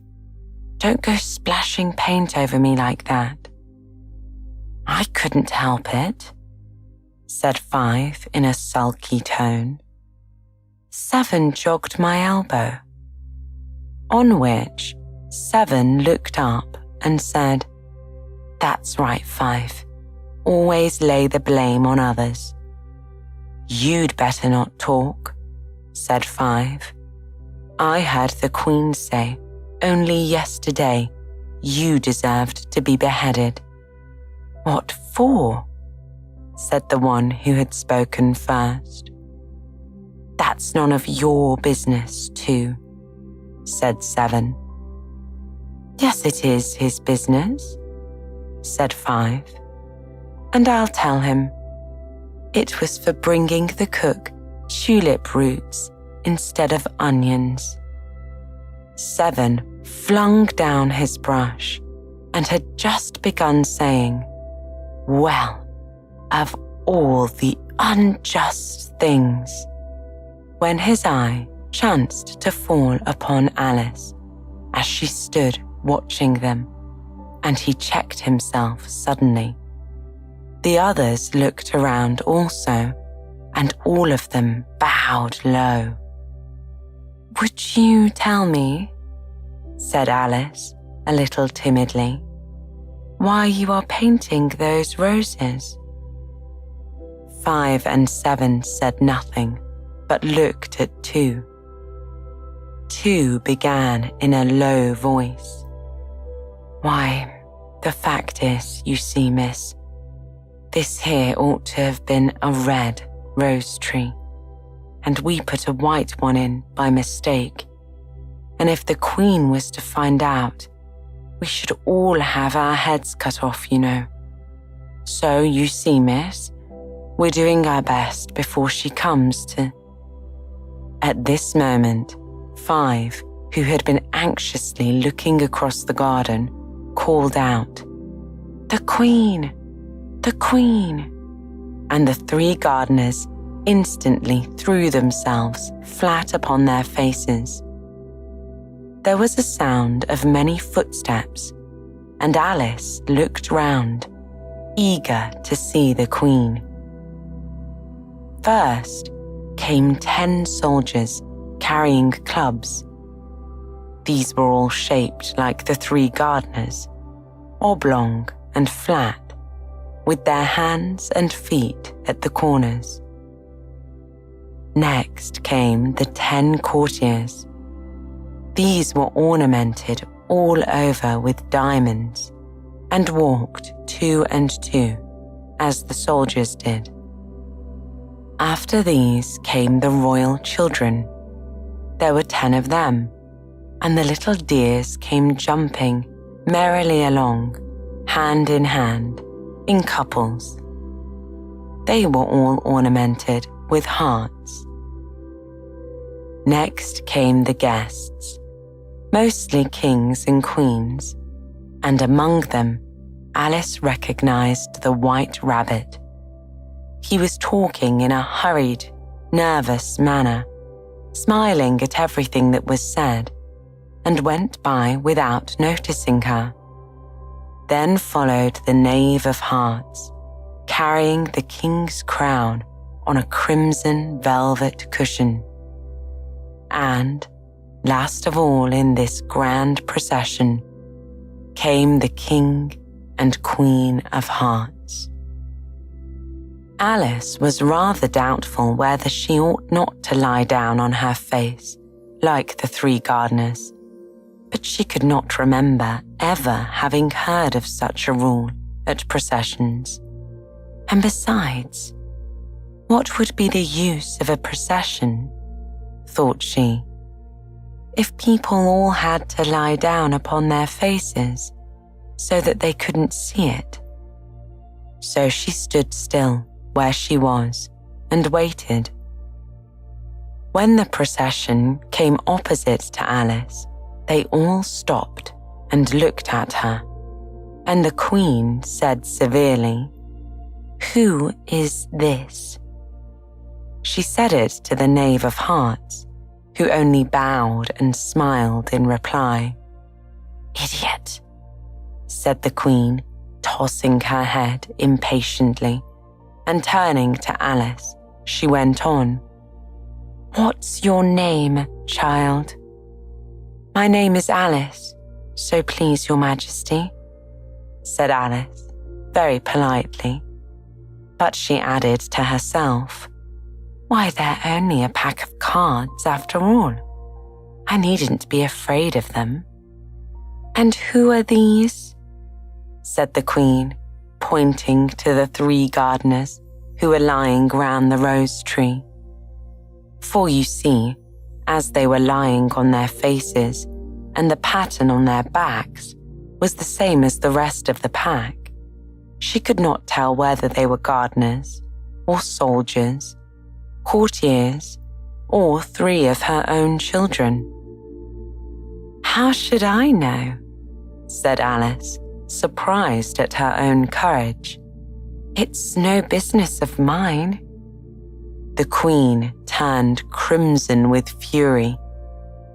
Speaker 1: Don't go splashing paint over me like that." "I couldn't help it," said Five in a sulky tone. "Seven jogged my elbow." On which Seven looked up and said, "That's right, Five. Always lay the blame on others." "You'd better not talk," said Five. "I heard the Queen say only yesterday you deserved to be beheaded." "What for?" said the one who had spoken first. "That's none of your business, too," said Seven. "Yes, it is his business," said Five, "and I'll tell him. It was for bringing the cook tulip roots instead of onions." Seven flung down his brush and had just begun saying, "Well, of all the unjust things," when his eye chanced to fall upon Alice as she stood watching them, and he checked himself suddenly. The others looked around also, and all of them bowed low. "Would you tell me," said Alice a little timidly, "why you are painting those roses?" Five and Seven said nothing, but looked at Two. Two began in a low voice. "Why, the fact is, you see, miss, this here ought to have been a red rose tree, and we put a white one in by mistake. And if the Queen was to find out, we should all have our heads cut off, you know. So, you see, miss, we're doing our best before she comes to—" At this moment, Five, who had been anxiously looking across the garden, called out, "The Queen! The Queen!" And the three gardeners instantly threw themselves flat upon their faces. There was a sound of many footsteps, and Alice looked round, eager to see the Queen. First came 10 soldiers carrying clubs. These were all shaped like the three gardeners, oblong and flat, with their hands and feet at the corners. Next came the 10 courtiers. These were ornamented all over with diamonds and walked 2 and 2, as the soldiers did. After these came the royal children. There were 10 of them, and the little dears came jumping merrily along, hand in hand, in couples. They were all ornamented with hearts. Next came the guests, mostly kings and queens, and among them Alice recognized the White Rabbit. He was talking in a hurried, nervous manner, smiling at everything that was said, and went by without noticing her. Then followed the Knave of Hearts, carrying the king's crown on a crimson velvet cushion. And, last of all in this grand procession, came the King and Queen of Hearts. Alice was rather doubtful whether she ought not to lie down on her face, like the three gardeners, but she could not remember ever having heard of such a rule at processions. And besides, what would be the use of a procession, thought she, if people all had to lie down upon their faces so that they couldn't see it? So she stood still where she was and waited. When the procession came opposite to Alice, they all stopped and looked at her, and the Queen said severely, "Who is this?" She said it to the Knave of Hearts, who only bowed and smiled in reply. "Idiot," said the Queen, tossing her head impatiently, and turning to Alice, she went on. "What's your name, child?" "My name is Alice, so please your Majesty," said Alice, very politely. But she added to herself, "Why, they're only a pack of cards after all. I needn't be afraid of them." "And who are these?" said the Queen, pointing to the 3 gardeners who were lying round the rose tree. For you see, as they were lying on their faces, and the pattern on their backs was the same as the rest of the pack, she could not tell whether they were gardeners, or soldiers, courtiers, or 3 of her own children. "How should I know?" said Alice, surprised at her own courage. "It's no business of mine." The Queen turned crimson with fury,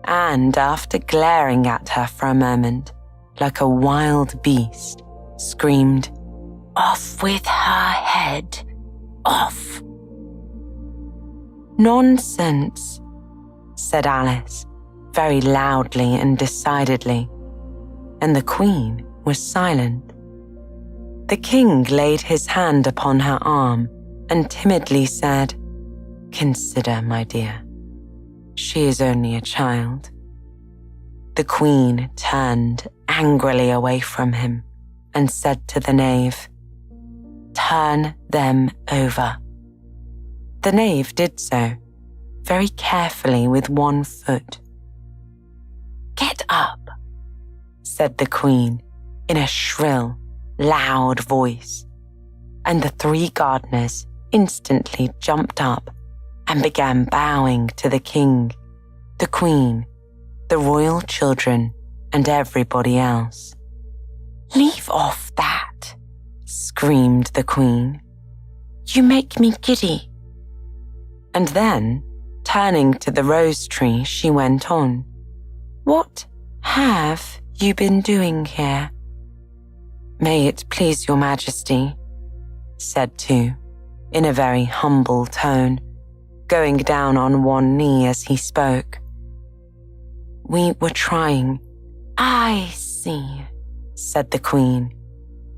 Speaker 1: and after glaring at her for a moment, like a wild beast, screamed, "Off with her head! Off!" "Nonsense," said Alice, very loudly and decidedly, and the Queen was silent. The King laid his hand upon her arm and timidly said, "Consider, my dear, she is only a child." The Queen turned angrily away from him and said to the Knave, "Turn them over." The Knave did so, very carefully with 1 foot. "Get up," said the Queen in a shrill, loud voice, and the 3 gardeners instantly jumped up and began bowing to the King, the Queen, the royal children, and everybody else. "Leave off that," screamed the Queen. "You make me giddy." And then, turning to the rose tree, she went on, "What have you been doing here?" "May it please your Majesty," said 2, in a very humble tone, going down on 1 knee as he spoke. "We were trying—" "I see," said the Queen,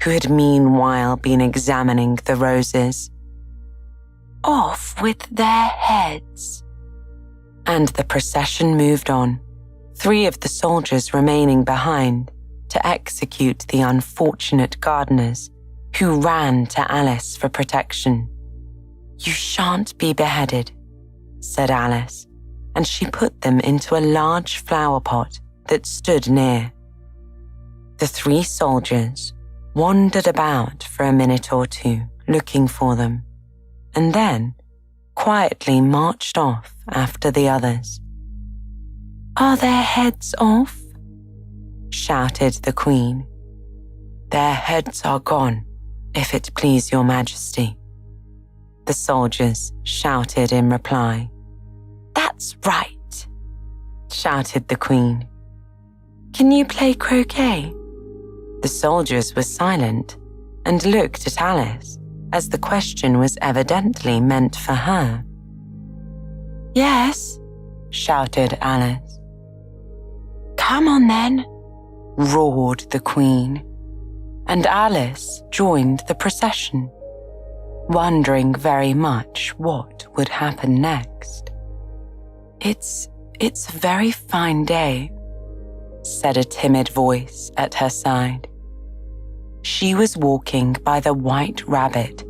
Speaker 1: who had meanwhile been examining the roses. "Off with their heads." And the procession moved on, 3 of the soldiers remaining behind to execute the unfortunate gardeners who ran to Alice for protection. "You shan't be beheaded," said Alice, and she put them into a large flower pot that stood near. The 3 soldiers wandered about for a minute or 2 looking for them, and then quietly marched off after the others. "Are their heads off?" shouted the Queen. "Their heads are gone, if it please your Majesty," the soldiers shouted in reply. "That's right," shouted the Queen. "Can you play croquet?" The soldiers were silent and looked at Alice, as the question was evidently meant for her. "Yes," shouted Alice. "Come on then," roared the Queen, and Alice joined the procession, wondering very much what would happen next. It's a very fine day," said a timid voice at her side. She was walking by the White Rabbit,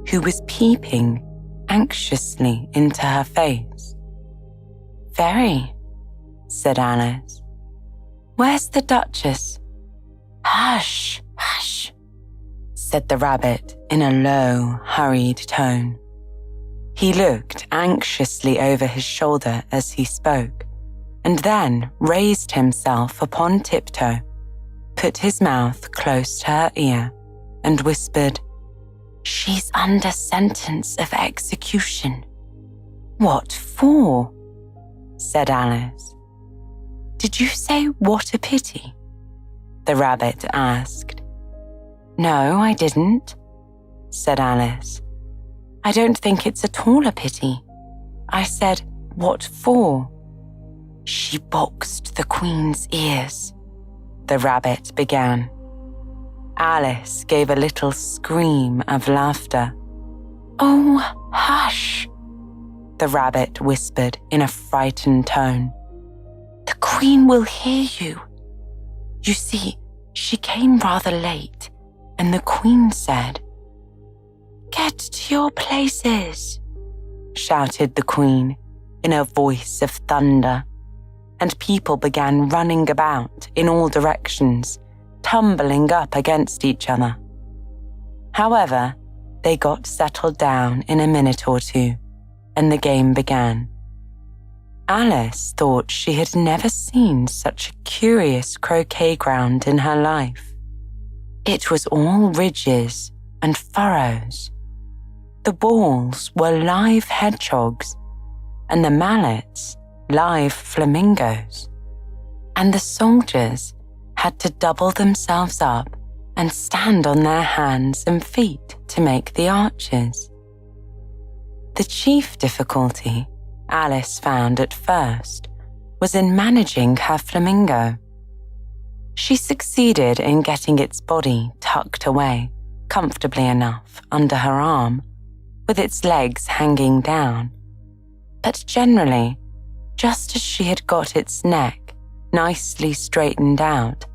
Speaker 1: who was peeping anxiously into her face. "Very," said Alice. "Where's the Duchess?" "Hush, hush," said the rabbit in a low, hurried tone. He looked anxiously over his shoulder as he spoke, and then raised himself upon tiptoe put his mouth close to her ear and whispered, "She's under sentence of execution." "What for?" said Alice. "Did you say what a pity?" the rabbit asked. "No, I didn't," said Alice. "I don't think it's at all a pity. I said, what for?" "She boxed the Queen's ears," the rabbit began. Alice gave a little scream of laughter. "Oh, hush," the rabbit whispered in a frightened tone. "The Queen will hear you. You see, she came rather late, and the Queen said, 'Get to your places,' shouted the Queen in a voice of thunder, and people began running about in all directions, tumbling up against each other. However, they got settled down in a minute or two, and the game began. Alice thought she had never seen such a curious croquet ground in her life. It was all ridges and furrows. The balls were live hedgehogs, and the mallets live flamingos, and the soldiers had to double themselves up and stand on their hands and feet to make the arches. The chief difficulty Alice found at first was in managing her flamingo. She succeeded in getting its body tucked away comfortably enough under her arm, with its legs hanging down. But generally, just as she had got its neck nicely straightened out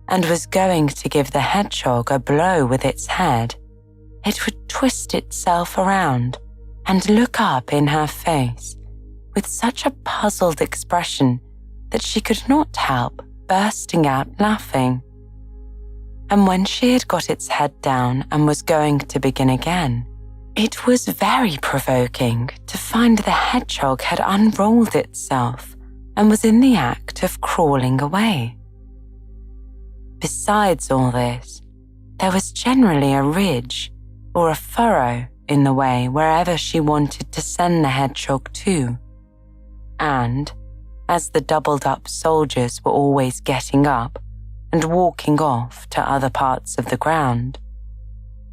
Speaker 1: and was going to give the hedgehog a blow with its head, it would twist itself around and look up in her face with such a puzzled expression that she could not help bursting out laughing. And when she had got its head down and was going to begin again, it was very provoking to find the hedgehog had unrolled itself and was in the act of crawling away. Besides all this, there was generally a ridge or a furrow in the way wherever she wanted to send the hedgehog to. And, as the doubled-up soldiers were always getting up and walking off to other parts of the ground,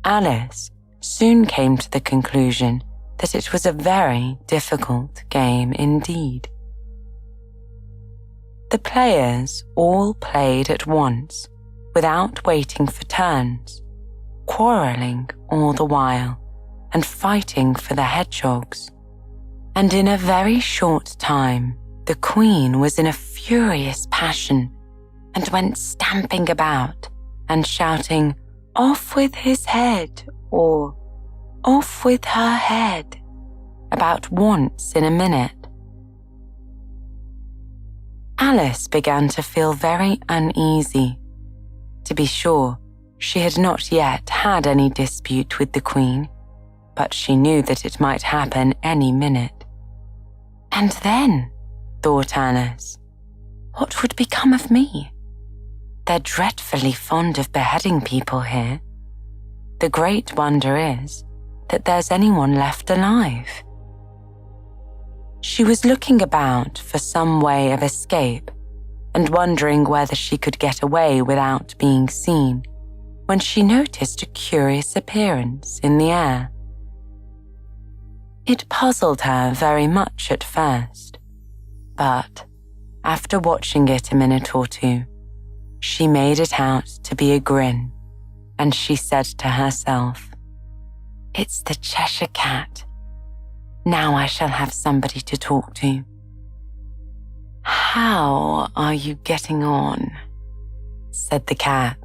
Speaker 1: Alice soon came to the conclusion that it was a very difficult game indeed. The players all played at once, without waiting for turns, quarrelling all the while and fighting for the hedgehogs. And in a very short time, the Queen was in a furious passion and went stamping about and shouting, "Off with his head," or "Off with her head," about once in a minute. Alice began to feel very uneasy. To be sure, she had not yet had any dispute with the Queen, but she knew that it might happen any minute. And then, thought Alice, what would become of me? They're dreadfully fond of beheading people here. The great wonder is that there's anyone left alive. She was looking about for some way of escape and wondering whether she could get away without being seen, when she noticed a curious appearance in the air. It puzzled her very much at first, but after watching it a minute or two, she made it out to be a grin, and she said to herself, "It's the Cheshire Cat. Now I shall have somebody to talk to." "How are you getting on?" said the cat,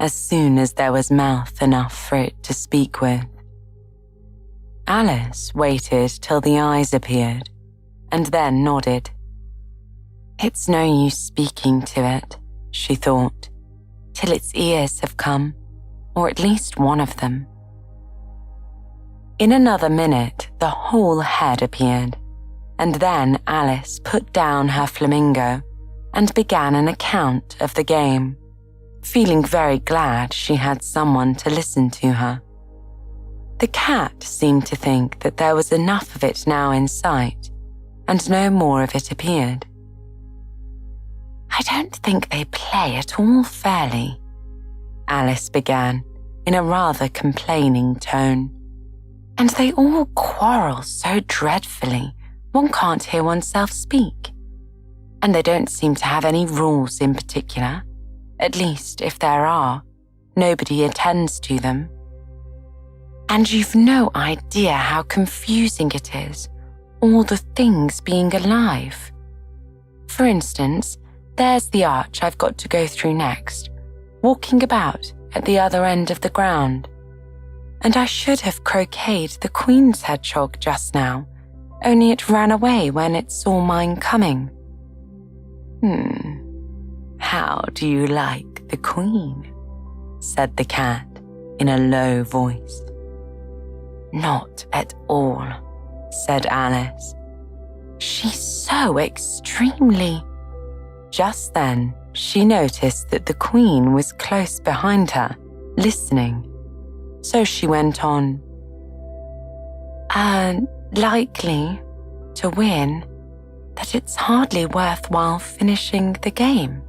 Speaker 1: as soon as there was mouth enough for it to speak with. Alice waited till the eyes appeared, and then nodded. "It's no use speaking to it," she thought, "till its ears have come, or at least one of them." In another minute, the whole head appeared, and then Alice put down her flamingo and began an account of the game, feeling very glad she had someone to listen to her. The cat seemed to think that there was enough of it now in sight, and no more of it appeared. "I don't think they play at all fairly," Alice began in a rather complaining tone. "And they all quarrel so dreadfully, one can't hear oneself speak. And they don't seem to have any rules in particular. At least, if there are, nobody attends to them. And you've no idea how confusing it is, all the things being alive. For instance, there's the arch I've got to go through next, walking about at the other end of the ground. And I should have croqueted the Queen's hedgehog just now, only it ran away when it saw mine coming." "How do you like the Queen?" said the cat in a low voice. "Not at all," said Alice. "She's so extremely—" Just then, she noticed that the Queen was close behind her, listening. So she went on, "Likely to win, that it's hardly worthwhile finishing the game."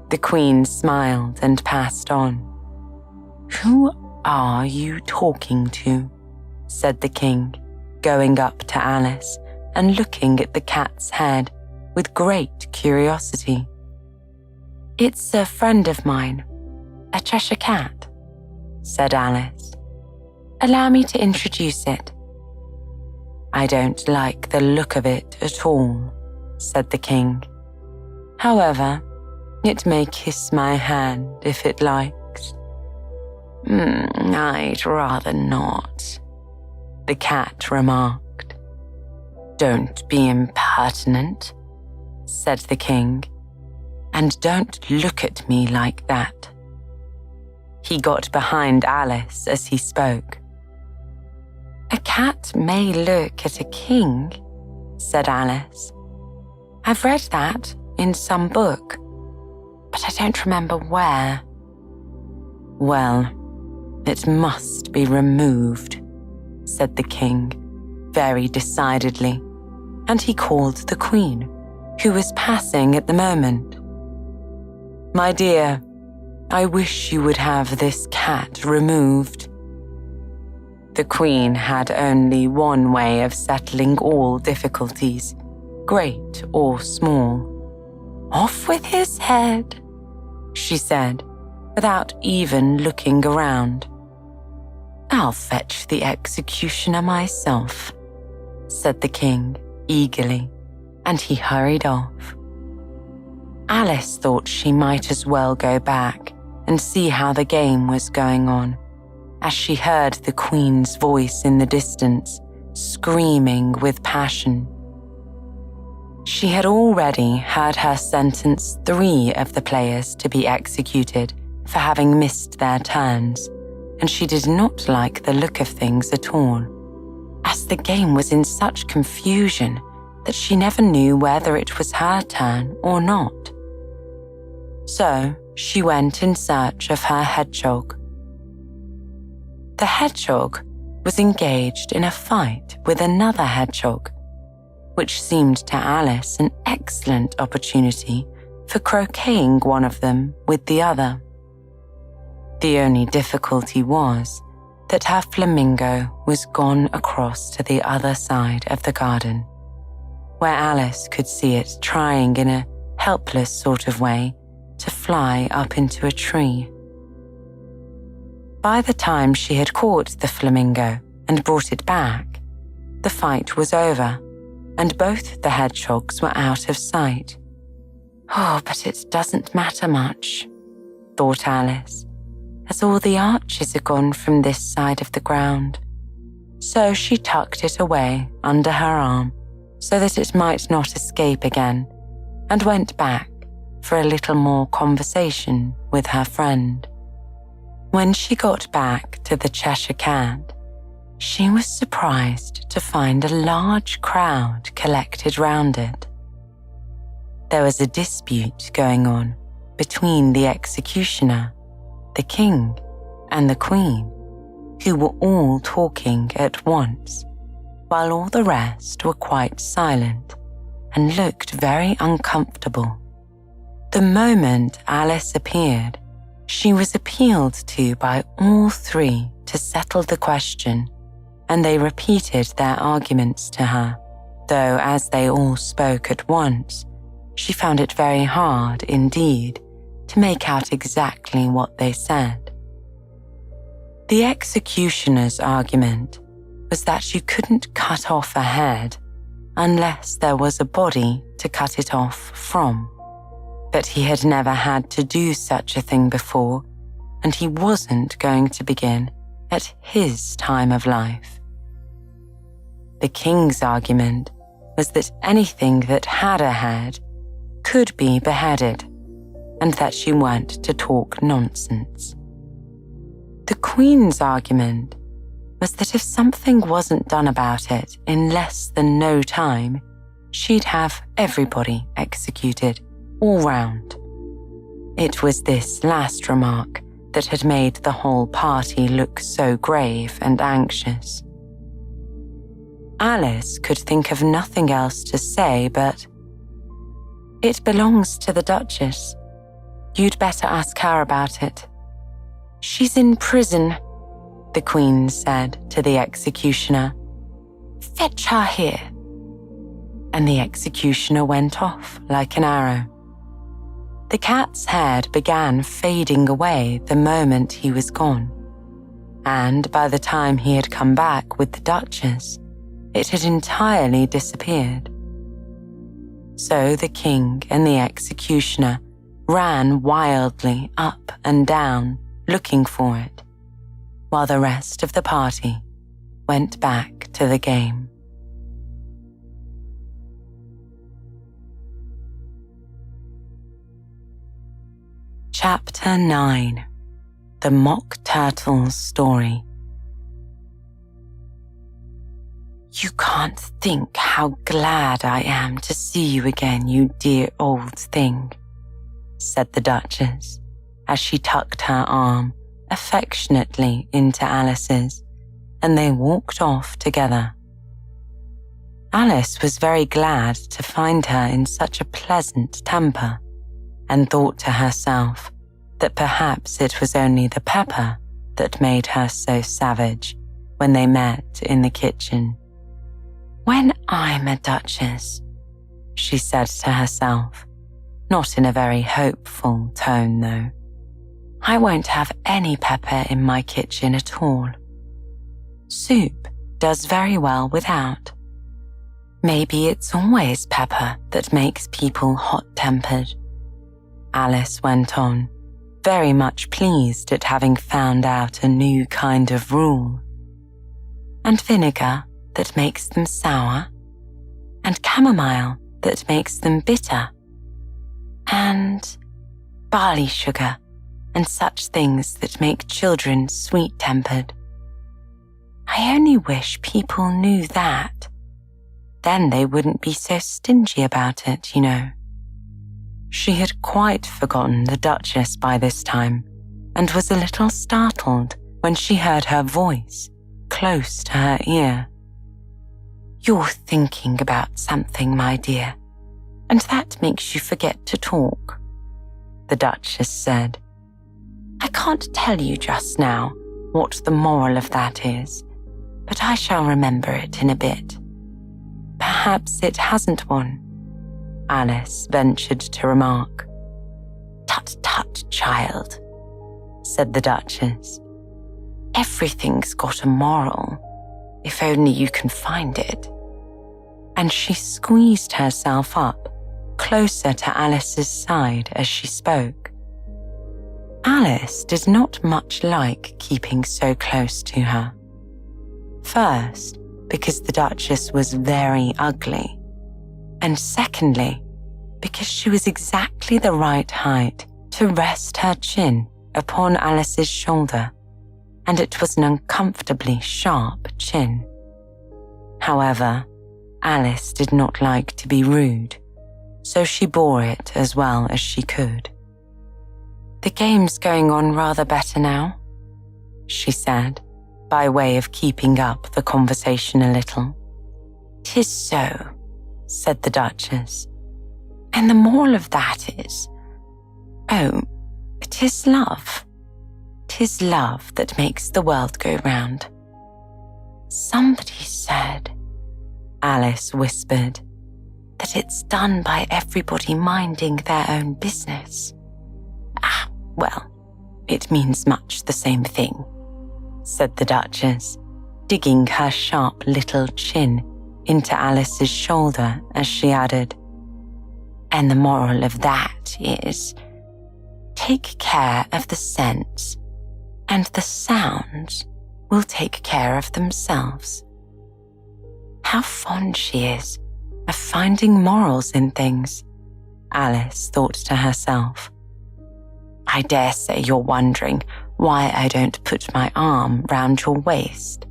Speaker 1: The Queen smiled and passed on. "Who are you talking to?" said the King, going up to Alice and looking at the cat's head with great curiosity. "It's a friend of mine, a Cheshire Cat," said Alice. "Allow me to introduce it." "I don't like the look of it at all," said the King. "However, it may kiss my hand if it likes." "I'd rather not," the cat remarked. "Don't be impertinent," said the King, "and don't look at me like that." He got behind Alice as he spoke. "A cat may look at a king," said Alice. "I've read that in some book, but I don't remember where." "Well, it must be removed," said the King, very decidedly, and he called the Queen, who was passing at the moment. "My dear, I wish you would have this cat removed." The Queen had only one way of settling all difficulties, great or small. "Off with his head," she said, without even looking around. "I'll fetch the executioner myself," said the King eagerly, and he hurried off. Alice thought she might as well go back and see how the game was going on, as she heard the Queen's voice in the distance, screaming with passion. She had already heard her sentence 3 of the players to be executed for having missed their turns, and she did not like the look of things at all, as the game was in such confusion that she never knew whether it was her turn or not. So she went in search of her hedgehog. The hedgehog was engaged in a fight with another hedgehog, which seemed to Alice an excellent opportunity for croqueting one of them with the other. The only difficulty was that her flamingo was gone across to the other side of the garden, where Alice could see it trying in a helpless sort of way to fly up into a tree. By the time she had caught the flamingo and brought it back, the fight was over, and both the hedgehogs were out of sight. "Oh, but it doesn't matter much," thought Alice, as all the arches are gone from this side of the ground. So she tucked it away under her arm so that it might not escape again, and went back for a little more conversation with her friend. When she got back to the Cheshire Cat, she was surprised to find a large crowd collected round it. There was a dispute going on between the executioner, the king, and the queen, who were all talking at once, while all the rest were quite silent and looked very uncomfortable. The moment Alice appeared, she was appealed to by all three to settle the question, and they repeated their arguments to her, though as they all spoke at once, she found it very hard indeed to make out exactly what they said. The executioner's argument was that you couldn't cut off a head unless there was a body to cut it off from, but he had never had to do such a thing before, and he wasn't going to begin at his time of life. The king's argument was that anything that had a head could be beheaded, and that she weren't to talk nonsense. The queen's argument was that if something wasn't done about it in less than no time, she'd have everybody executed, all round. It was this last remark that had made the whole party look so grave and anxious. Alice could think of nothing else to say but, "It belongs to the Duchess. You'd better ask her about it. She's in prison," the Queen said to the executioner. "Fetch her here." And the executioner went off like an arrow. The cat's head began fading away the moment he was gone, and by the time he had come back with the Duchess, it had entirely disappeared. So the king and the executioner ran wildly up and down looking for it, while the rest of the party went back to the game. Chapter 9. The Mock Turtle's Story. "You can't think how glad I am to see you again, you dear old thing," said the Duchess, as she tucked her arm affectionately into Alice's, and they walked off together. Alice was very glad to find her in such a pleasant temper, and thought to herself that perhaps it was only the pepper that made her so savage when they met in the kitchen. "When I'm a duchess," she said to herself, not in a very hopeful tone though, "I won't have any pepper in my kitchen at all. Soup does very well without. Maybe it's always pepper that makes people hot-tempered." Alice went on, very much pleased at having found out a new kind of rule. "And vinegar that makes them sour, and chamomile that makes them bitter, and barley sugar and such things that make children sweet-tempered. I only wish people knew that. Then they wouldn't be so stingy about it, you know." She had quite forgotten the Duchess by this time, and was a little startled when she heard her voice close to her ear. "You're thinking about something, my dear, and that makes you forget to talk," the Duchess said. "I can't tell you just now what the moral of that is, but I shall remember it in a bit." "Perhaps it hasn't one," Alice ventured to remark. "Tut, tut, child," said the Duchess. "Everything's got a moral, if only you can find it." And she squeezed herself up closer to Alice's side as she spoke. Alice did not much like keeping so close to her. First, because the Duchess was very ugly, and secondly, because she was exactly the right height to rest her chin upon Alice's shoulder, and it was an uncomfortably sharp chin. However, Alice did not like to be rude, so she bore it as well as she could. The game's going on rather better now, she said, by way of keeping up the conversation a little. "'Tis so," said the Duchess. "And the moral of that is, 'tis love. 'Tis love that makes the world go round." "Somebody said," Alice whispered, "that it's done by everybody minding their own business." "Well, it means much the same thing," said the Duchess, digging her sharp little chin into Alice's shoulder as she added, "And the moral of that is, take care of the scents, and the sounds will take care of themselves." How fond she is of finding morals in things, Alice thought to herself. "I dare say you're wondering why I don't put my arm round your waist,"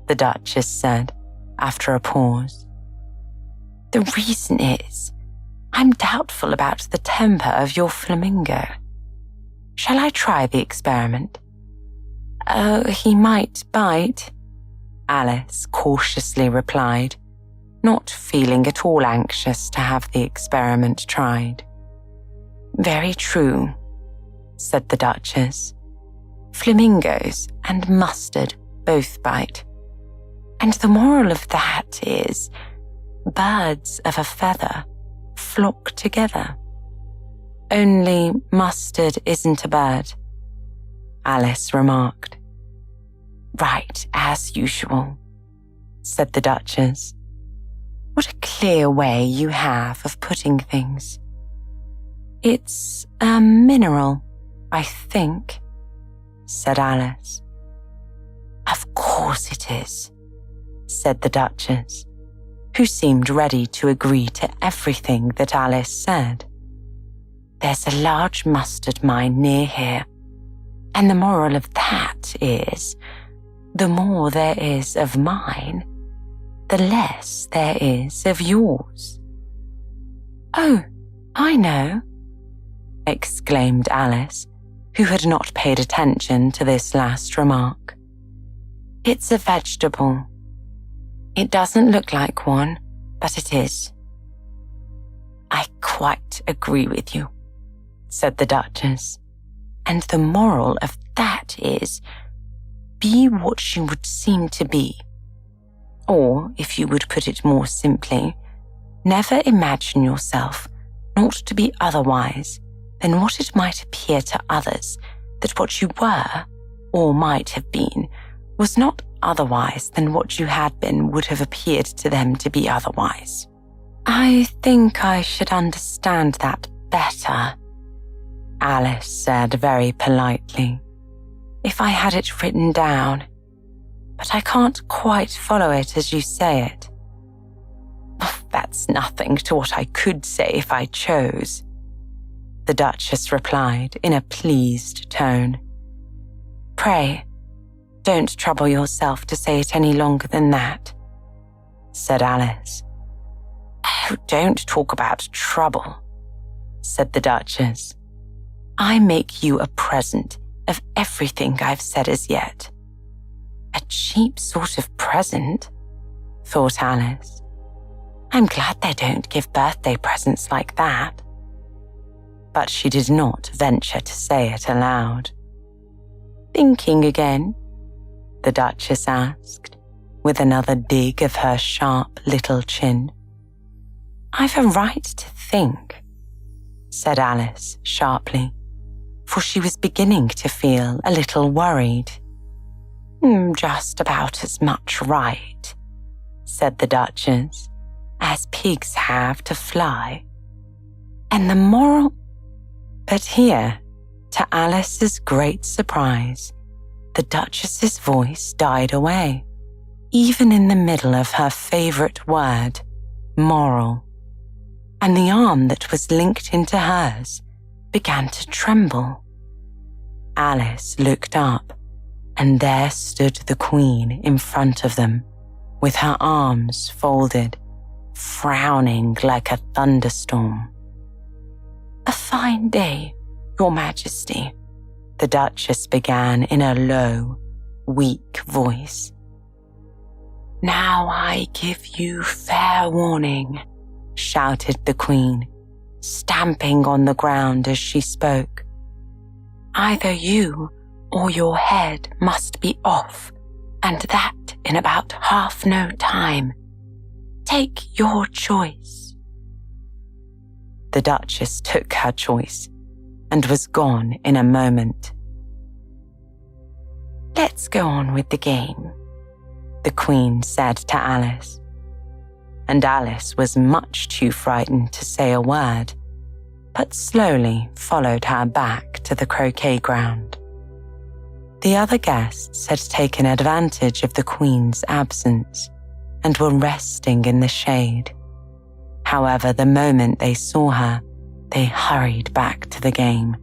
Speaker 1: the Duchess said after a pause. "The reason is, I'm doubtful about the temper of your flamingo. Shall I try the experiment?" "Oh, he might bite," Alice cautiously replied, not feeling at all anxious to have the experiment tried. "Very true," said the Duchess. "Flamingos and mustard both bite. And the moral of that is, birds of a feather flock together. Only mustard isn't a bird," Alice remarked. "Right, as usual," said the Duchess. "What a clear way you have of putting things. It's a mineral, I think," said Alice. "Of course it is," said the Duchess, who seemed ready to agree to everything that Alice said. "There's a large mustard mine near here, and the moral of that is, the more there is of mine, the less there is of yours." "Oh, I know," exclaimed Alice, who had not paid attention to this last remark. "It's a vegetable. It doesn't look like one, but it is." "I quite agree with you," said the Duchess. "And the moral of that is, be what you would seem to be. Or, if you would put it more simply, never imagine yourself not to be otherwise than what it might appear to others that what you were, or might have been, was not otherwise than what you had been would have appeared to them to be otherwise." "I think I should understand that better," Alice said very politely, "if I had it written down, but I can't quite follow it as you say it." "Oh, that's nothing to what I could say if I chose," the Duchess replied in a pleased tone. "Pray, don't trouble yourself to say it any longer than that," said Alice. "Oh, don't talk about trouble," said the Duchess. "I make you a present of everything I've said as yet." "A cheap sort of present," thought Alice. "I'm glad they don't give birthday presents like that." But she did not venture to say it aloud. "Thinking again?" the Duchess asked, with another dig of her sharp little chin. "I've a right to think," said Alice sharply, for she was beginning to feel a little worried. "Just about as much right," said the Duchess, "as pigs have to fly. And the moral—" But here, to Alice's great surprise, the Duchess's voice died away, even in the middle of her favourite word, moral, and the arm that was linked into hers began to tremble. Alice looked up, and there stood the Queen in front of them, with her arms folded, frowning like a thunderstorm. "A fine day Your Majesty," the Duchess began in a low, weak voice. "Now I give you fair warning," shouted the Queen, stamping on the ground as she spoke. "Either you or your head must be off, and that in about half no time. Take your choice." The Duchess took her choice and was gone in a moment. "Let's go on with the game," the Queen said to Alice. And Alice was much too frightened to say a word, but slowly followed her back to the croquet ground. The other guests had taken advantage of the Queen's absence and were resting in the shade. However, the moment they saw her, they hurried back to the game,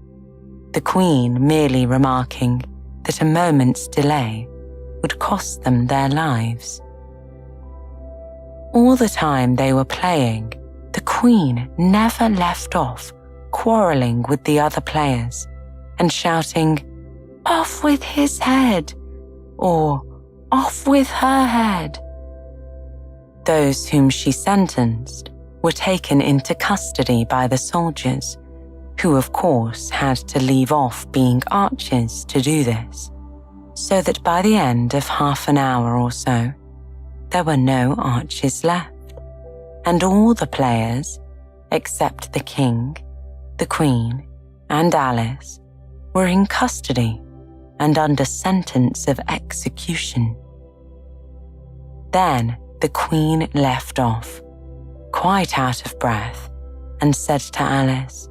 Speaker 1: the Queen merely remarking that a moment's delay would cost them their lives. All the time they were playing, the Queen never left off quarrelling with the other players and shouting, "Off with his head," or "Off with her head." Those whom she sentenced were taken into custody by the soldiers, who of course had to leave off being archers to do this, so that by the end of half an hour or so, there were no archers left, and all the players, except the King, the Queen, and Alice, were in custody and under sentence of execution. Then the Queen left off, quite out of breath, and said to Alice,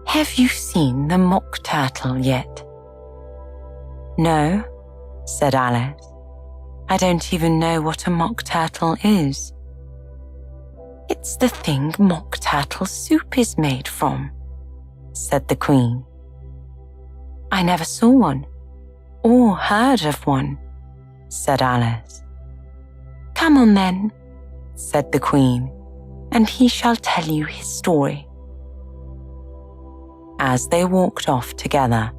Speaker 1: "Have you seen the mock turtle yet?" "No," said Alice. "I don't even know what a mock turtle is." "It's the thing mock turtle soup is made from," said the Queen. "I never saw one, or heard of one," said Alice. "Come on then," said the Queen, "and he shall tell you his story." As they walked off together,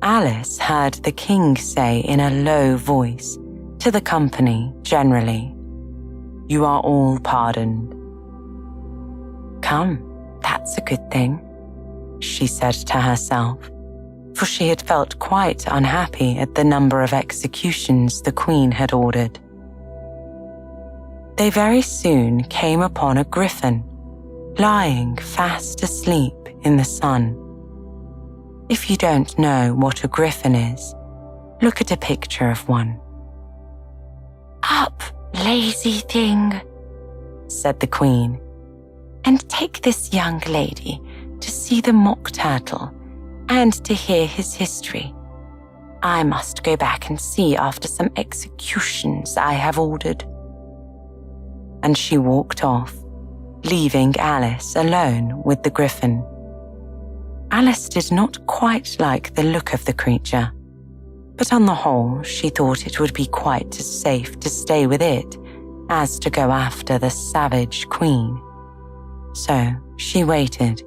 Speaker 1: Alice heard the King say in a low voice to the company generally, "You are all pardoned." "Come, that's a good thing," she said to herself, for she had felt quite unhappy at the number of executions the Queen had ordered. They very soon came upon a griffin, lying fast asleep in the sun. If you don't know what a griffin is, look at a picture of one. "Up, lazy thing," said the Queen, "and take this young lady to see the mock turtle and to hear his history. I must go back and see after some executions I have ordered." And she walked off, leaving Alice alone with the griffin. Alice did not quite like the look of the creature, but on the whole she thought it would be quite as safe to stay with it as to go after the savage Queen. So she waited.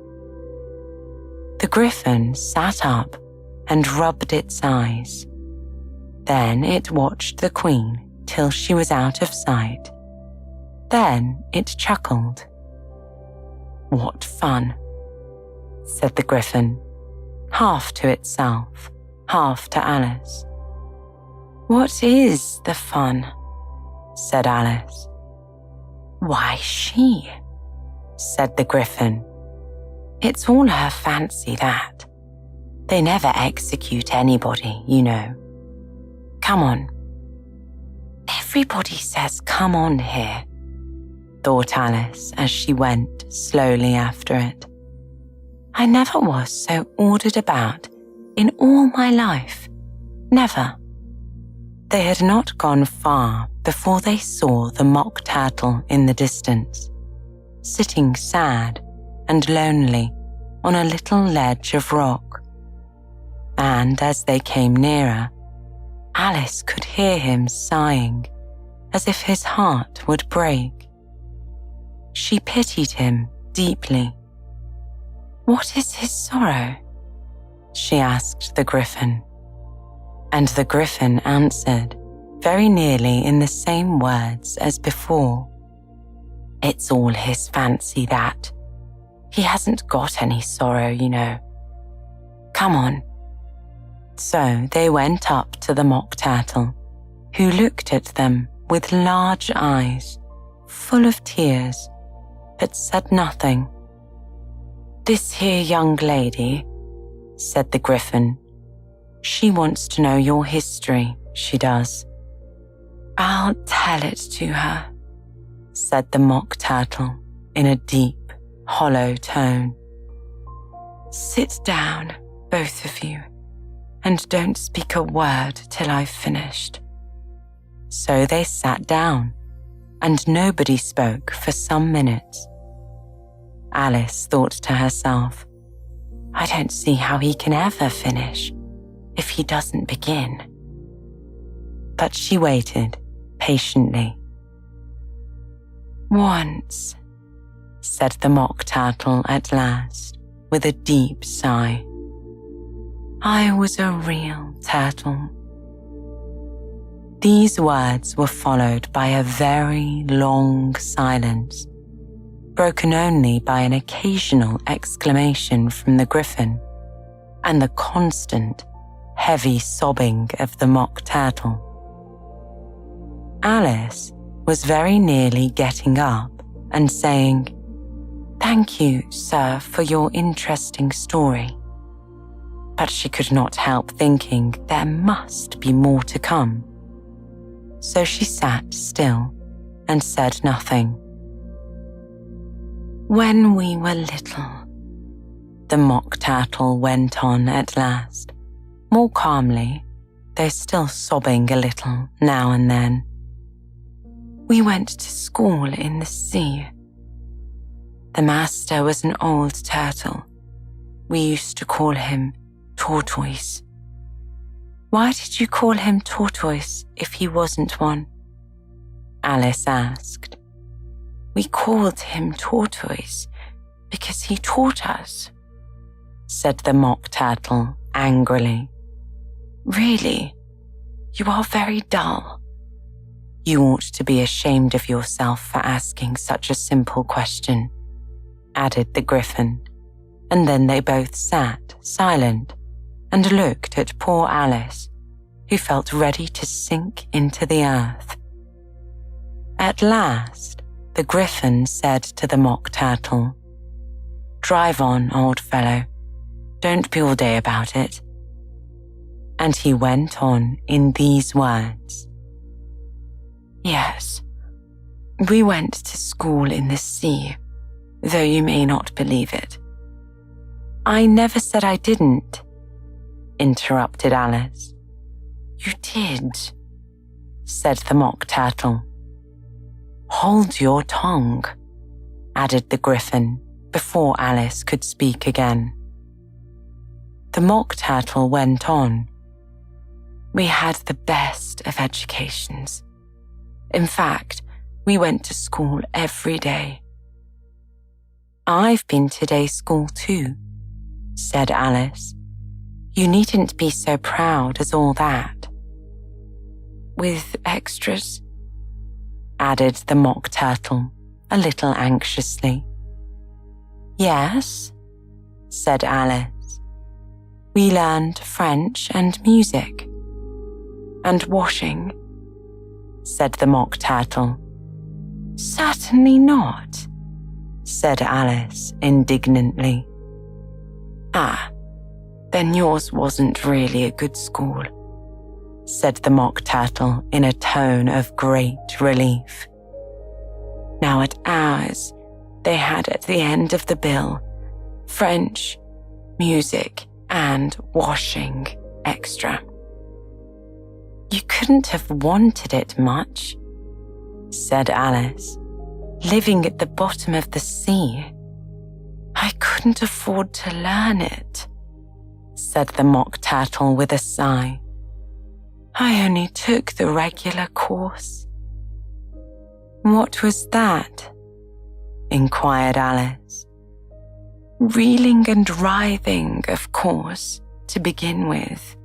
Speaker 1: The griffin sat up and rubbed its eyes. Then it watched the Queen till she was out of sight. Then it chuckled. "What fun," said the griffin, half to itself, half to Alice. "What is the fun?" said Alice. "Why, she," said the griffin. "It's all her fancy, that. They never execute anybody, you know. Come on." "Everybody says come on here," thought Alice as she went slowly after it. "I never was so ordered about in all my life. Never." They had not gone far before they saw the mock turtle in the distance, sitting sad and lonely on a little ledge of rock. And as they came nearer, Alice could hear him sighing as if his heart would break. She pitied him deeply. "What is his sorrow?" she asked the Griffin. And the Griffin answered, very nearly in the same words as before. It's all his fancy, that. He hasn't got any sorrow, you know. Come on. So they went up to the Mock Turtle, who looked at them with large eyes, full of tears, but said nothing. This here young lady, said the Griffin, she wants to know your history, she does. I'll tell it to her, said the Mock Turtle in a deep, hollow tone. Sit down, both of you, and don't speak a word till I've finished. So they sat down, and nobody spoke for some minutes. Alice thought to herself, I don't see how he can ever finish if he doesn't begin. But she waited patiently. Once, said the Mock Turtle at last, with a deep sigh, I was a real turtle. These words were followed by a very long silence, broken only by an occasional exclamation from the Griffin and the constant, heavy sobbing of the Mock Turtle. Alice was very nearly getting up and saying, Thank you, sir, for your interesting story. But she could not help thinking there must be more to come. So she sat still and said nothing. When we were little, the Mock Turtle went on at last, more calmly, though still sobbing a little now and then. We went to school in the sea. The master was an old turtle. We used to call him Tortoise. Why did you call him Tortoise if he wasn't one? Alice asked. We called him Tortoise because he taught us, said the Mock Turtle angrily. Really, you are very dull. You ought to be ashamed of yourself for asking such a simple question, added the Griffin, and then they both sat silent and looked at poor Alice, who felt ready to sink into the earth. At last, the Griffin said to the Mock Turtle, Drive on, old fellow. Don't be all day about it. And he went on in these words. Yes, we went to school in the sea, though you may not believe it. I never said I didn't, interrupted Alice. You did, said the Mock Turtle. Hold your tongue, added the Griffin before Alice could speak again. The Mock Turtle went on. We had the best of educations. In fact, we went to school every day. I've been to day school too, said Alice. You needn't be so proud as all that. With extras, added the Mock Turtle a little anxiously. Yes, said Alice. We learned French and music. And washing, said the Mock Turtle. Certainly not, said Alice indignantly. Ah, then yours wasn't really a good school, said the Mock Turtle in a tone of great relief. Now at ours, they had at the end of the bill French, music, and washing extra. You couldn't have wanted it much, said Alice, living at the bottom of the sea. I couldn't afford to learn it, said the Mock Turtle with a sigh. I only took the regular course. What was that? Inquired Alice. Reeling and writhing, of course, to begin with,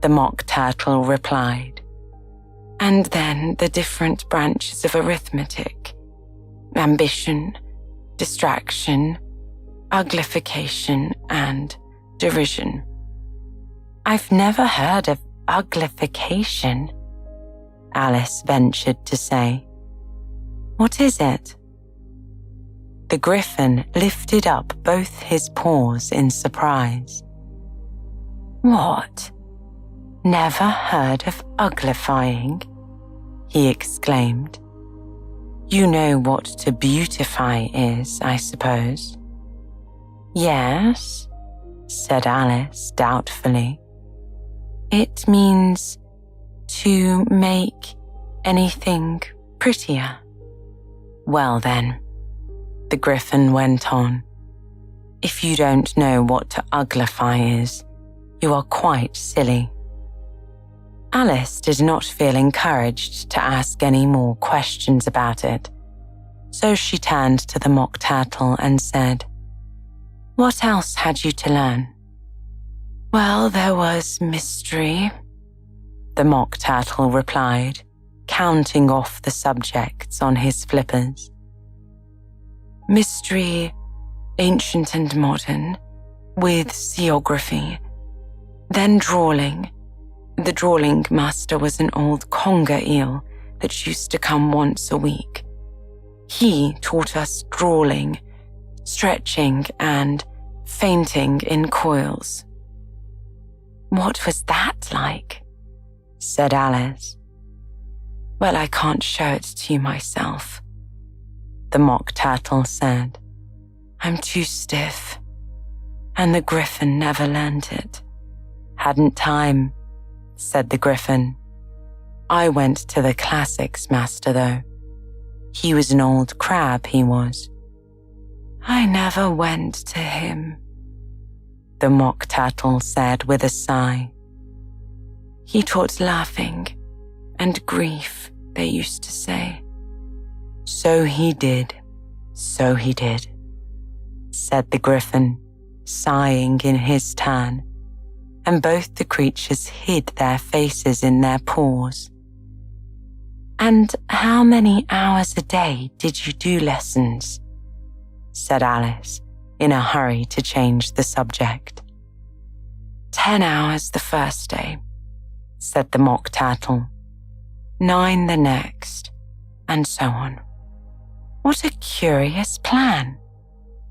Speaker 1: the Mock Turtle replied. And then the different branches of arithmetic: ambition, distraction, uglification, and derision. I've never heard of uglification, Alice ventured to say. What is it? The Gryphon lifted up both his paws in surprise. What? Never heard of uglifying? He exclaimed. You know what to beautify is, I suppose. Yes, said Alice doubtfully. It means to make anything prettier. Well then, the Gryphon went on, if you don't know what to uglify is, you are quite silly. Alice did not feel encouraged to ask any more questions about it, so she turned to the Mock Turtle and said, What else had you to learn? Well, there was mystery, the Mock Turtle replied, counting off the subjects on his flippers. Mystery, ancient and modern, with seography, then drawling. The drawling master was an old conger eel that used to come once a week. He taught us drawling, stretching, and fainting in coils. What was that like? Said Alice. Well, I can't show it to you myself, the Mock Turtle said. I'm too stiff, and the Gryphon never learned it. Hadn't time, said the Gryphon. I went to the classics master, though. He was an old crab, he was. I never went to him, the Mock Turtle said with a sigh. He taught laughing and grief, they used to say. So he did, said the Gryphon, sighing in his turn, and both the creatures hid their faces in their paws. And how many hours a day did you do lessons? Said Alice, in a hurry to change the subject. 10 hours the first day, said the Mock Turtle. 9 the next, and so on. What a curious plan,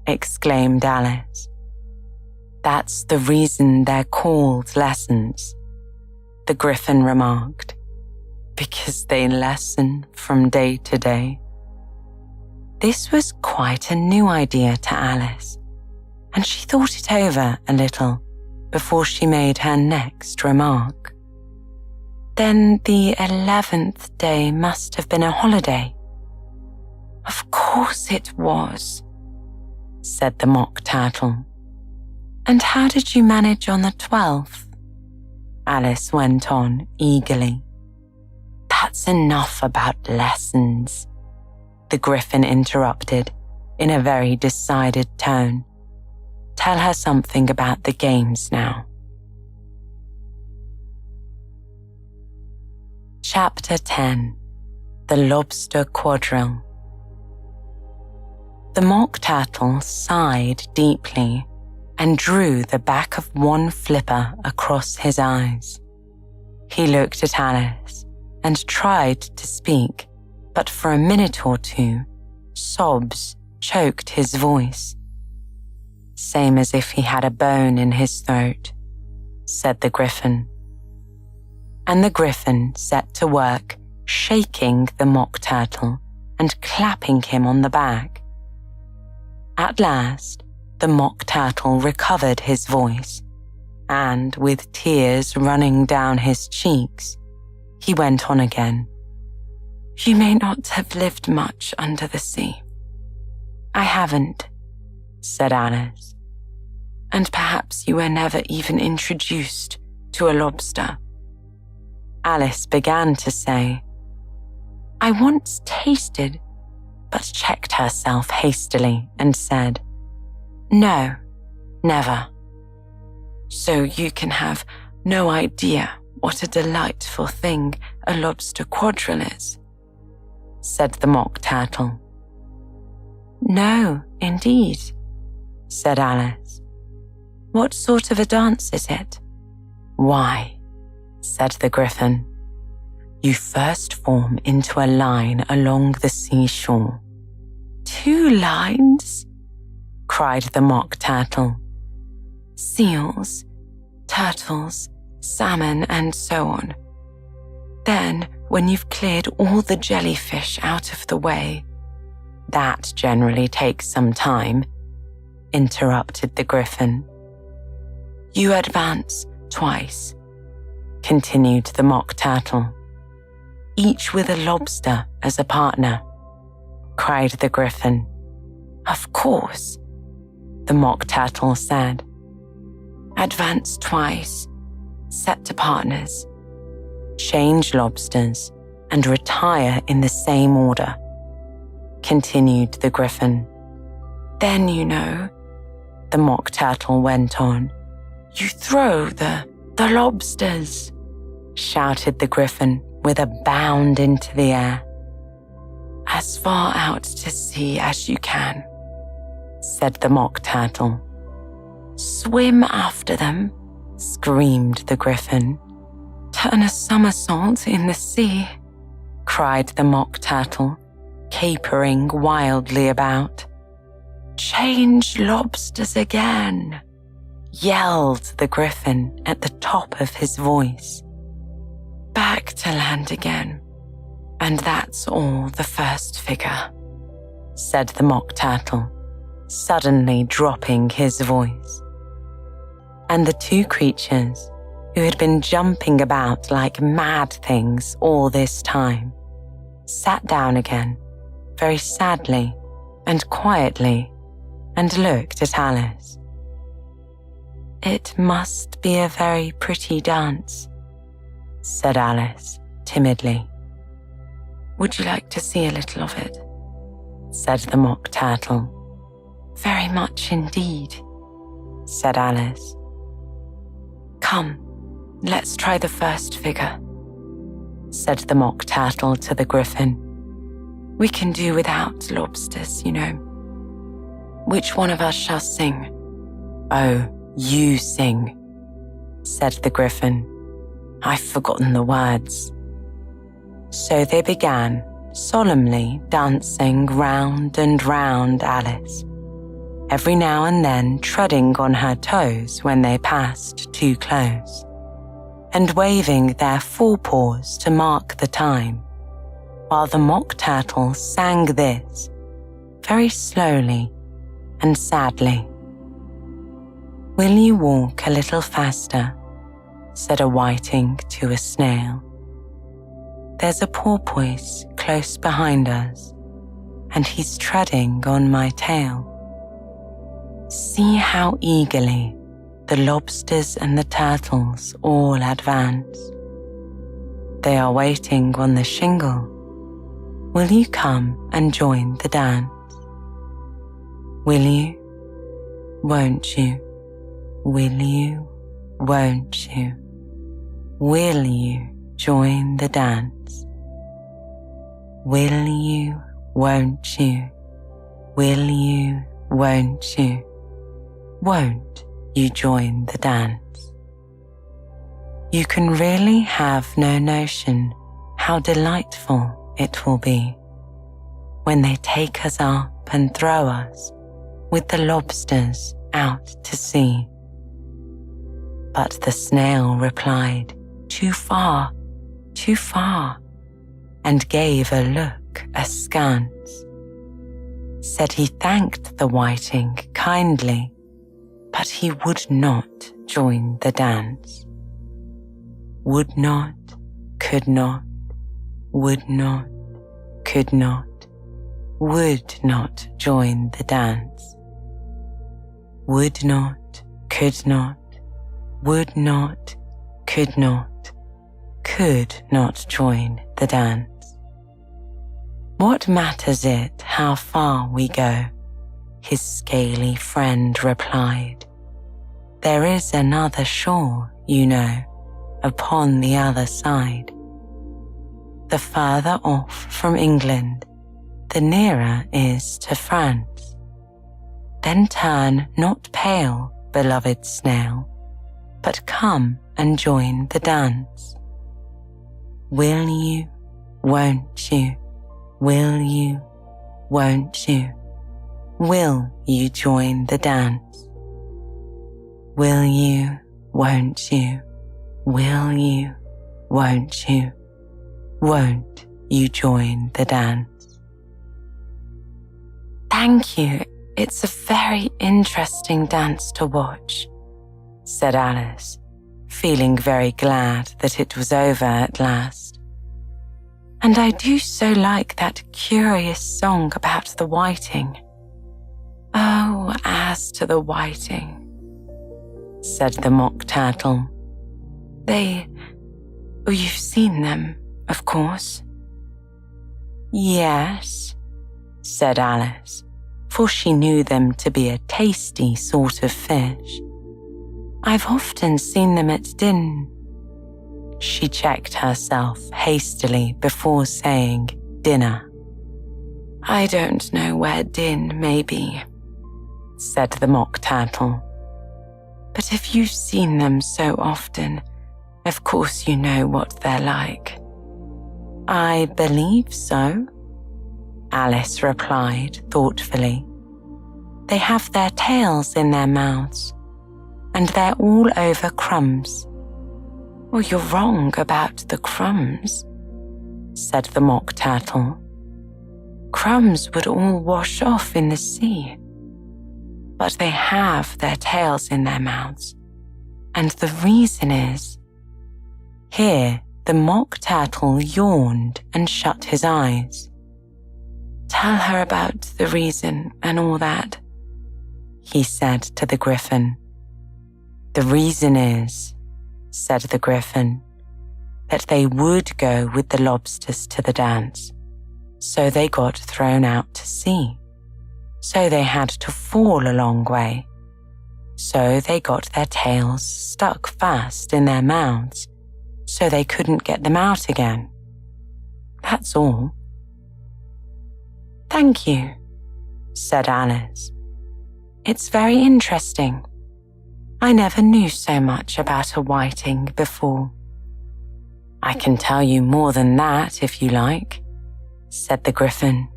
Speaker 1: exclaimed Alice. That's the reason they're called lessons, the Gryphon remarked, because they lessen from day to day. This was quite a new idea to Alice, and she thought it over a little before she made her next remark. Then the 11th day must have been a holiday. Of course it was, said the Mock Turtle. And how did you manage on the 12th? Alice went on eagerly. That's enough about lessons, the Gryphon interrupted in a very decided tone. Tell her something about the games now. Chapter 10. The Lobster Quadrille. The Mock Turtle sighed deeply and drew the back of one flipper across his eyes. He looked at Alice and tried to speak, but for a minute or two, sobs choked his voice. Same as if he had a bone in his throat, said the Gryphon. And the Gryphon set to work shaking the Mock Turtle and clapping him on the back. At last, the Mock Turtle recovered his voice, and with tears running down his cheeks, he went on again. You may not have lived much under the sea. I haven't, said Alice. And perhaps you were never even introduced to a lobster. Alice began to say, I once tasted, but checked herself hastily and said, No, never. So you can have no idea what a delightful thing a lobster quadrille is, said the Mock Turtle. No, indeed, said Alice. What sort of a dance is it? Why, said the Gryphon, you first form into a line along the seashore. 2 lines? Cried the Mock Turtle. Seals, turtles, salmon, and so on. Then, when you've cleared all the jellyfish out of the way, that generally takes some time, interrupted the Gryphon. You advance twice, continued the Mock Turtle, each with a lobster as a partner, cried the Gryphon. Of course, the Mock Turtle said. Advance twice, set to partners, change lobsters, and retire in the same order, continued the Gryphon. Then, you know, the Mock Turtle went on, you throw the lobsters, shouted the Gryphon with a bound into the air. As far out to sea as you can, said the Mock Turtle. Swim after them, screamed the Gryphon. Turn a somersault in the sea, cried the Mock Turtle, capering wildly about. Change lobsters again, yelled the Gryphon at the top of his voice. Back to land again, and that's all the first figure, said the Mock Turtle, suddenly dropping his voice. And the 2 creatures, who had been jumping about like mad things all this time, sat down again, very sadly and quietly, and looked at Alice. It must be a very pretty dance, said Alice timidly. Would you like to see a little of it? Said the Mock Turtle. Very much indeed, said Alice. Come, let's try the first figure, said the Mock Turtle to the Gryphon. We can do without lobsters, you know. Which one of us shall sing? Oh, you sing, said the Gryphon. I've forgotten the words. So they began, solemnly dancing round and round Alice, every now and then treading on her toes when they passed too close, and waving their forepaws to mark the time, while the Mock Turtle sang this, very slowly and sadly. Will you walk a little faster? Said a whiting to a snail. There's a porpoise close behind us, and he's treading on my tail. See how eagerly the lobsters and the turtles all advance. They are waiting on the shingle. Will you come and join the dance? Will you? Won't you? Will you? Won't you? Will you join the dance? Will you? Won't you? Will you? Won't you? Won't you join the dance? You can really have no notion how delightful it will be when they take us up and throw us with the lobsters out to sea. But the snail replied, too far, and gave a look askance. Said he thanked the whiting kindly, but he would not join the dance. Would not, could not, would not, could not, would not join the dance. Would not, could not, would not, could not join the dance. What matters it how far we go? His scaly friend replied. there is another shore, you know, upon the other side. The further off from England, the nearer is to France. Then turn not pale, beloved snail, but come and join the dance. Will you, won't you, will you, won't you, will you join the dance? Will you, won't you, will you, won't you, won't you join the dance? Thank you, it's a very interesting dance to watch, said Alice, feeling very glad that it was over at last. And I do so like that curious song about the whiting. Oh, as to the whiting, said the Mock Turtle. You've seen them, of course. Yes, said Alice, for she knew them to be a tasty sort of fish. I've often seen them at She checked herself hastily before saying dinner. I don't know where Din may be, said the Mock Turtle. But if you've seen them so often, of course you know what they're like. I believe so, Alice replied thoughtfully. They have their tails in their mouths, and they're all over crumbs. Well, you're wrong about the crumbs, said the Mock Turtle. Crumbs would all wash off in the sea. But they have their tails in their mouths, and the reason is... Here, the Mock Turtle yawned and shut his eyes. Tell her about the reason and all that, he said to the Griffin. The reason is, said the Griffin, that they would go with the lobsters to the dance, so they got thrown out to sea. So they had to fall a long way. So they got their tails stuck fast in their mouths, so they couldn't get them out again. That's all. Thank you, said Alice. It's very interesting. I never knew so much about a whiting before. I can tell you more than that if you like, said the Griffin.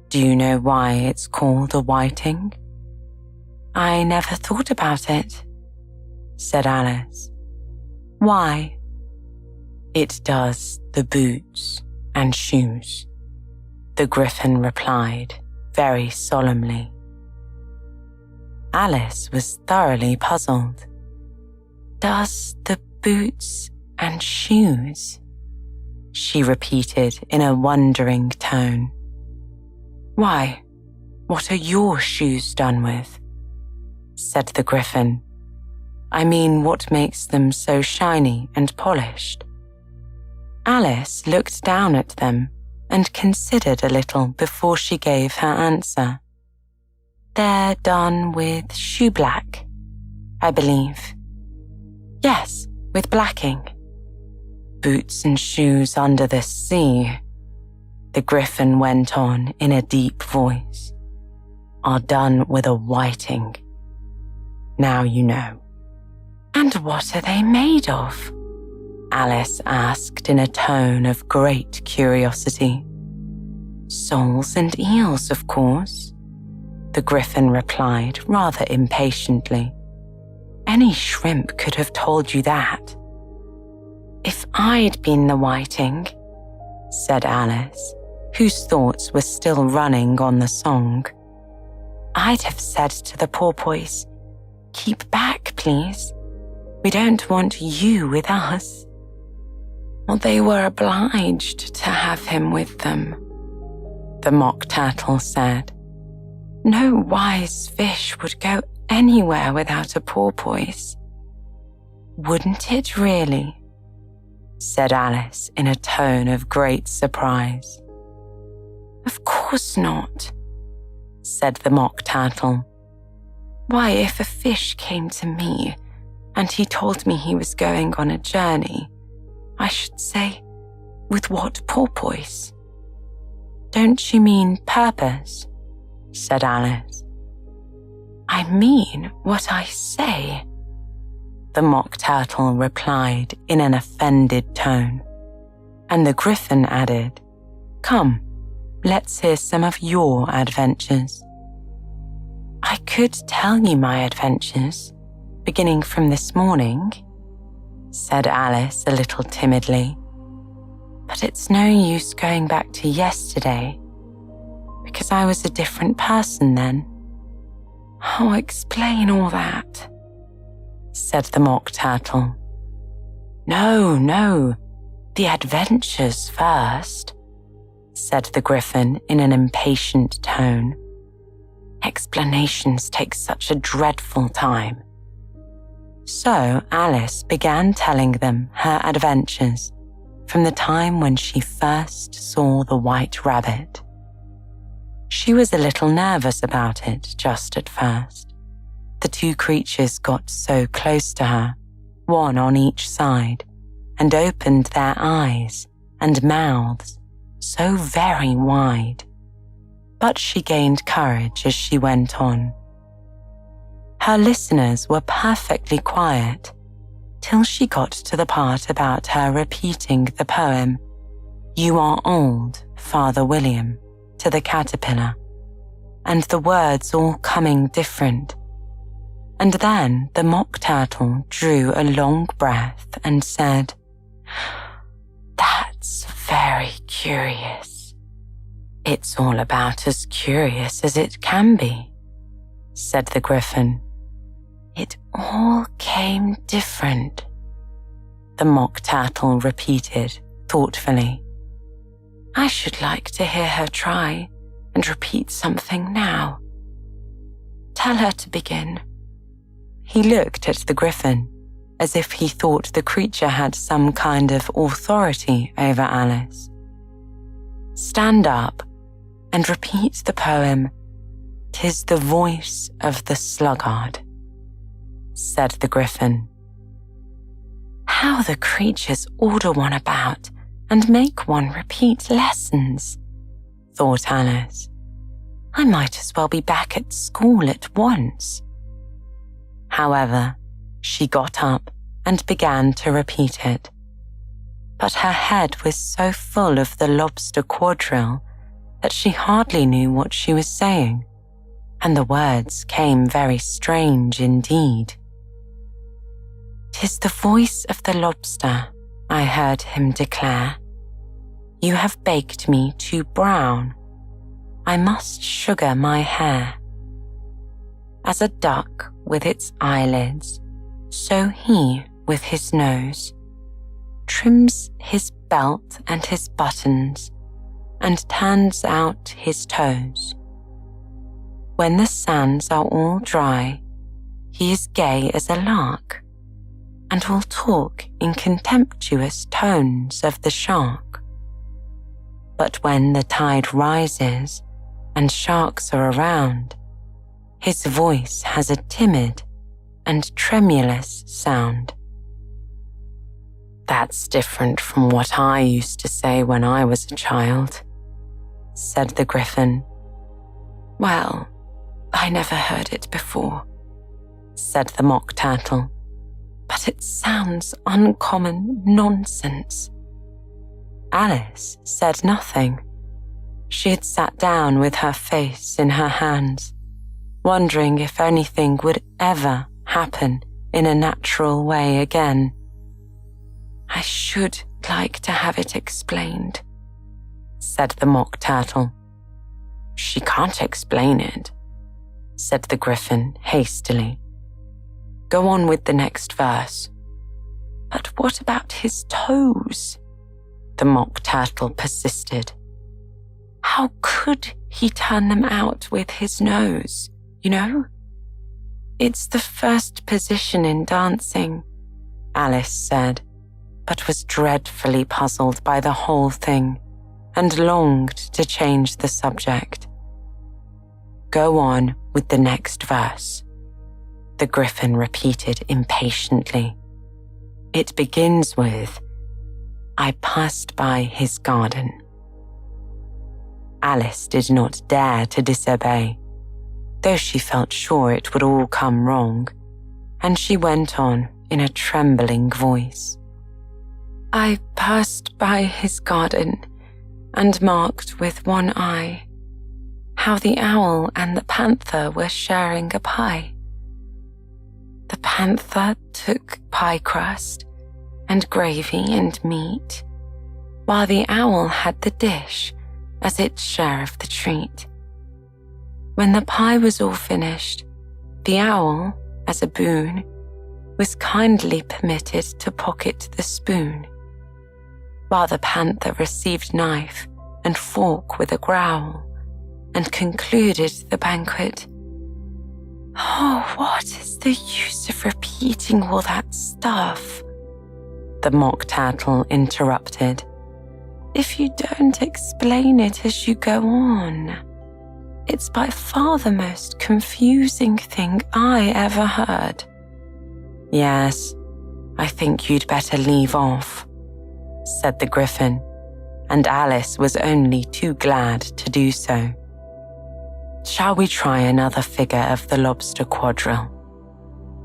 Speaker 1: Do you know why it's called a whiting? I never thought about it, said Alice. Why? It does the boots and shoes, the Griffin replied very solemnly. Alice was thoroughly puzzled. Does the boots and shoes? She repeated in a wondering tone. Why, what are your shoes done with? Said the Griffin. I mean, what makes them so shiny and polished? Alice looked down at them and considered a little before she gave her answer. They're done with shoe black, I believe. Yes, with blacking. Boots and shoes under the sea, the Griffin went on in a deep voice, are done with a whiting. Now you know. And what are they made of? Alice asked in a tone of great curiosity. Soles and eels, of course, the Griffin replied rather impatiently. Any shrimp could have told you that. If I'd been the whiting, said Alice, whose thoughts were still running on the song, I'd have said to the porpoise, keep back, please. We don't want you with us. Well, they were obliged to have him with them, the Mock Turtle said. No wise fish would go anywhere without a porpoise. Wouldn't it really? Said Alice in a tone of great surprise. Of course not, said the Mock Turtle. Why, if a fish came to me and he told me he was going on a journey, I should say, with what porpoise? Don't you mean purpose? Said Alice. I mean what I say, the Mock Turtle replied in an offended tone. And the Gryphon added, Come, let's hear some of your adventures. I could tell you my adventures, beginning from this morning, said Alice a little timidly. But it's no use going back to yesterday, because I was a different person then. Oh, explain all that, said the Mock Turtle. No, the adventures first, said the Gryphon in an impatient tone. Explanations take such a dreadful time. So Alice began telling them her adventures from the time when she first saw the White Rabbit. She was a little nervous about it just at first. The two creatures got so close to her, one on each side, and opened their eyes and mouths so very wide. But she gained courage as she went on. Her listeners were perfectly quiet till she got to the part about her repeating the poem, You Are Old, Father William, to the caterpillar, and the words all coming different. And then the Mock Turtle drew a long breath and said, That's very curious. It's all about as curious as it can be, said the Gryphon. It all came different, the Mock Turtle repeated thoughtfully. I should like to hear her try and repeat something now. Tell her to begin. He looked at the Gryphon as if he thought the creature had some kind of authority over Alice. Stand up and repeat the poem, "'Tis the voice of the sluggard," said the Gryphon. How the creatures order one about and make one repeat lessons, thought Alice. I might as well be back at school at once. However, she got up and began to repeat it. But her head was so full of the lobster quadrille that she hardly knew what she was saying, and the words came very strange indeed. "'Tis the voice of the lobster," I heard him declare. "You have baked me too brown. I must sugar my hair. As a duck with its eyelids, so he with his nose trims his belt and his buttons and turns out his toes. When the sands are all dry, he is gay as a lark and will talk in contemptuous tones of the shark. But when the tide rises and sharks are around, his voice has a timid and tremulous sound." "That's different from what I used to say when I was a child," said the Gryphon. "Well, I never heard it before," said the Mock Turtle, "but it sounds uncommon nonsense." Alice said nothing. She had sat down with her face in her hands, wondering if anything would ever happen in a natural way again. "I should like to have it explained," said the Mock Turtle. "She can't explain it," said the Gryphon hastily. "Go on with the next verse." "But what about his toes?" the Mock Turtle persisted. "How could he turn them out with his nose, you know? It's the first position in dancing," Alice said, but was dreadfully puzzled by the whole thing and longed to change the subject. "Go on with the next verse," the Gryphon repeated impatiently. It begins with, I passed by his garden. Alice did not dare to disobey, though she felt sure it would all come wrong, and she went on in a trembling voice. I passed by his garden and marked with one eye how the owl and the panther were sharing a pie. The panther took pie crust and gravy and meat, while the owl had the dish as its share of the treat. When the pie was all finished, the owl, as a boon, was kindly permitted to pocket the spoon, while the panther received knife and fork with a growl, and concluded the banquet. Oh, what is the use of repeating all that stuff? The Mock Turtle interrupted. If you don't explain it as you go on, it's by far the most confusing thing I ever heard. Yes, I think you'd better leave off, said the Gryphon, and Alice was only too glad to do so. Shall we try another figure of the lobster quadrille?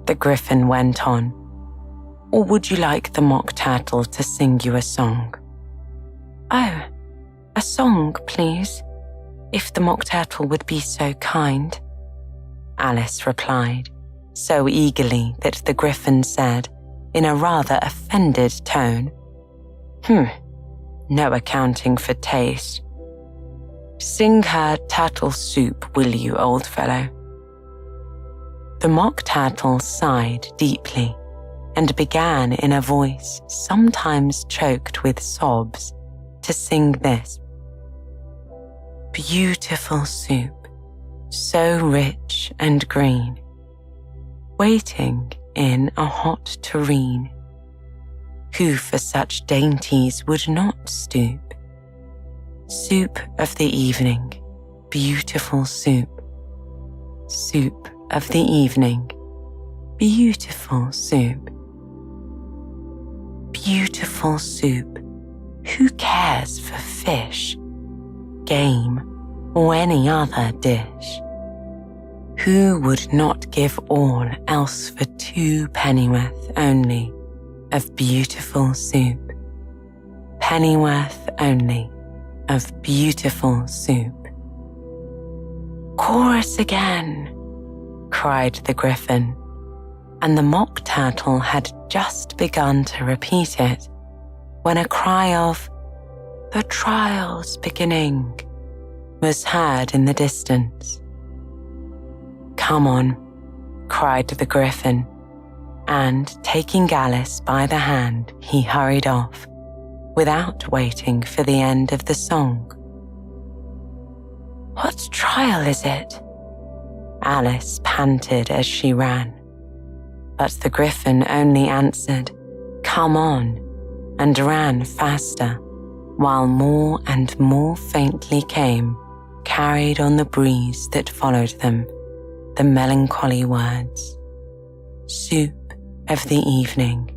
Speaker 1: The Gryphon went on. Or would you like the Mock Turtle to sing you a song? Oh, a song, please, if the Mock Turtle would be so kind, Alice replied, so eagerly that the Gryphon said, in a rather offended tone, no accounting for taste. Sing her turtle soup, will you, old fellow? The Mock Turtle sighed deeply and began in a voice sometimes choked with sobs to sing this. Beautiful soup, so rich and green, waiting in a hot tureen. Who for such dainties would not stoop? Soup of the evening, beautiful soup. Soup of the evening, beautiful soup. Beautiful soup, who cares for fish, game, or any other dish? Who would not give all else for 2 pennyworth only of beautiful soup? Pennyworth only of beautiful soup. Chorus again, cried the Gryphon, and the Mock Turtle had just begun to repeat it when a cry of, the trial's beginning, was heard in the distance. Come on, cried the Gryphon, and taking Alice by the hand, he hurried off, without waiting for the end of the song. What trial is it? Alice panted as she ran, but the Gryphon only answered, come on, and ran faster, while more and more faintly came, carried on the breeze that followed them, the melancholy words. Soup of the evening,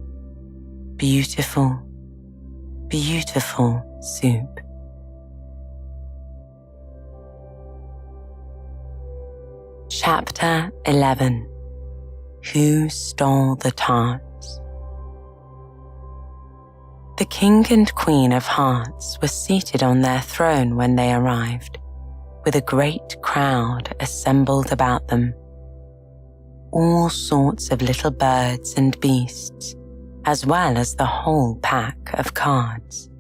Speaker 1: beautiful, beautiful soup. Chapter 11. Who Stole the Tarts? The King and Queen of Hearts were seated on their throne when they arrived, with a great crowd assembled about them. All sorts of little birds and beasts, as well as the whole pack of cards.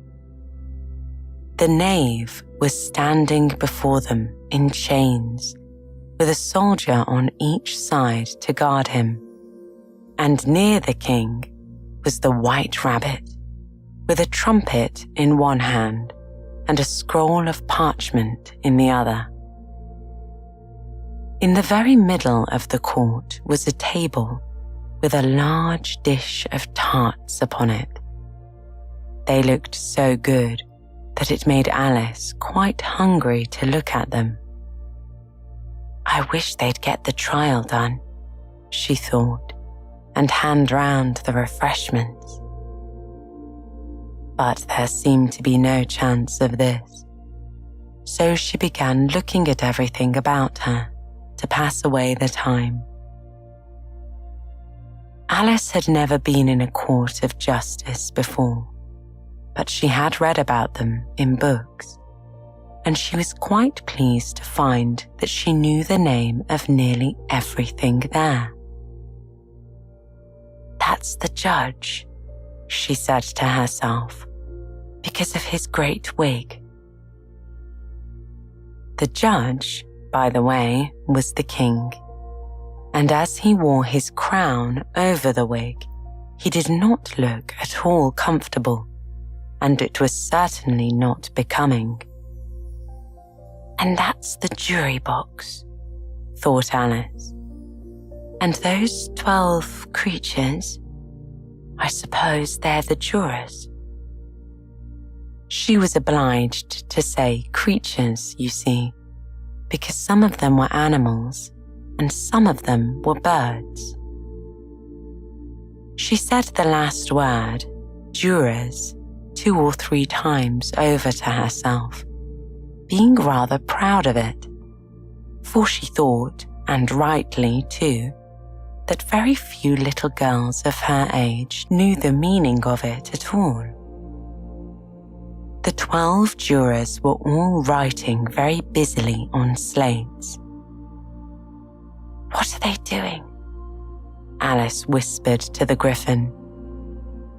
Speaker 1: The knave was standing before them in chains, with a soldier on each side to guard him, and near the king was the White Rabbit, with a trumpet in one hand and a scroll of parchment in the other. In the very middle of the court was a table with a large dish of tarts upon it. They looked so good that it made Alice quite hungry to look at them. I wish they'd get the trial done, she thought, and hand round the refreshments. But there seemed to be no chance of this, so she began looking at everything about her to pass away the time. Alice had never been in a court of justice before, but she had read about them in books, and she was quite pleased to find that she knew the name of nearly everything there. "That's the judge," she said to herself, "because of his great wig." The judge, by the way, was the king, and as he wore his crown over the wig, he did not look at all comfortable, and it was certainly not becoming. "And that's the jury box," thought Alice. "And those 12 creatures, I suppose they're the jurors." She was obliged to say creatures, you see, because some of them were animals and some of them were birds. She said the last word, jurors, 2 or 3 times over to herself, being rather proud of it, for she thought, and rightly too, that very few little girls of her age knew the meaning of it at all. The 12 jurors were all writing very busily on slates. "What are they doing?" Alice whispered to the griffin.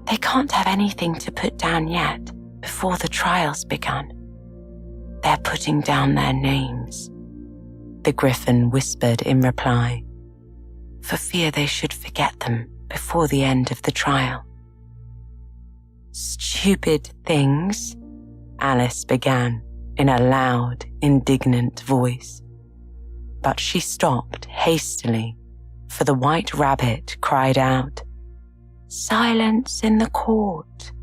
Speaker 1: "They can't have anything to put down yet before the trial's begun." "They're putting down their names," the griffin whispered in reply, "for fear they should forget them before the end of the trial." "Stupid things," Alice began in a loud, indignant voice. But she stopped hastily, for the White Rabbit cried out, "Silence in the court!"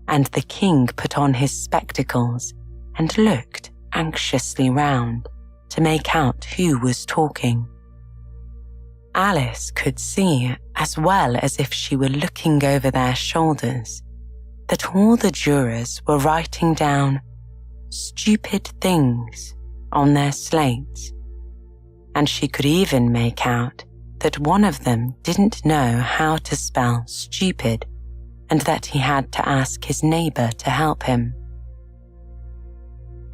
Speaker 1: And the king put on his spectacles and looked anxiously round to make out who was talking. Alice could see, as well as if she were looking over their shoulders, that all the jurors were writing down stupid things on their slates, and she could even make out that one of them didn't know how to spell stupid and that he had to ask his neighbour to help him.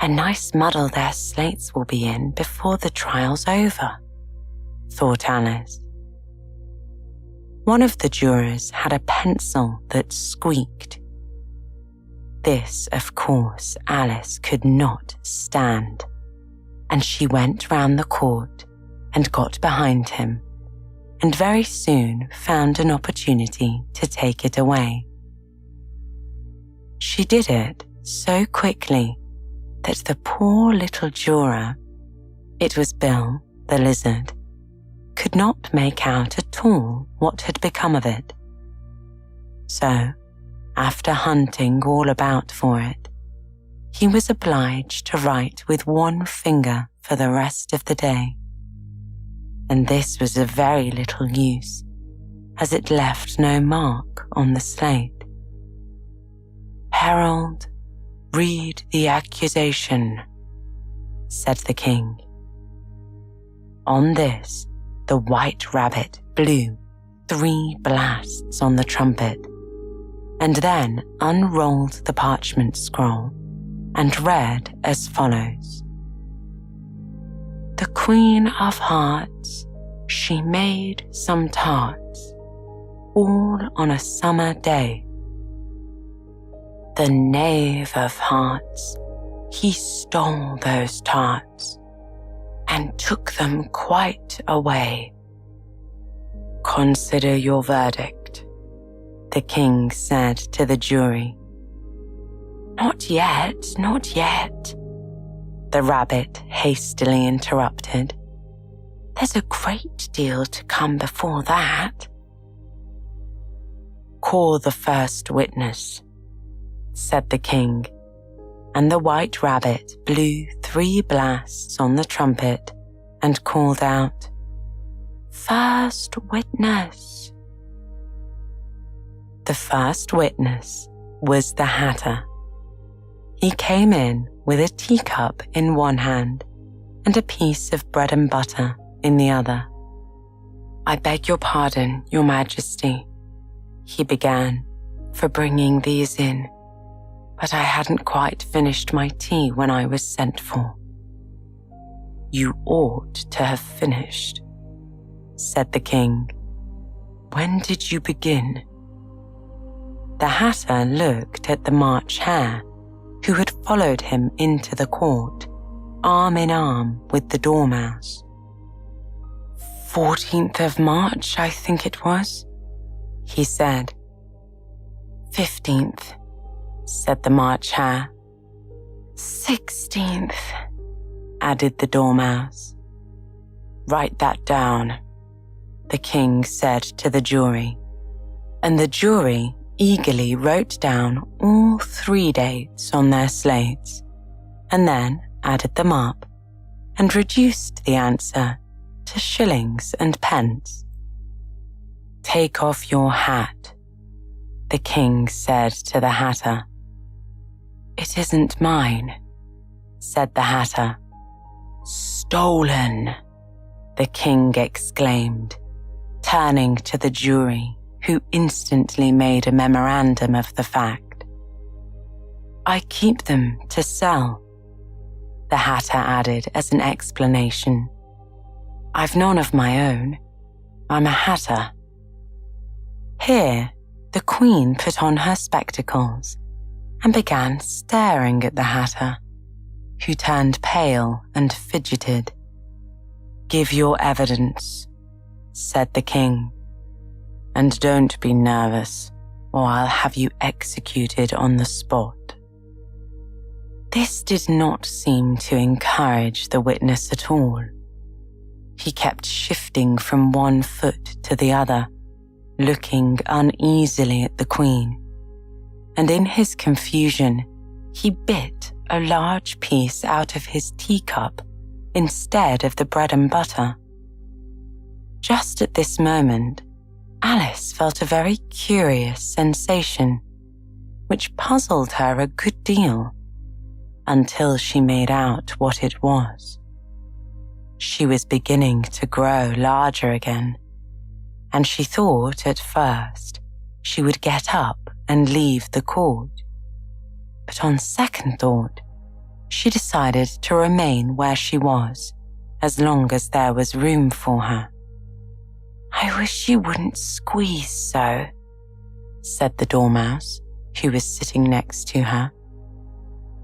Speaker 1: "A nice muddle their slates will be in before the trial's over," thought Alice. One of the jurors had a pencil that squeaked. This, of course, Alice could not stand, and she went round the court and got behind him, and very soon found an opportunity to take it away. She did it so quickly that the poor little juror, it was Bill, the lizard, could not make out at all what had become of it. So, after hunting all about for it, he was obliged to write with one finger for the rest of the day. And this was of very little use, as it left no mark on the slate. "Herald, read the accusation," said the king. On this, the White Rabbit blew 3 blasts on the trumpet, and then unrolled the parchment scroll and read as follows. "The Queen of Hearts, she made some tarts, all on a summer day. The Knave of Hearts, he stole those tarts and took them quite away. Consider your verdict," the king said to the jury. "Not yet, not yet," the rabbit hastily interrupted. "There's a great deal to come before that." "Call the first witness," said the king, and the White Rabbit blew 3 blasts on the trumpet and called out, first witness." The first witness was the Hatter. He came in with a teacup in one hand and a piece of bread and butter in the other. "I beg your pardon, Your Majesty," he began, "for bringing these in, but I hadn't quite finished my tea when I was sent for." "You ought to have finished," said the king. "When did you begin?" The Hatter looked at the March Hare, who had followed him into the court, arm in arm with the Dormouse. 14th of March, I think it was," he said. 15th, said the March Hare. 16th, added the Dormouse. "Write that down," the king said to the jury, and the jury eagerly wrote down all 3 dates on their slates, and then added them up and reduced the answer to shillings and pence. "Take off your hat," the king said to the Hatter. "It isn't mine," said the Hatter. "Stolen," the king exclaimed, turning to the jury, who instantly made a memorandum of the fact. "I keep them to sell," the Hatter added as an explanation. "I've none of my own. I'm a Hatter." Here, the Queen put on her spectacles and began staring at the Hatter, who turned pale and fidgeted. "Give your evidence," said the king. "And don't be nervous, or I'll have you executed on the spot." This did not seem to encourage the witness at all. He kept shifting from one foot to the other, looking uneasily at the Queen, and in his confusion, he bit a large piece out of his teacup instead of the bread and butter. Just at this moment, Alice felt a very curious sensation, which puzzled her a good deal, until she made out what it was. She was beginning to grow larger again, and she thought at first she would get up and leave the court. But on second thought, she decided to remain where she was as long as there was room for her. "I wish you wouldn't squeeze so," said the Dormouse, who was sitting next to her.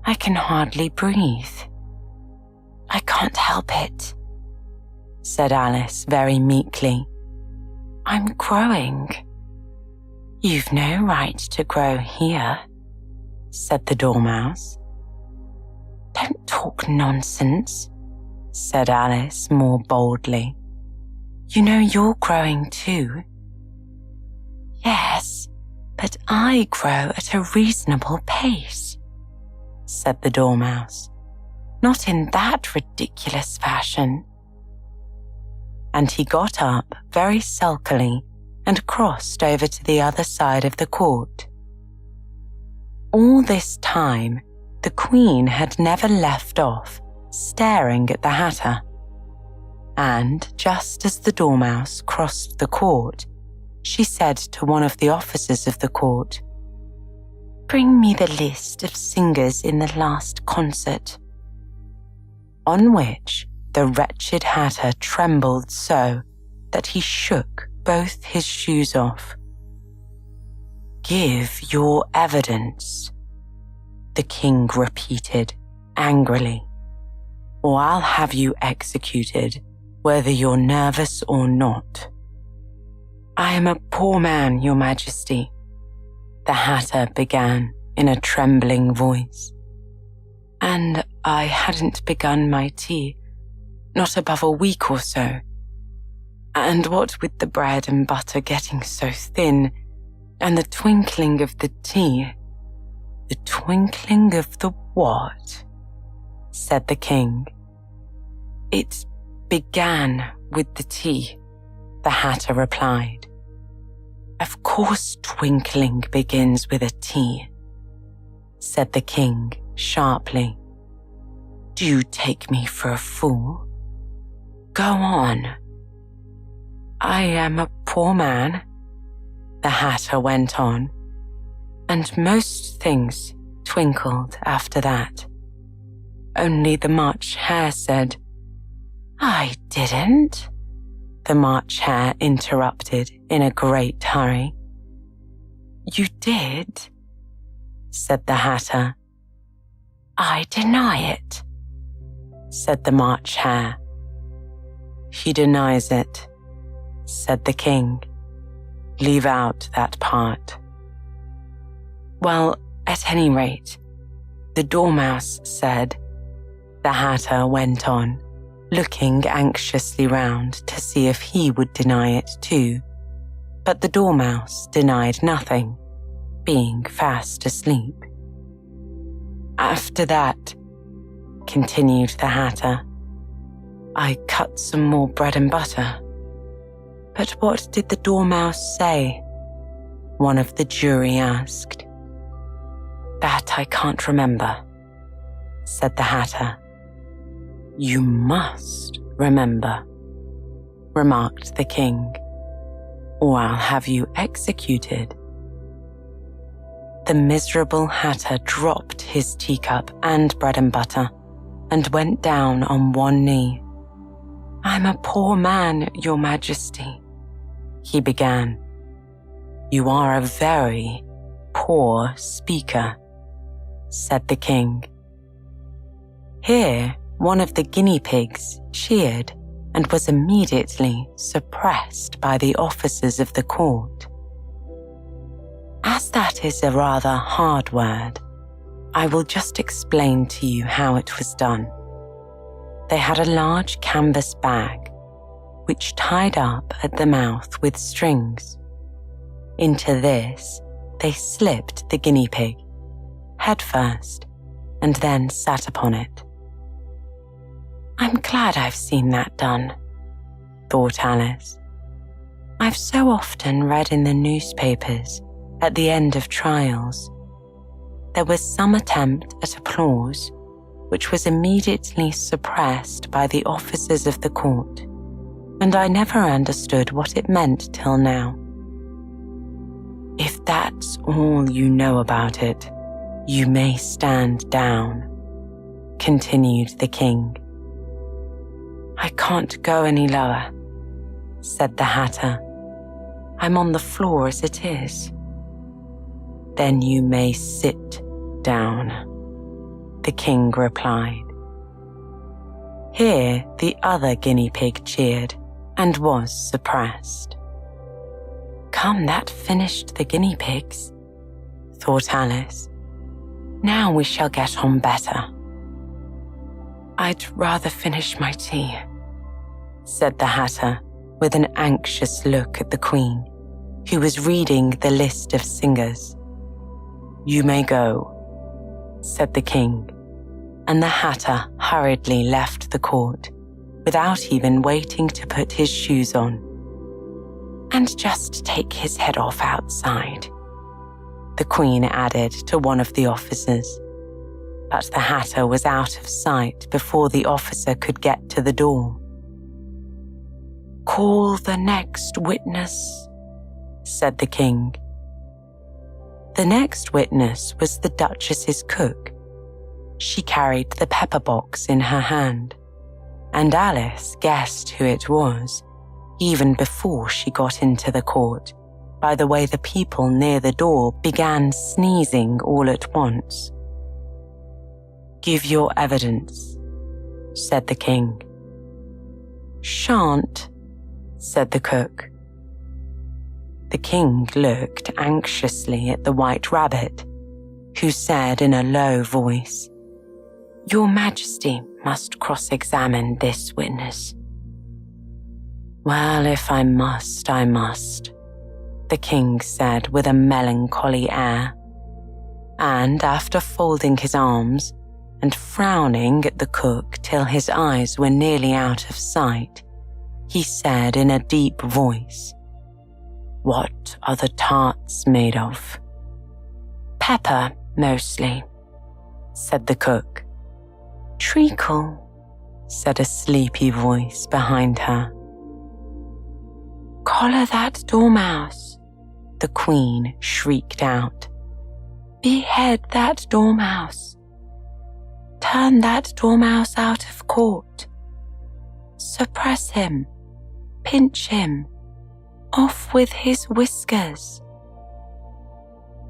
Speaker 1: "I can hardly breathe." "I can't help it," said Alice very meekly. "I'm growing." "You've no right to grow here," said the Dormouse. "Don't talk nonsense," said Alice more boldly. "You know you're growing too." "Yes, but I grow at a reasonable pace," said the Dormouse. "Not in that ridiculous fashion." And he got up very sulkily and crossed over to the other side of the court. All this time, the Queen had never left off staring at the Hatter. And just as the Dormouse crossed the court, she said to one of the officers of the court, "Bring me the list of singers in the last concert." On which the wretched Hatter trembled so that he shook both his shoes off. "Give your evidence," the king repeated angrily, "or I'll have you executed whether you're nervous or not." "I am a poor man, Your Majesty," the Hatter began in a trembling voice. "And I hadn't begun my tea, not above a week or so. And what with the bread and butter getting so thin, and the twinkling of the tea—" "The twinkling of the what?" said the king. "It began with the tea," the Hatter replied. "Of course twinkling begins with a T," said the king sharply. "Do you take me for a fool? Go on." "I am a poor man," the Hatter went on, "and most things twinkled after that. Only the March Hare said—" "I didn't," the March Hare interrupted in a great hurry. "You did," said the Hatter. "I deny it," said the March Hare. "He denies it," said the king. "Leave out that part." "Well, at any rate, the Dormouse said," the Hatter went on, looking anxiously round to see if he would deny it too. But the Dormouse denied nothing, being fast asleep. "After that," continued the Hatter, "I cut some more bread and butter." "But what did the Dormouse say?" one of the jury asked. "That I can't remember," said the Hatter. "You must remember," remarked the king, "or I'll have you executed." The miserable Hatter dropped his teacup and bread and butter and went down on one knee. "I'm a poor man, Your Majesty," he began. "You are a very poor speaker," said the king. Here, one of the guinea pigs cheered and was immediately suppressed by the officers of the court. As that is a rather hard word, I will just explain to you how it was done. They had a large canvas bag, which tied up at the mouth with strings. Into this, they slipped the guinea pig, head first, and then sat upon it. "I'm glad I've seen that done," thought Alice. "I've so often read in the newspapers at the end of trials. There was some attempt at applause, which was immediately suppressed by the officers of the court, and I never understood what it meant till now." "If that's all you know about it, you may stand down," continued the king. "I can't go any lower," said the Hatter. "I'm on the floor as it is." "Then you may sit down," the king replied. Here the other guinea pig cheered and was suppressed. "Come, that finished the guinea pigs," thought Alice. "Now we shall get on better." "I'd rather finish my tea," said the Hatter with an anxious look at the Queen, who was reading the list of singers. "You may go," said the king, and the Hatter hurriedly left the court without even waiting to put his shoes on. "And just take his head off outside," the Queen added to one of the officers. But the Hatter was out of sight before the officer could get to the door. "Call the next witness," said the king. The next witness was the Duchess's cook. She carried the pepper box in her hand, and Alice guessed who it was, even before she got into the court, by the way the people near the door began sneezing all at once. "Give your evidence," said the king. "Shan't," said the cook. The king looked anxiously at the White Rabbit, who said in a low voice, "Your Majesty must cross-examine this witness." "Well, if I must, I must," the king said with a melancholy air, and after folding his arms and frowning at the cook till his eyes were nearly out of sight, he said in a deep voice. "What are the tarts made of?" "Pepper, mostly," said the cook. "Treacle," said a sleepy voice behind her. "Collar that dormouse," the queen shrieked out. "Behead that dormouse. Turn that dormouse out of court. Suppress him. Pinch him. Off with his whiskers."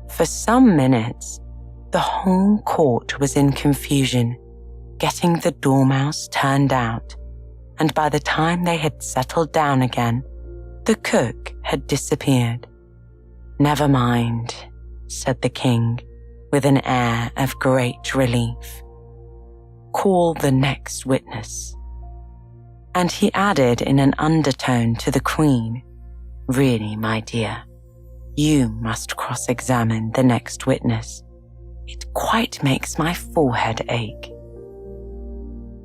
Speaker 1: For some minutes, the whole court was in confusion, getting the dormouse turned out, and by the time they had settled down again, the cook had disappeared. "Never mind," said the king, with an air of great relief. "Call the next witness." And he added in an undertone to the queen, "Really, my dear, you must cross-examine the next witness. It quite makes my forehead ache."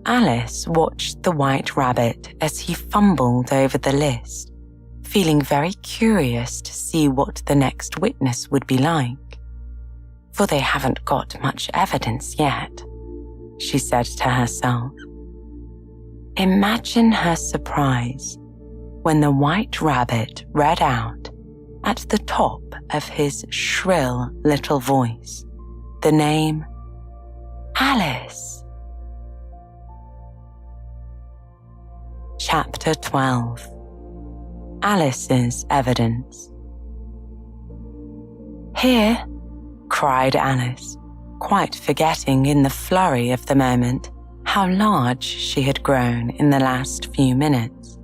Speaker 1: Alice watched the White Rabbit as he fumbled over the list, feeling very curious to see what the next witness would be like. "For they haven't got much evidence yet," she said to herself. Imagine her surprise when the White Rabbit read out, at the top of his shrill little voice, the name Alice. Chapter 12. Alice's Evidence. "Here," cried Alice, quite forgetting in the flurry of the moment how large she had grown in the last few minutes.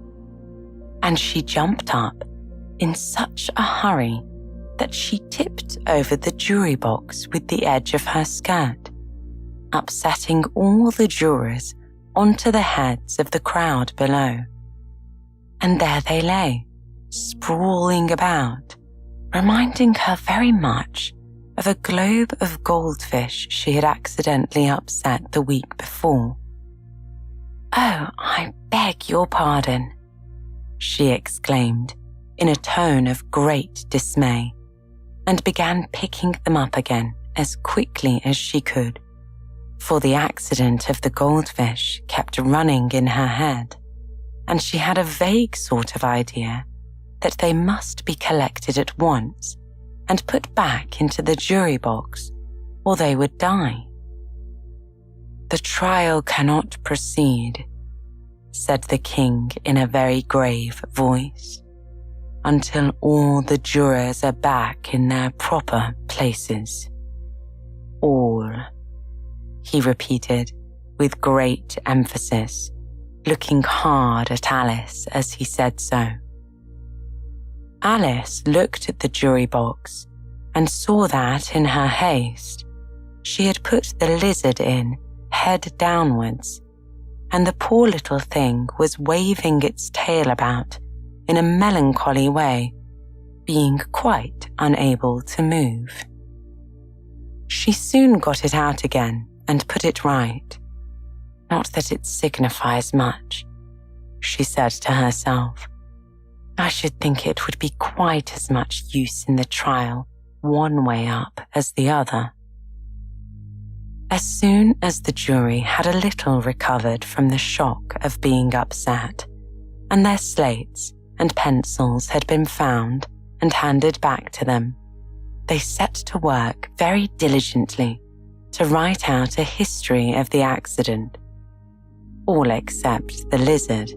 Speaker 1: And she jumped up in such a hurry that she tipped over the jury box with the edge of her skirt, upsetting all the jurors onto the heads of the crowd below. And there they lay, sprawling about, reminding her very much of a globe of goldfish she had accidentally upset the week before. "Oh, I beg your pardon," she exclaimed in a tone of great dismay, and began picking them up again as quickly as she could, for the accident of the goldfish kept running in her head, and she had a vague sort of idea that they must be collected at once and put back into the jury box, or they would die. "The trial cannot proceed," said the king in a very grave voice, "until all the jurors are back in their proper places. All," he repeated with great emphasis, looking hard at Alice as he said so. Alice looked at the jury box and saw that, in her haste, she had put the lizard in head downwards, and the poor little thing was waving its tail about in a melancholy way, being quite unable to move. She soon got it out again and put it right. "Not that it signifies much," she said to herself. "I should think it would be quite as much use in the trial one way up as the other." As soon as the jury had a little recovered from the shock of being upset, and their slates and pencils had been found and handed back to them, they set to work very diligently to write out a history of the accident, all except the lizard,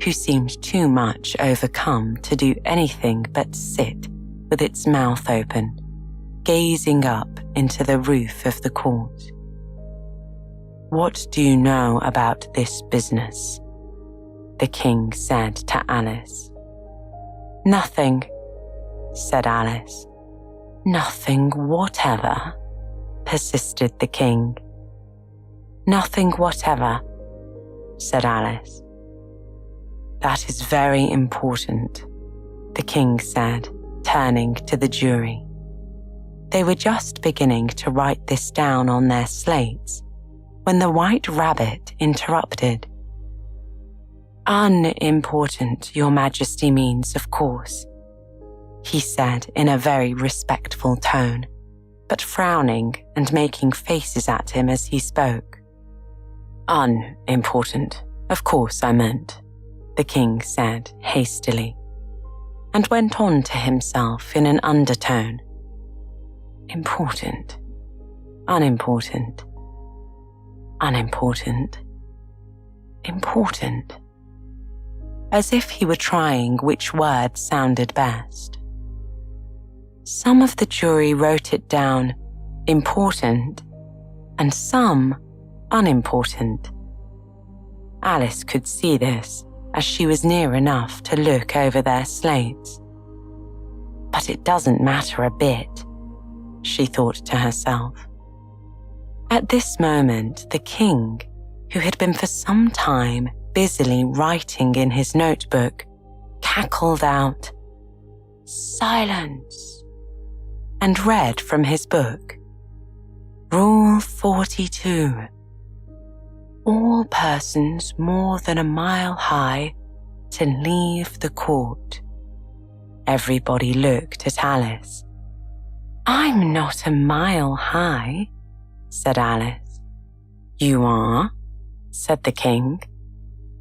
Speaker 1: who seemed too much overcome to do anything but sit with its mouth open, gazing up into the roof of the court. "What do you know about this business?" the king said to Alice. "Nothing," said Alice. "Nothing whatever," persisted the king. "Nothing whatever," said Alice. "That is very important," the king said, turning to the jury. They were just beginning to write this down on their slates when the White Rabbit interrupted. Unimportant, Your Majesty means, of course, he said in a very respectful tone, but frowning and making faces at him as he spoke. Unimportant, of course I meant, the king said hastily, and went on to himself in an undertone. Important, unimportant, unimportant, important, as if he were trying which word sounded best. Some of the jury wrote it down important and some unimportant. Alice could see this as she was near enough to look over their slates. But it doesn't matter a bit, she thought to herself. At this moment, the king, who had been for some time busily writing in his notebook, cackled out, "Silence!" and read from his book. Rule 42. All persons more than a mile high to leave the court. Everybody looked at Alice. I'm not a mile high, said Alice. You are, said the king.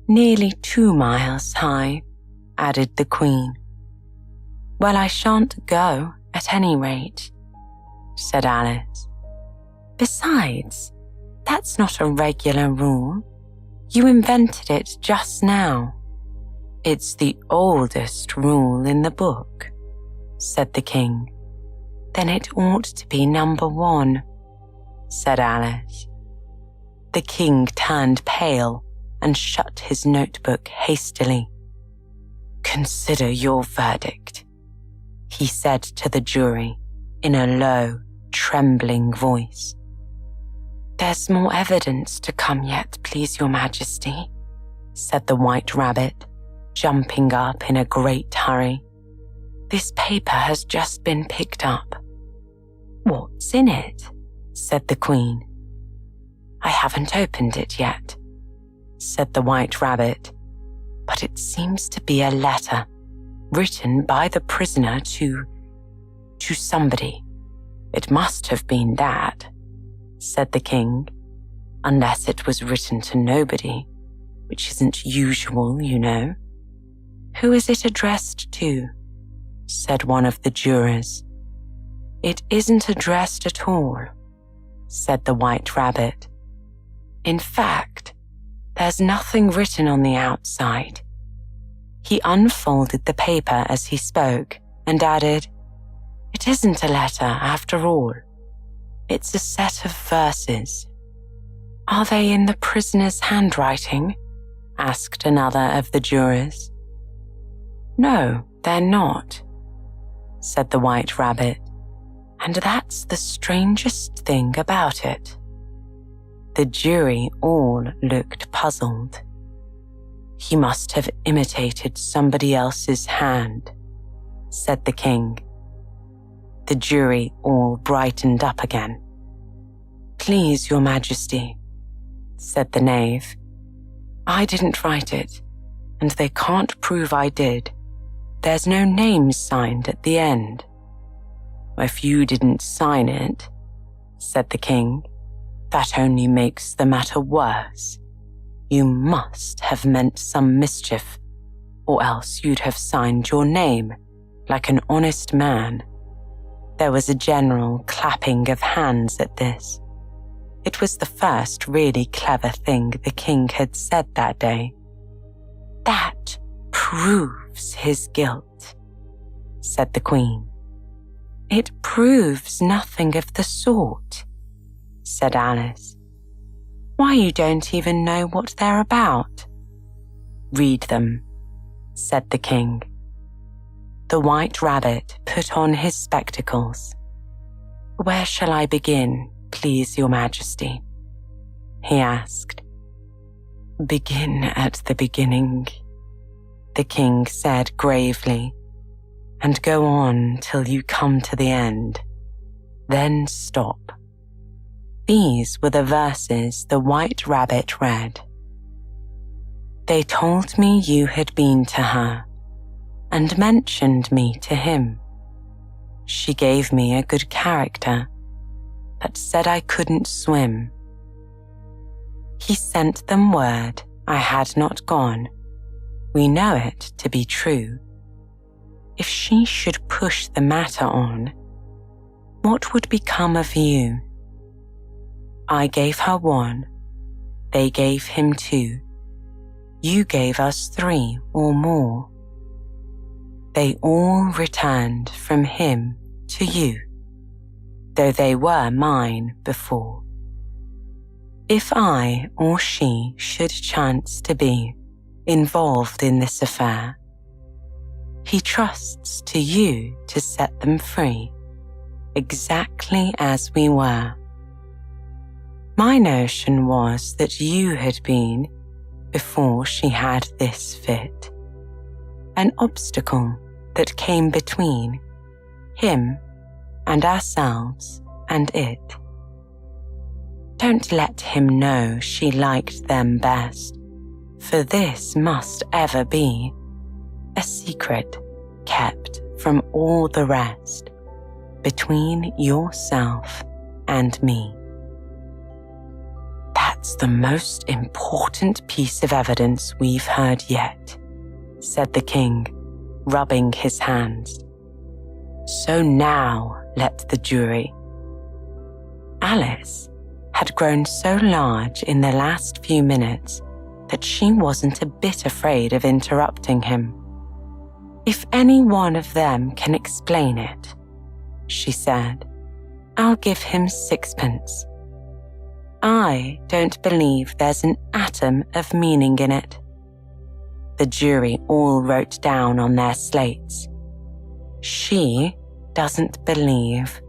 Speaker 1: Nearly 2 miles high, added the queen. Well, I shan't go, at any rate, said Alice. Besides, that's not a regular rule. You invented it just now. It's the oldest rule in the book, said the king. Then it ought to be number 1, said Alice. The king turned pale and shut his notebook hastily. Consider your verdict, he said to the jury in a low, trembling voice. There's more evidence to come yet, please your majesty, said the White Rabbit, jumping up in a great hurry. This paper has just been picked up. What's in it? Said the Queen. I haven't opened it yet, said the White Rabbit, but it seems to be a letter written by the prisoner to somebody. It must have been that, said the king, unless it was written to nobody, which isn't usual, you know. Who is it addressed to? Said one of the jurors. It isn't addressed at all, said the White Rabbit. In fact, there's nothing written on the outside. He unfolded the paper as he spoke and added, It isn't a letter after all. It's a set of verses. Are they in the prisoner's handwriting? Asked another of the jurors. No, they're not, said the White Rabbit, and that's the strangest thing about it. The jury all looked puzzled. He must have imitated somebody else's hand, said the king. The jury all brightened up again. Please, your majesty, said the knave. I didn't write it, and they can't prove I did. There's no name signed at the end. If you didn't sign it, said the king, that only makes the matter worse. You must have meant some mischief, or else you'd have signed your name like an honest man. There was a general clapping of hands at this. It was the first really clever thing the king had said that day. That proves his guilt, said the queen. It proves nothing of the sort, said Alice. Why, you don't even know what they're about. Read them, said the king. The White Rabbit put on his spectacles. Where shall I begin, please, your majesty? He asked. Begin at the beginning, the king said gravely, and go on till you come to the end. Then stop. These were the verses the White Rabbit read. They told me you had been to her and mentioned me to him. She gave me a good character, but said I couldn't swim. He sent them word I had not gone. We know it to be true. If she should push the matter on, what would become of you? I gave her 1, they gave him 2. You gave us 3 or more. They all returned from him to you, though they were mine before. If I or she should chance to be involved in this affair, he trusts to you to set them free, exactly as we were. My notion was that you had been, before she had this fit, an obstacle that came between him and ourselves and it. Don't let him know she liked them best, for this must ever be a secret kept from all the rest, between yourself and me. That's the most important piece of evidence we've heard yet, said the king, rubbing his hands. So now let the jury. Alice had grown so large in the last few minutes that she wasn't a bit afraid of interrupting him. If any one of them can explain it, she said, I'll give him 6pence. I don't believe there's an atom of meaning in it. The jury all wrote down on their slates. She doesn't believe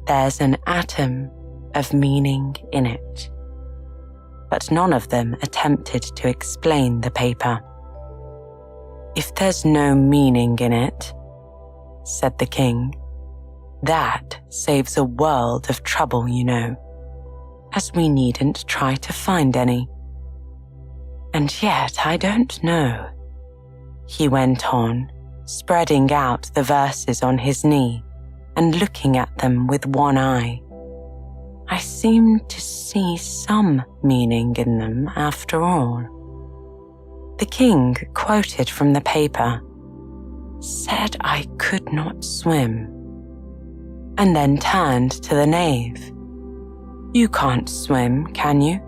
Speaker 1: there's an atom of meaning in it. But none of them attempted to explain the paper. If there's no meaning in it, said the king, that saves a world of trouble, you know, as we needn't try to find any. And yet I don't know, he went on, spreading out the verses on his knee and looking at them with one eye. I seem to see some meaning in them after all. The king quoted from the paper, said I could not swim, and then turned to the knave. You can't swim, can you?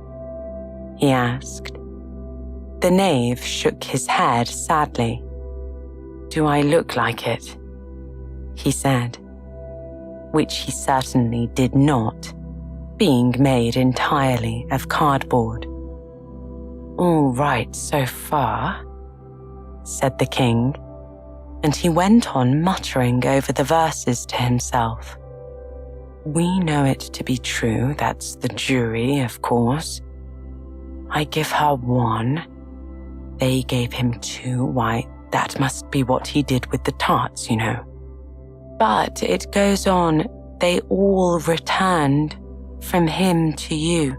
Speaker 1: He asked. The knave shook his head sadly. Do I look like it? He said, which he certainly did not, being made entirely of cardboard. All right so far, said the king, and he went on muttering over the verses to himself. We know it to be true, that's the jury, of course. I give her 1, they gave him 2, why, that must be what he did with the tarts, you know. But it goes on, they all returned from him to you,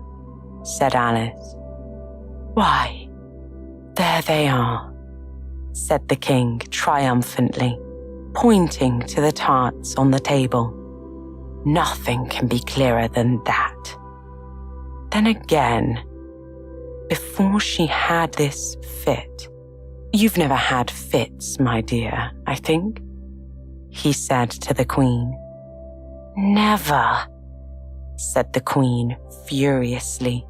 Speaker 1: said Alice. Why, there they are, said the king triumphantly, pointing to the tarts on the table. Nothing can be clearer than that. Then again, before she had this fit, you've never had fits, my dear, I think, he said to the Queen. Never, said the Queen furiously,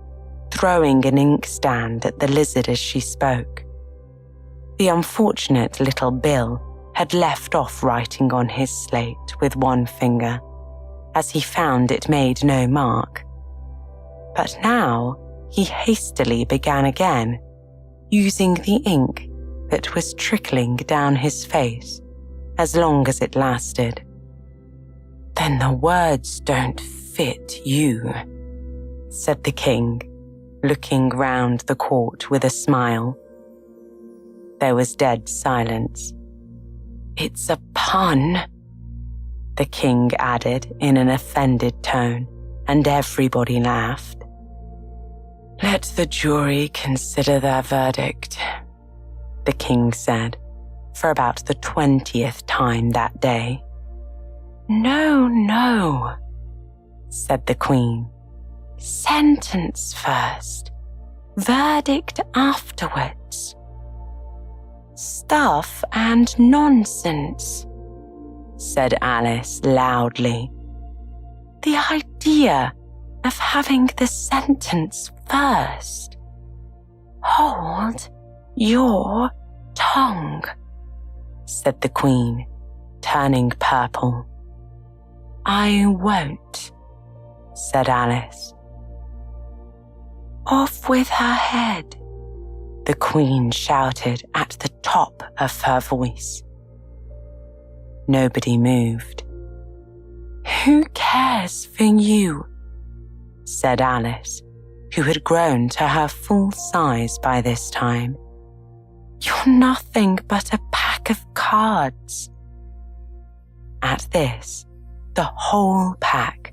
Speaker 1: throwing an inkstand at the lizard as she spoke. The unfortunate little Bill had left off writing on his slate with one finger, as he found it made no mark. But now he hastily began again, using the ink that was trickling down his face, as long as it lasted. Then the words don't fit you, said the king, looking round the court with a smile. There was dead silence. It's a pun, the king added in an offended tone, and everybody laughed. Let the jury consider their verdict, the king said, for about the 20th time that day. No, no, said the queen. Sentence first, verdict afterwards. Stuff and nonsense, said Alice loudly. The idea of having the sentence first. Hold your tongue, said the queen, turning purple. I won't, said Alice. Off with her head, the queen shouted at the top of her voice. Nobody moved. Who cares for you? Said Alice, who had grown to her full size by this time. You're nothing but a pack of cards. At this, the whole pack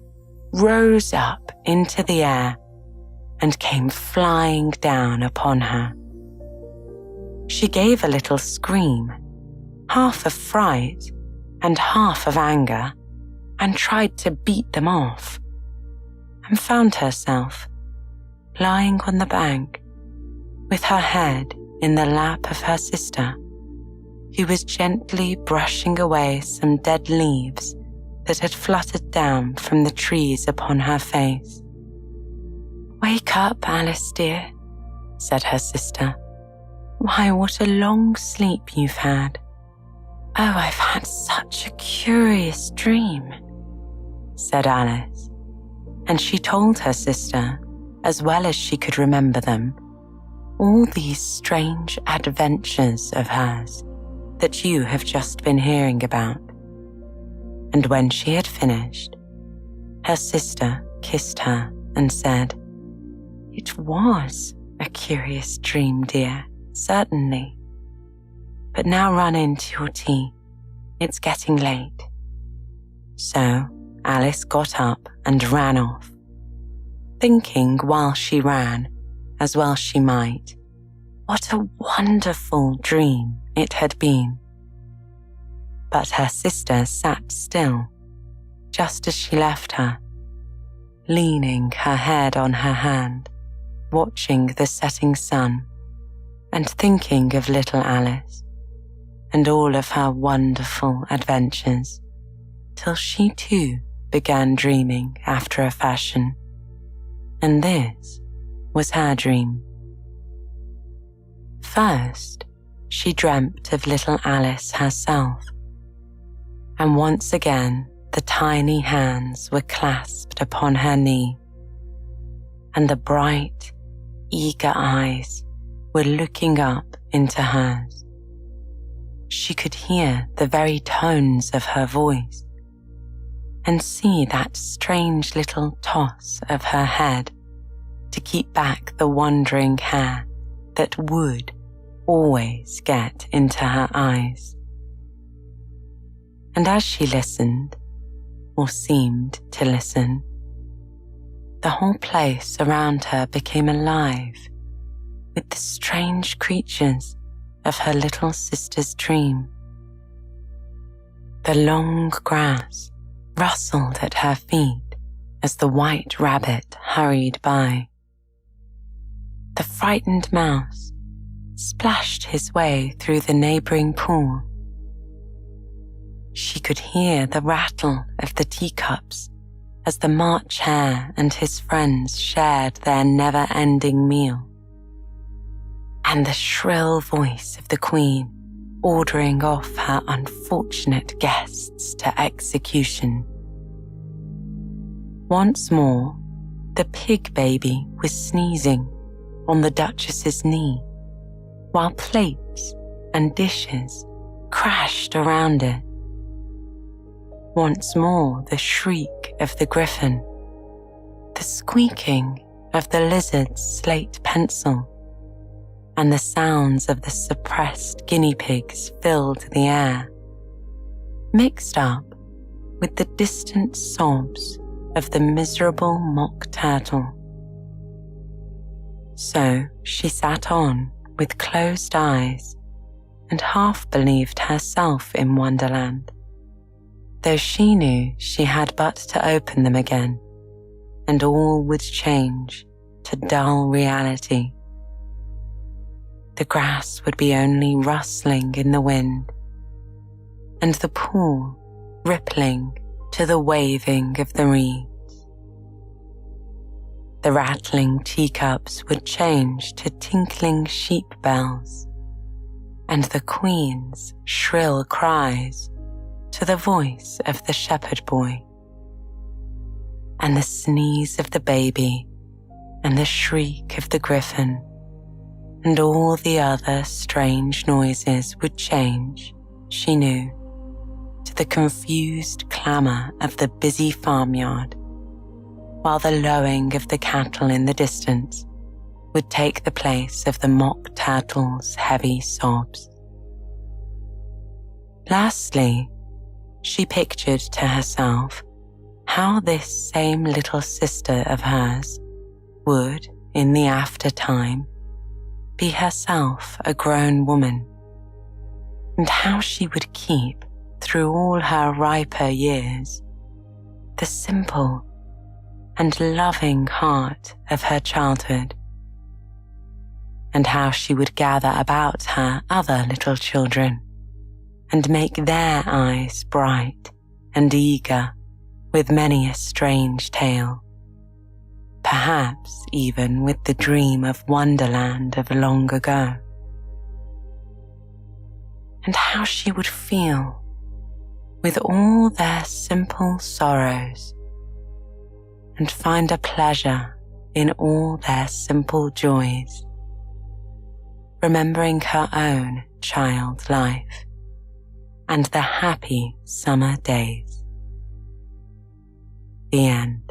Speaker 1: rose up into the air and came flying down upon her. She gave a little scream, half of fright and half of anger, and tried to beat them off, and found herself lying on the bank with her head in the lap of her sister, who was gently brushing away some dead leaves that had fluttered down from the trees upon her face. Wake up, Alice dear, said her sister. Why, what a long sleep you've had. Oh, I've had such a curious dream, said Alice, and she told her sister, as well as she could remember them, all these strange adventures of hers that you have just been hearing about. And when she had finished, her sister kissed her and said, It was a curious dream, dear, certainly. But now run into your tea. It's getting late. So Alice got up and ran off, thinking while she ran, as well she might, what a wonderful dream it had been. But her sister sat still, just as she left her, leaning her head on her hand, watching the setting sun, and thinking of little Alice, and all of her wonderful adventures, till she too began dreaming after a fashion, and this was her dream. First, she dreamt of little Alice herself, and once again the tiny hands were clasped upon her knee, and the bright, eager eyes were looking up into hers. She could hear the very tones of her voice and see that strange little toss of her head to keep back the wandering hair that would always get into her eyes. And as she listened, or seemed to listen, the whole place around her became alive with the strange creatures of her little sister's dream. The long grass rustled at her feet as the white rabbit hurried by. The frightened mouse splashed his way through the neighboring pool. She could hear the rattle of the teacups as the March Hare and his friends shared their never-ending meal, and the shrill voice of the Queen ordering off her unfortunate guests to execution. Once more, the pig baby was sneezing on the Duchess's knee, while plates and dishes crashed around it. Once more the shriek of the griffin, the squeaking of the lizard's slate pencil, and the sounds of the suppressed guinea pigs filled the air, mixed up with the distant sobs of the miserable mock turtle. So she sat on with closed eyes and half believed herself in Wonderland, though she knew she had but to open them again, and all would change to dull reality. The grass would be only rustling in the wind, and the pool rippling to the waving of the reeds. The rattling teacups would change to tinkling sheep bells, and the queen's shrill cries to the voice of the shepherd boy, and the sneeze of the baby and the shriek of the griffin and all the other strange noises would change, she knew, to the confused clamour of the busy farmyard, while the lowing of the cattle in the distance would take the place of the mock turtle's heavy sobs. Lastly, she pictured to herself how this same little sister of hers would, in the after-time, be herself a grown woman, and how she would keep, through all her riper years, the simple and loving heart of her childhood, and how she would gather about her other little children and make their eyes bright and eager with many a strange tale, perhaps even with the dream of Wonderland of long ago. And how she would feel with all their simple sorrows, and find a pleasure in all their simple joys, remembering her own child life and the happy summer days. The end.